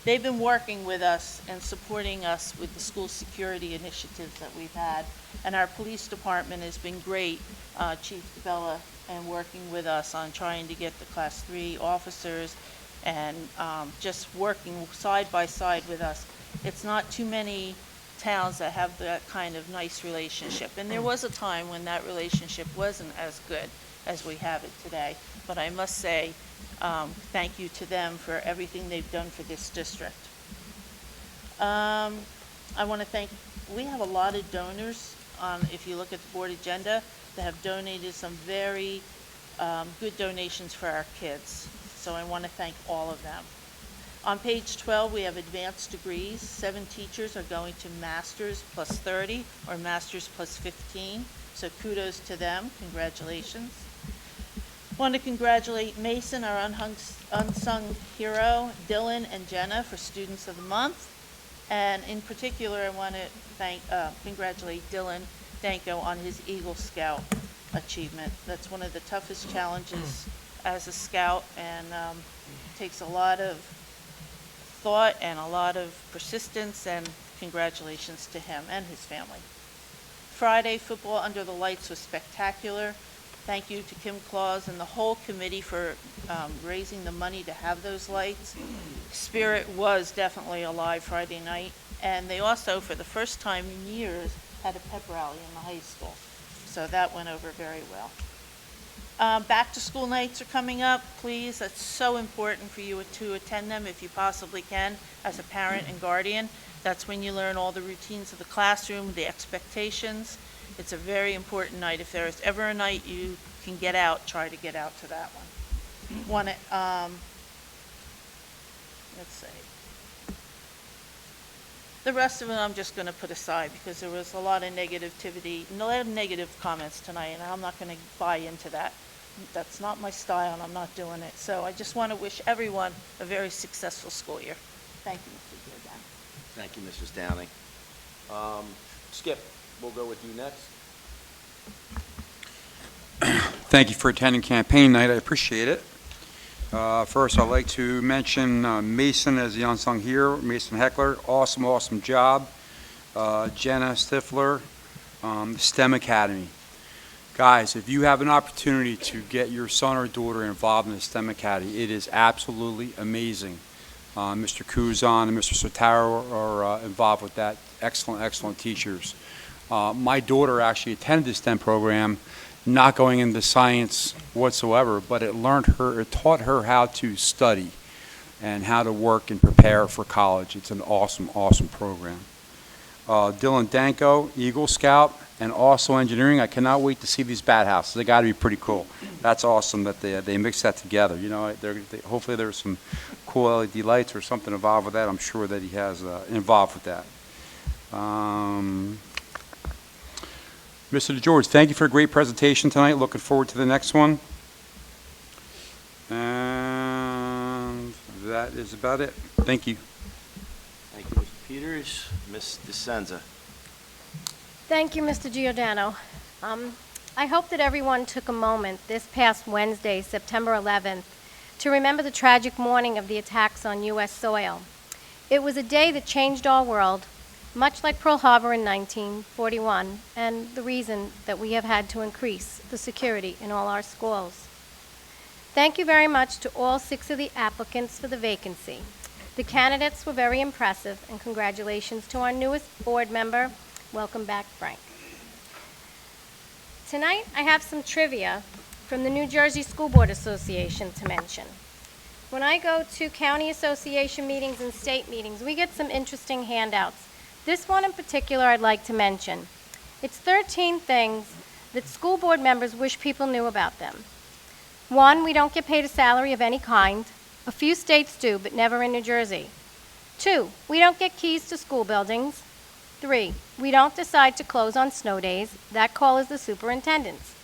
They've been working with us and supporting us with the school security initiatives that we've had, and our police department has been great, Chief DeBella, and working with us on trying to get the Class 3 officers and just working side by side with us. It's not too many towns that have that kind of nice relationship, and there was a time when that relationship wasn't as good, as we have it today. But I must say, thank you to them for everything they've done for this district. I want to thank, we have a lot of donors, if you look at the board agenda, that have donated some very good donations for our kids. So I want to thank all of them. On page 12, we have advanced degrees. 7 teachers are going to master's plus 30 or master's plus 15. So kudos to them. Congratulations. Want to congratulate Mason, our unsung hero, Dylan and Jenna for Students of the Month. And in particular, I want to congratulate Dylan Danko on his Eagle Scout achievement. That's one of the toughest challenges as a scout, and takes a lot of thought and a lot of persistence, and congratulations to him and his family. Friday, football under the lights was spectacular. Thank you to Kim Claus and the whole committee for raising the money to have those lights. Spirit was definitely alive Friday night, and they also, for the first time in years, had a pep rally in the high school. So that went over very well. Back to school nights are coming up. Please, that's so important for you to attend them if you possibly can as a parent and guardian. That's when you learn all the routines of the classroom, the expectations. It's a very important night. If there is ever a night you can get out, try to get out to that one. Let's see. The rest of it I'm just going to put aside because there was a lot of negativity, a lot of negative comments tonight, and I'm not going to buy into that. That's not my style, and I'm not doing it. So I just want to wish everyone a very successful school year. Thank you, Mr. Giordano. Thank you, Mrs. Downing. Skip, we'll go with you next. Thank you for attending campaign night. I appreciate it. First, I'd like to mention Mason as the unsung hero, Mason Heckler. Awesome, awesome job. Jenna Stifler, STEM Academy. Guys, if you have an opportunity to get your son or daughter involved in the STEM Academy, it is absolutely amazing. Mr. Kuzan and Mr. Sotaro are involved with that. Excellent, excellent teachers. My daughter actually attended the STEM program, not going into science whatsoever, but it taught her how to study and how to work and prepare for college. It's an awesome, awesome program. Dylan Danko, Eagle Scout, and also engineering. I cannot wait to see these bat houses. They got to be pretty cool. That's awesome that they mix that together. You know, hopefully there's some cool LED lights or something involved with that. I'm sure that he has involved with that. Mr. DeGeorge, thank you for a great presentation tonight. Looking forward to the next one. And that is about it. Thank you. Thank you, Mr. Peters. Ms. DeSenza. Thank you, Mr. Giordano. I hope that everyone took a moment this past Wednesday, September 11th, to remember the tragic morning of the attacks on U.S. soil. It was a day that changed our world, much like Pearl Harbor in 1941, and the reason that we have had to increase the security in all our schools. Thank you very much to all 6 of the applicants for the vacancy. The candidates were very impressive, and congratulations to our newest board member. Welcome back, Frank. Tonight, I have some trivia from the New Jersey School Board Association to mention. When I go to county association meetings and state meetings, we get some interesting handouts. This one in particular I'd like to mention. It's 13 things that school board members wish people knew about them. 1, we don't get paid a salary of any kind. A few states do, but never in New Jersey. 2, we don't get keys to school buildings. 3, we don't decide to close on snow days. That call is the superintendent's.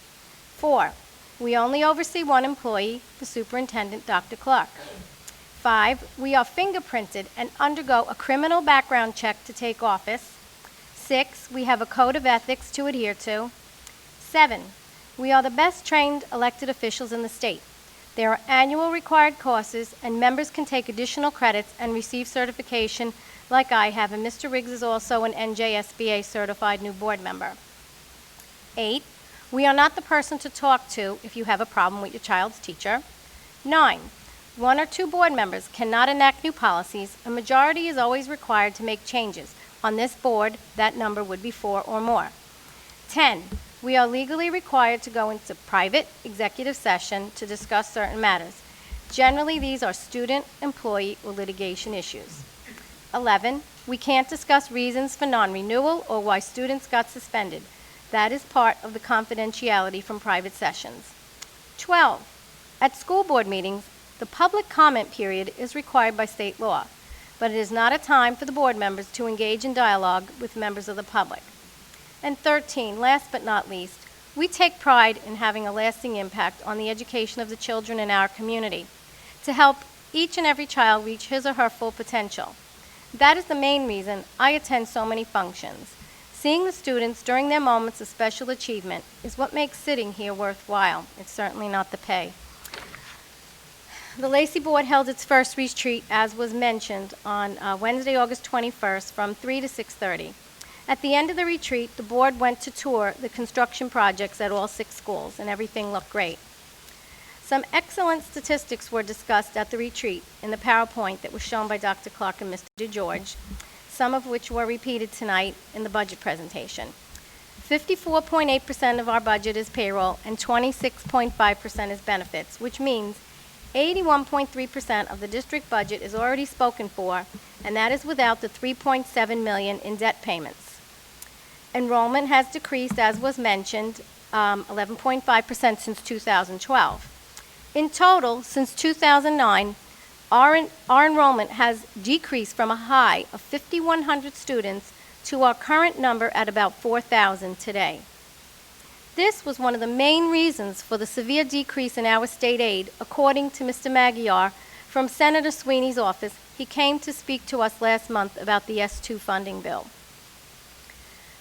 4, we only oversee one employee, the superintendent, Dr. Clark. 5, we are fingerprinted and undergo a criminal background check to take office. 6, we have a code of ethics to adhere to. 7, we are the best trained elected officials in the state. There are annual required courses, and members can take additional credits and receive certification like I have, and Mr. Riggs is also an NJSBA certified new board member. 8, we are not the person to talk to if you have a problem with your child's teacher. 9, 1 or 2 board members cannot enact new policies. A majority is always required to make changes. On this board, that number would be 4 or more. 10, We are legally required to go into private executive session to discuss certain matters. Generally, these are student, employee, or litigation issues. 11, we can't discuss reasons for non-renewal or why students got suspended. That is part of the confidentiality from private sessions. 12, at school board meetings, the public comment period is required by state law, but it is not a time for the board members to engage in dialogue with members of the public. And 13, last but not least, we take pride in having a lasting impact on the education of the children in our community to help each and every child reach his or her full potential. That is the main reason I attend so many functions. Seeing the students during their moments of special achievement is what makes sitting here worthwhile. It's certainly not the pay. The Lacey Board held its first retreat, as was mentioned, on Wednesday, August 21st from 3 to 6:30. At the end of the retreat, the board went to tour the construction projects at all 6 schools, and everything looked great. Some excellent statistics were discussed at the retreat in the PowerPoint that was shown by Dr. Clark and Mr. DeGeorge, some of which were repeated tonight in the budget presentation. 54.8% of our budget is payroll and 26.5% is benefits, which means 81.3% of the district budget is already spoken for, and that is without the $3.7 million in debt payments. Enrollment has decreased, as was mentioned, 11.5% since 2012. In total, since 2009, our enrollment has decreased from a high of 5,100 students to our current number at about 4,000 today. This was one of the main reasons for the severe decrease in our state aid, according to Mr. Magyar from Senator Sweeney's office. He came to speak to us last month about the S2 funding bill.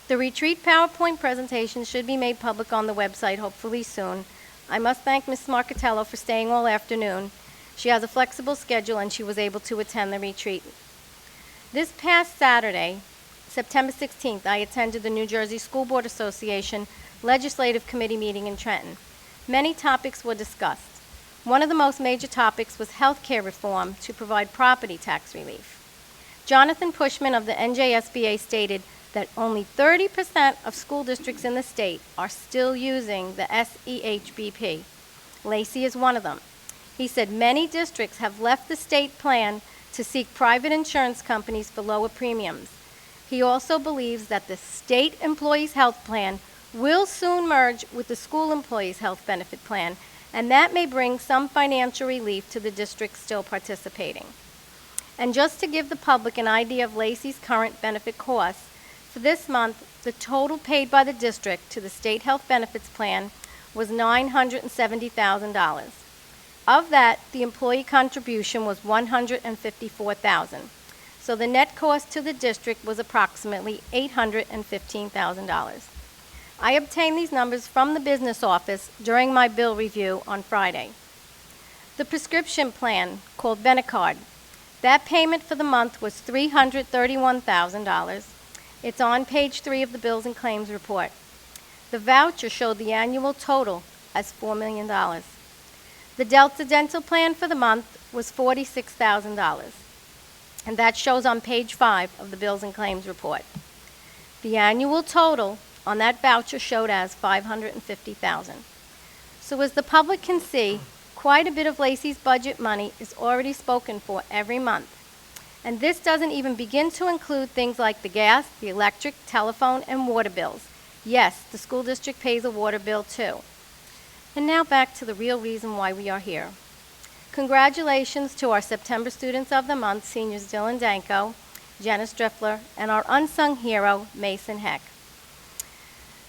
The retreat PowerPoint presentation should be made public on the website hopefully soon. I must thank Ms. Marcatello for staying all afternoon. She has a flexible schedule and she was able to attend the retreat. This past Saturday, September 16th, I attended the New Jersey School Board Association Legislative Committee meeting in Trenton. Many topics were discussed. One of the most major topics was health care reform to provide property tax relief. Jonathan Pushman of the NJSBA stated that only 30% of school districts in the state are still using the SEHBP. Lacey is one of them. He said many districts have left the state plan to seek private insurance companies for lower premiums. He also believes that the state employees' health plan will soon merge with the school employees' health benefit plan, and that may bring some financial relief to the districts still participating. And just to give the public an idea of Lacey's current benefit costs, for this month, the total paid by the district to the state health benefits plan was $970,000. Of that, the employee contribution was $154,000. So the net cost to the district was approximately $815,000. I obtained these numbers from the business office during my bill review on Friday. The prescription plan, called Benecard, that payment for the month was $331,000. It's on page 3 of the Bills and Claims report. The voucher showed the annual total as $4 million. The Delta Dental plan for the month was $46,000, and that shows on page 5 of the Bills and Claims report. The annual total on that voucher showed as $550,000. So as the public can see, quite a bit of Lacey's budget money is already spoken for every month. And this doesn't even begin to include things like the gas, the electric, telephone, and water bills. Yes, the school district pays a water bill too. And now back to the real reason why we are here. Congratulations to our September Students of the Month, seniors Dylan Danko, Jenna Striffler, and our unsung hero, Mason Heck.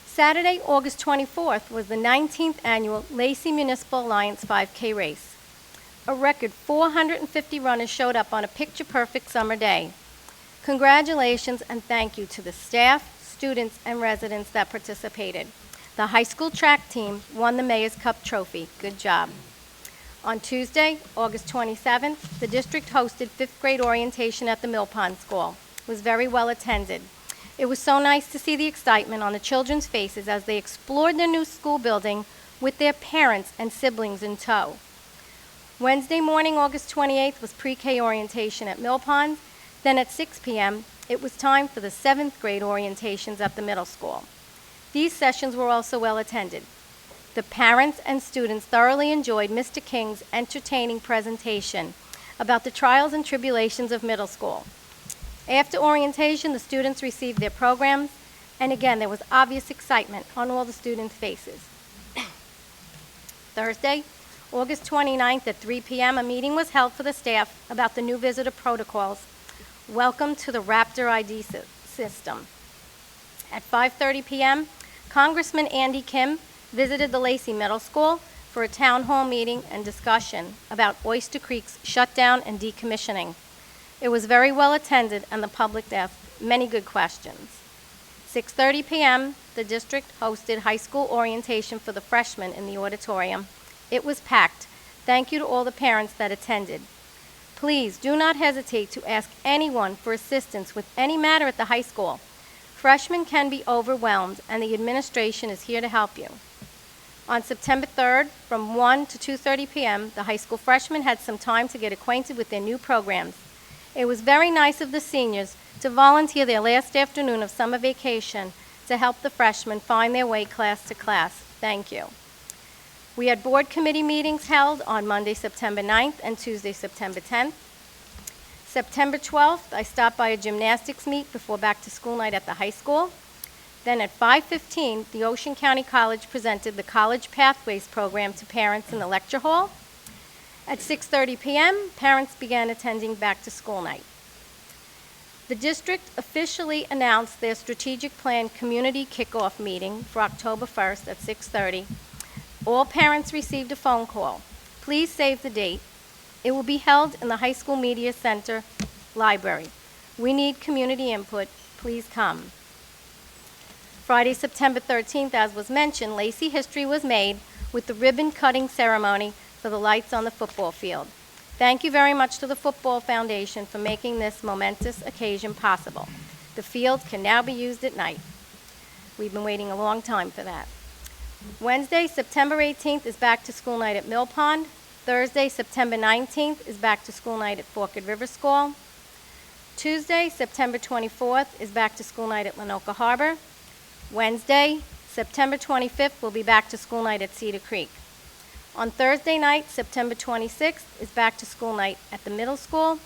Saturday, August 24th, was the 19th annual Lacey Municipal Alliance 5K race. A record 450 runners showed up on a picture-perfect summer day. Congratulations and thank you to the staff, students, and residents that participated. The high school track team won the Mayor's Cup trophy. Good job. On Tuesday, August 27th, the district hosted 5th grade orientation at the Mill Pond School. It was very well attended. It was so nice to see the excitement on the children's faces as they explored their new school building with their parents and siblings in tow. Wednesday morning, August 28th, was pre-K orientation at Mill Pond. Then at 6 p.m., it was time for the 7th grade orientations at the middle school. These sessions were also well attended. The parents and students thoroughly enjoyed Mr. King's entertaining presentation about the trials and tribulations of middle school. After orientation, the students received their programs, and again, there was obvious excitement on all the students' faces. Thursday, August 29th at 3 p.m., a meeting was held for the staff about the new visitor protocols. Welcome to the Raptor ID system. At 5:30 p.m., Congressman Andy Kim visited the Lacey Middle School for a town hall meeting and discussion about Oyster Creek's shutdown and decommissioning. It was very well attended, and the public asked many good questions. 6:30 p.m., the district hosted high school orientation for the freshmen in the auditorium. It was packed. Thank you to all the parents that attended. Please do not hesitate to ask anyone for assistance with any matter at the high school. Freshmen can be overwhelmed, and the administration is here to help you. On September 3rd, from 1 to 2:30 p.m., the high school freshmen had some time to get acquainted with their new programs. It was very nice of the seniors to volunteer their last afternoon of summer vacation to help the freshmen find their way class to class. Thank you. We had board committee meetings held on Monday, September 9th and Tuesday, September 10th. September 12th, I stopped by a gymnastics meet before back-to-school night at the high school. Then at 5:15, the Ocean County College presented the College Pathways program to parents in the lecture hall. At 6:30 p.m., parents began attending back-to-school night. The district officially announced their strategic plan community kickoff meeting for October 1st at 6:30. All parents received a phone call. Please save the date. It will be held in the High School Media Center library. We need community input. Please come. Friday, September 13th, as was mentioned, Lacey history was made with the ribbon-cutting ceremony for the lights on the football field. Thank you very much to the Football Foundation for making this momentous occasion possible. The field can now be used at night. We've been waiting a long time for that. Wednesday, September 18th is back to school night at Mill Pond. Thursday, September 19th is back to school night at Forked River School. Tuesday, September 24th is back to school night at Lenoka Harbor. Wednesday, September 25th will be back to school night at Cedar Creek. On Thursday night, September 26th is back to school night at the middle school.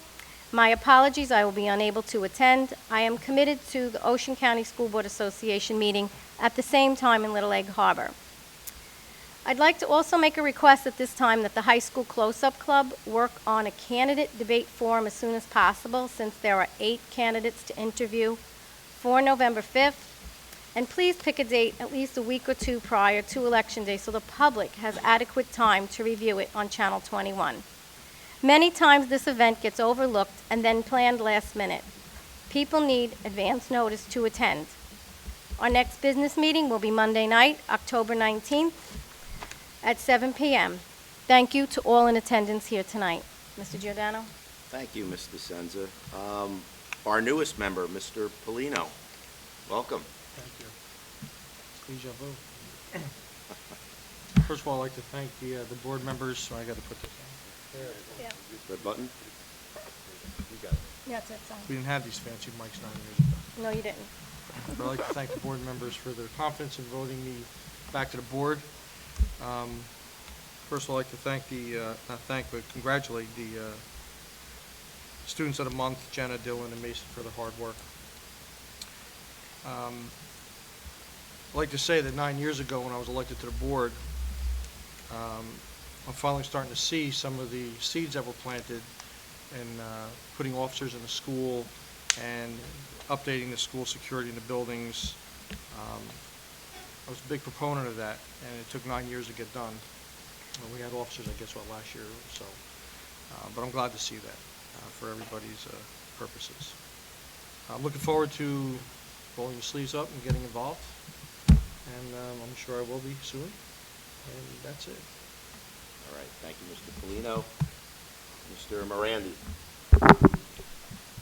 My apologies, I will be unable to attend. I am committed to the Ocean County School Board Association meeting at the same time in Little Egg Harbor. I'd like to also make a request at this time that the High School Close-Up Club work on a candidate debate forum as soon as possible, since there are 8 candidates to interview for November 5th. And please pick a date at least a week or 2 prior to Election Day so the public has adequate time to review it on Channel 21. Many times this event gets overlooked and then planned last minute. People need advance notice to attend. Our next business meeting will be Monday night, October 19th at 7 p.m. Thank you to all in attendance here tonight. Mr. Giordano? Thank you, Ms. DeSenza. Our newest member, Mr. Polino. Welcome. Thank you. Deja vu. First of all, I'd like to thank the board members, so I got to put this on. Yeah. Red button? You got it. Yeah, it's on. We didn't have these fancy mics 9 years ago. No, you didn't. But I'd like to thank the board members for their confidence in voting me back to the board. First of all, I'd like to thank not thank, but congratulate the Students of the Month, Jenna, Dylan, and Mason, for their hard work. I'd like to say that 9 years ago when I was elected to the board, I'm finally starting to see some of the seeds that were planted in putting officers in the school and updating the school security in the buildings. I was a big proponent of that, and it took 9 years to get done. We had officers, I guess, last year or so. But I'm glad to see that for everybody's purposes. I'm looking forward to rolling the sleeves up and getting involved, and I'm sure I will be soon, and that's it. All right, thank you, Mr. Polino. Mr. Morandi.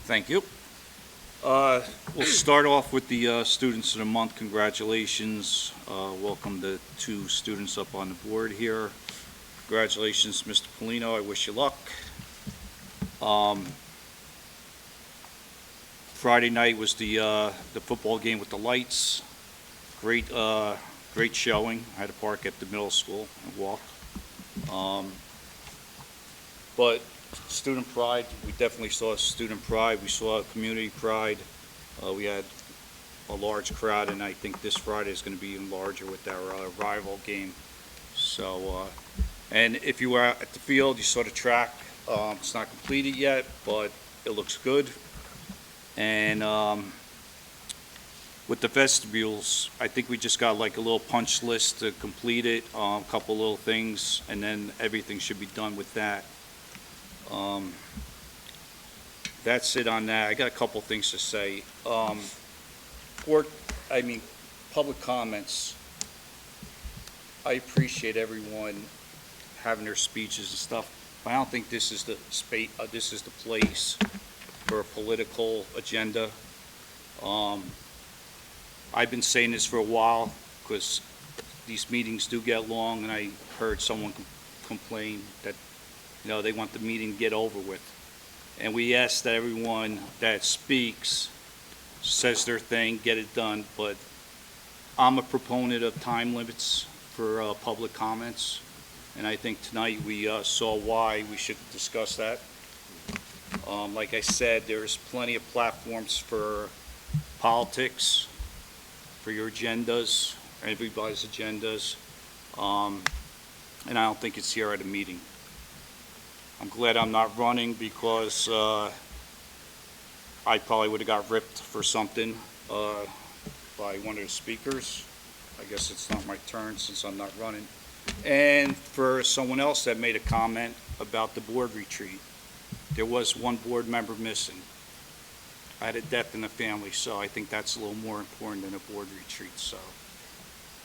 Thank you. We'll start off with the Students of the Month. Congratulations. Welcome the 2 students up on the board here. Congratulations, Mr. Polino. I wish you luck. Friday night was the football game with the lights. Great showing. I had to park at the middle school and walk. But student pride, we definitely saw student pride. We saw community pride. We had a large crowd, and I think this Friday is going to be even larger with our rival game. So, and if you were at the field, you saw the track. It's not completed yet, but it looks good. And with the vestibules, I think we just got like a little punch list to complete it, a couple little things, and then everything should be done with that. That's it on that. I got a couple things to say. Public comments. I appreciate everyone having their speeches and stuff, but I don't think this is the this is the place for a political agenda. I've been saying this for a while because these meetings do get long, and I heard someone complain that, they want the meeting to get over with. And we ask that everyone that speaks says their thing, get it done, but I'm a proponent of time limits for public comments, and I think tonight we saw why we should discuss that. Like I said, there's plenty of platforms for politics, for your agendas, everybody's agendas, and I don't think it's here at a meeting. I'm glad I'm not running because I probably would have got ripped for something by one of the speakers. I guess it's not my turn since I'm not running. And for someone else that made a comment about the board retreat, there was one board member missing. I had a death in the family, so I think that's a little more important than a board retreat. So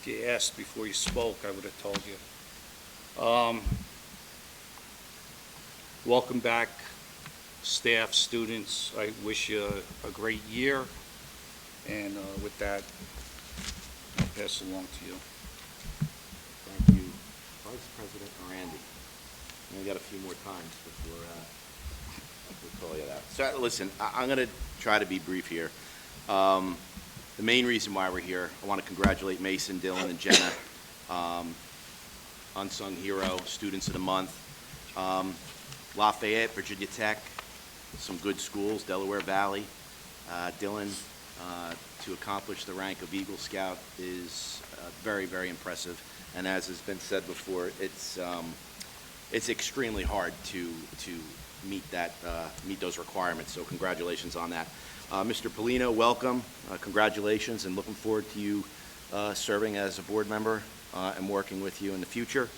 if you asked before you spoke, I would have told you. Welcome back, staff, students. I wish you a great year. And with that, I'll pass it along to you. Thank you, Vice President Randy. We got a few more times before we call you that. So listen, I'm going to try to be brief here. The main reason why we're here, I want to congratulate Mason, Dylan, and Jenna, unsung hero, students of the month. Lafayette, Virginia Tech, some good schools, Delaware Valley. Dylan, to accomplish the rank of Eagle Scout is very, very impressive. And as has been said before, it's extremely hard to meet those requirements. So congratulations on that. Mr. Polino, welcome. Congratulations, and looking forward to you serving as a board member and working with you in the future.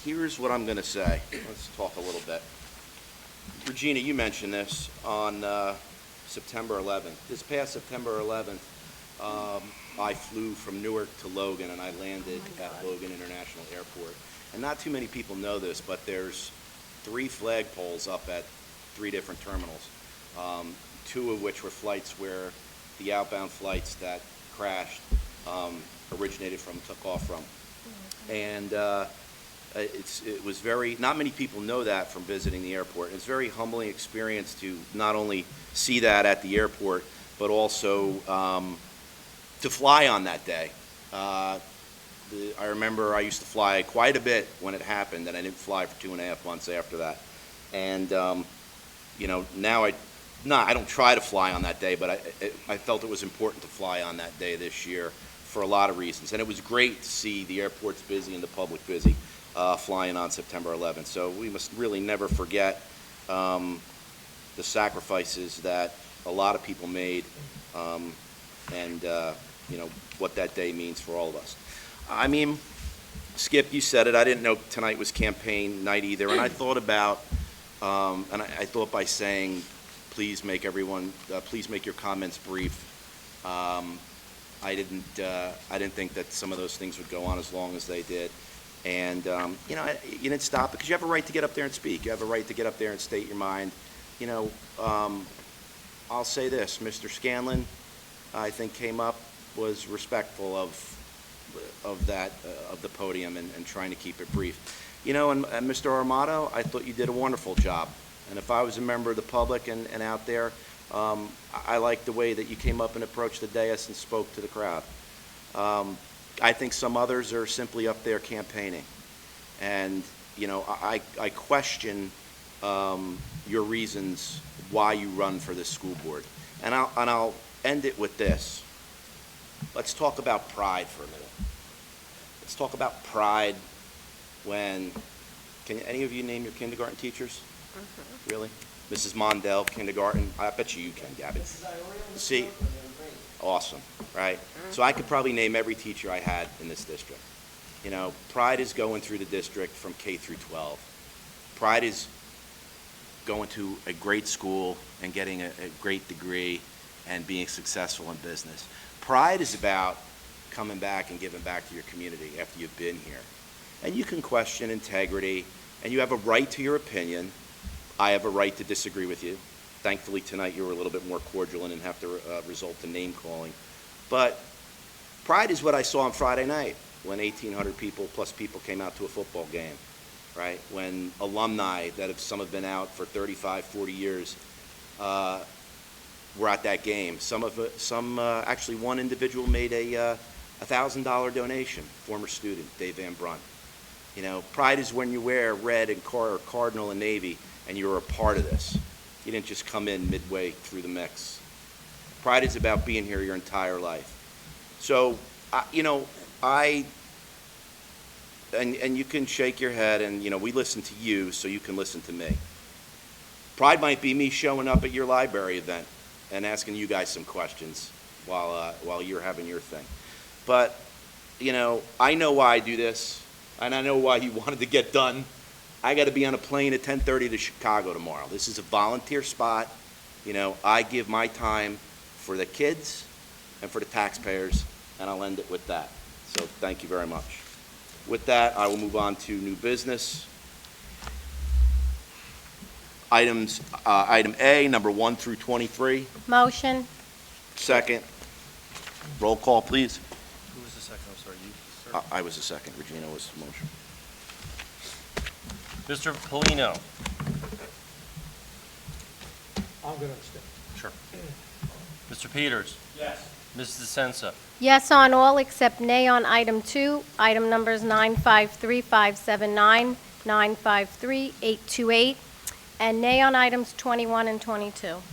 Here's what I'm going to say. Let's talk a little bit. Regina, you mentioned this on September 11th. This past September 11th, I flew from Newark to Logan, and I landed at Logan International Airport. And not too many people know this, but there's 3 flagpoles up at 3 different terminals, 2 of which were flights where the outbound flights that crashed originated from, took off from. And it was very, not many people know that from visiting the airport. It's a very humbling experience to not only see that at the airport, but also to fly on that day. I remember I used to fly quite a bit when it happened, and I didn't fly for 2.5 months after that. And, now I don't try to fly on that day, but I felt it was important to fly on that day this year for a lot of reasons. And it was great to see the airports busy and the public busy flying on September 11th. So we must really never forget the sacrifices that a lot of people made and what that day means for all of us. I mean, Skip, you said it. I didn't know tonight was campaign night either. And I thought about, and I thought by saying, please make your comments brief. I didn't think that some of those things would go on as long as they did. And, you didn't stop because you have a right to get up there and speak. You have a right to get up there and state your mind. I'll say this, Mr. Scanlon, I think came up, was respectful of the podium and trying to keep it brief. And Mr. Armato, I thought you did a wonderful job. And if I was a member of the public and out there, I like the way that you came up and approached the dais and spoke to the crowd. I think some others are simply up there campaigning. And, you know, I question your reasons why you run for this school board. And I'll end it with this. Let's talk about pride for a minute. Let's talk about pride when, can any of you name your kindergarten teachers? Really? Mrs. Mondell, kindergarten, I bet you can, Gabby. See, awesome, right? So I could probably name every teacher I had in this district. You know, pride is going through the district from K through 12. Pride is going to a great school and getting a great degree and being successful in business. Pride is about coming back and giving back to your community after you've been here. And you can question integrity, and you have a right to your opinion. I have a right to disagree with you. Thankfully, tonight you were a little bit more cordial and didn't have to result in name-calling. But pride is what I saw on Friday night when 1,800 people plus people came out to a football game, right? When alumni that have some have been out for 35, 40 years were at that game. Actually, one individual made a $1,000 donation, former student, Dave Van Brunt. You know, pride is when you wear red and cardinal and navy and you're a part of this. You didn't just come in midway through the mix. Pride is about being here your entire life. So, you know, and you can shake your head and, you know, we listen to you so you can listen to me. Pride might be me showing up at your library event and asking you guys some questions while you're having your thing. But, you know, I know why I do this, and I know why you wanted to get done. I got to be on a plane at 10:30 to Chicago tomorrow. This is a volunteer spot. You know, I give my time for the kids and for the taxpayers, and I'll end it with that. So thank you very much. With that, I will move on to new business. Item A, number 1 through 23. Motion. Second. Roll call, please. Who was the second? I'm sorry, you, sir? I was the second. Regina was the motion. Mr. Polino. I'm going to abstain. Sure. Mr. Peters. Yes. Mrs. DeSenza. Yes on all except nay on item 2, item numbers 953-579, 953-828, and nay on items 21 and 22.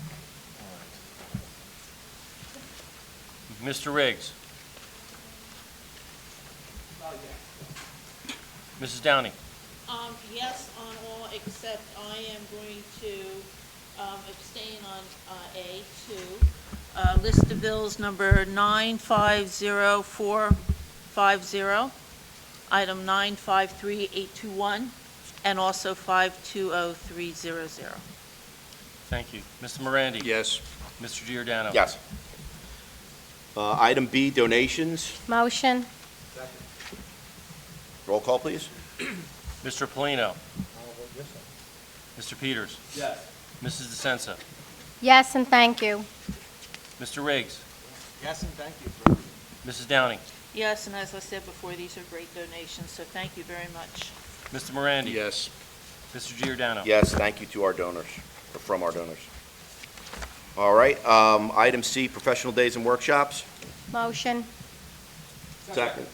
Mr. Riggs. Mrs. Downing. Yes on all, except I am going to abstain on A2. List of bills number 950450, item 953821, and also 520300. Thank you. Mr. Morandi. Yes. Mr. Giordano. Yes. Item B, donations. Motion. Roll call, please. Mr. Polino. Mr. Peters. Yes. Mrs. DeSenza. Yes, and thank you. Mr. Riggs. Yes, and thank you. Mrs. Downing. Yes, and as I said before, these are great donations, so thank you very much. Mr. Morandi. Yes. Mr. Giordano. Yes, thank you to our donors, or from our donors. All right, item C, professional days and workshops. Motion. Second.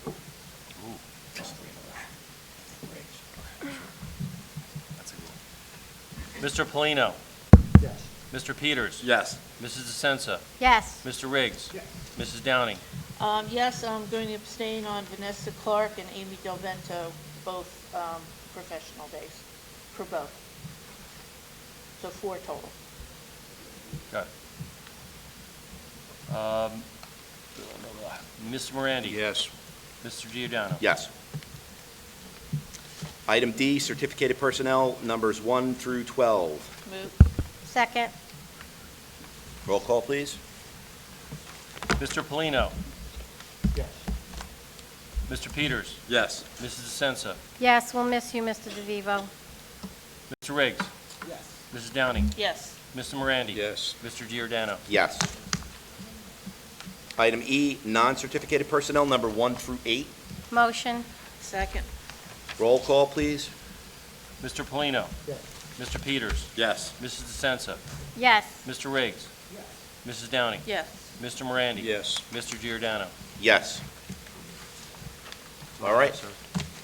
Mr. Polino. Yes. Mr. Peters. Yes. Mrs. DeSenza. Yes. Mr. Riggs. Yes. Mrs. Downing. Yes, I'm going to abstain on Vanessa Clark and Amy Del Vento, both professional days, for both. So 4 total. Got it. Mr. Morandi. Yes. Mr. Giordano. Yes. Item D, certificated personnel, numbers 1 through 12. Move. Second. Roll call, please. Mr. Polino. Yes. Mr. Peters. Yes. Mrs. DeSenza. Yes, we'll miss you, Mr. DeVivo. Mr. Riggs. Yes. Mrs. Downing. Yes. Mr. Morandi. Yes. Mr. Giordano. Yes. Item E, non-certificated personnel, number 1 through 8. Motion. Second. Roll call, please. Mr. Polino. Yes. Mr. Peters. Yes. Mrs. DeSenza. Yes. Mr. Riggs. Mrs. Downing? Yes. Mr. Morandi? Yes. Mr. Giordano? Yes. All right.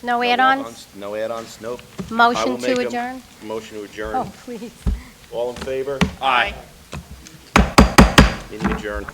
No add-ons? No add-ons, nope. I Motion will to make a adjourn? Motion to adjourn. Oh, please. All in favor? Aye. Meeting adjourned.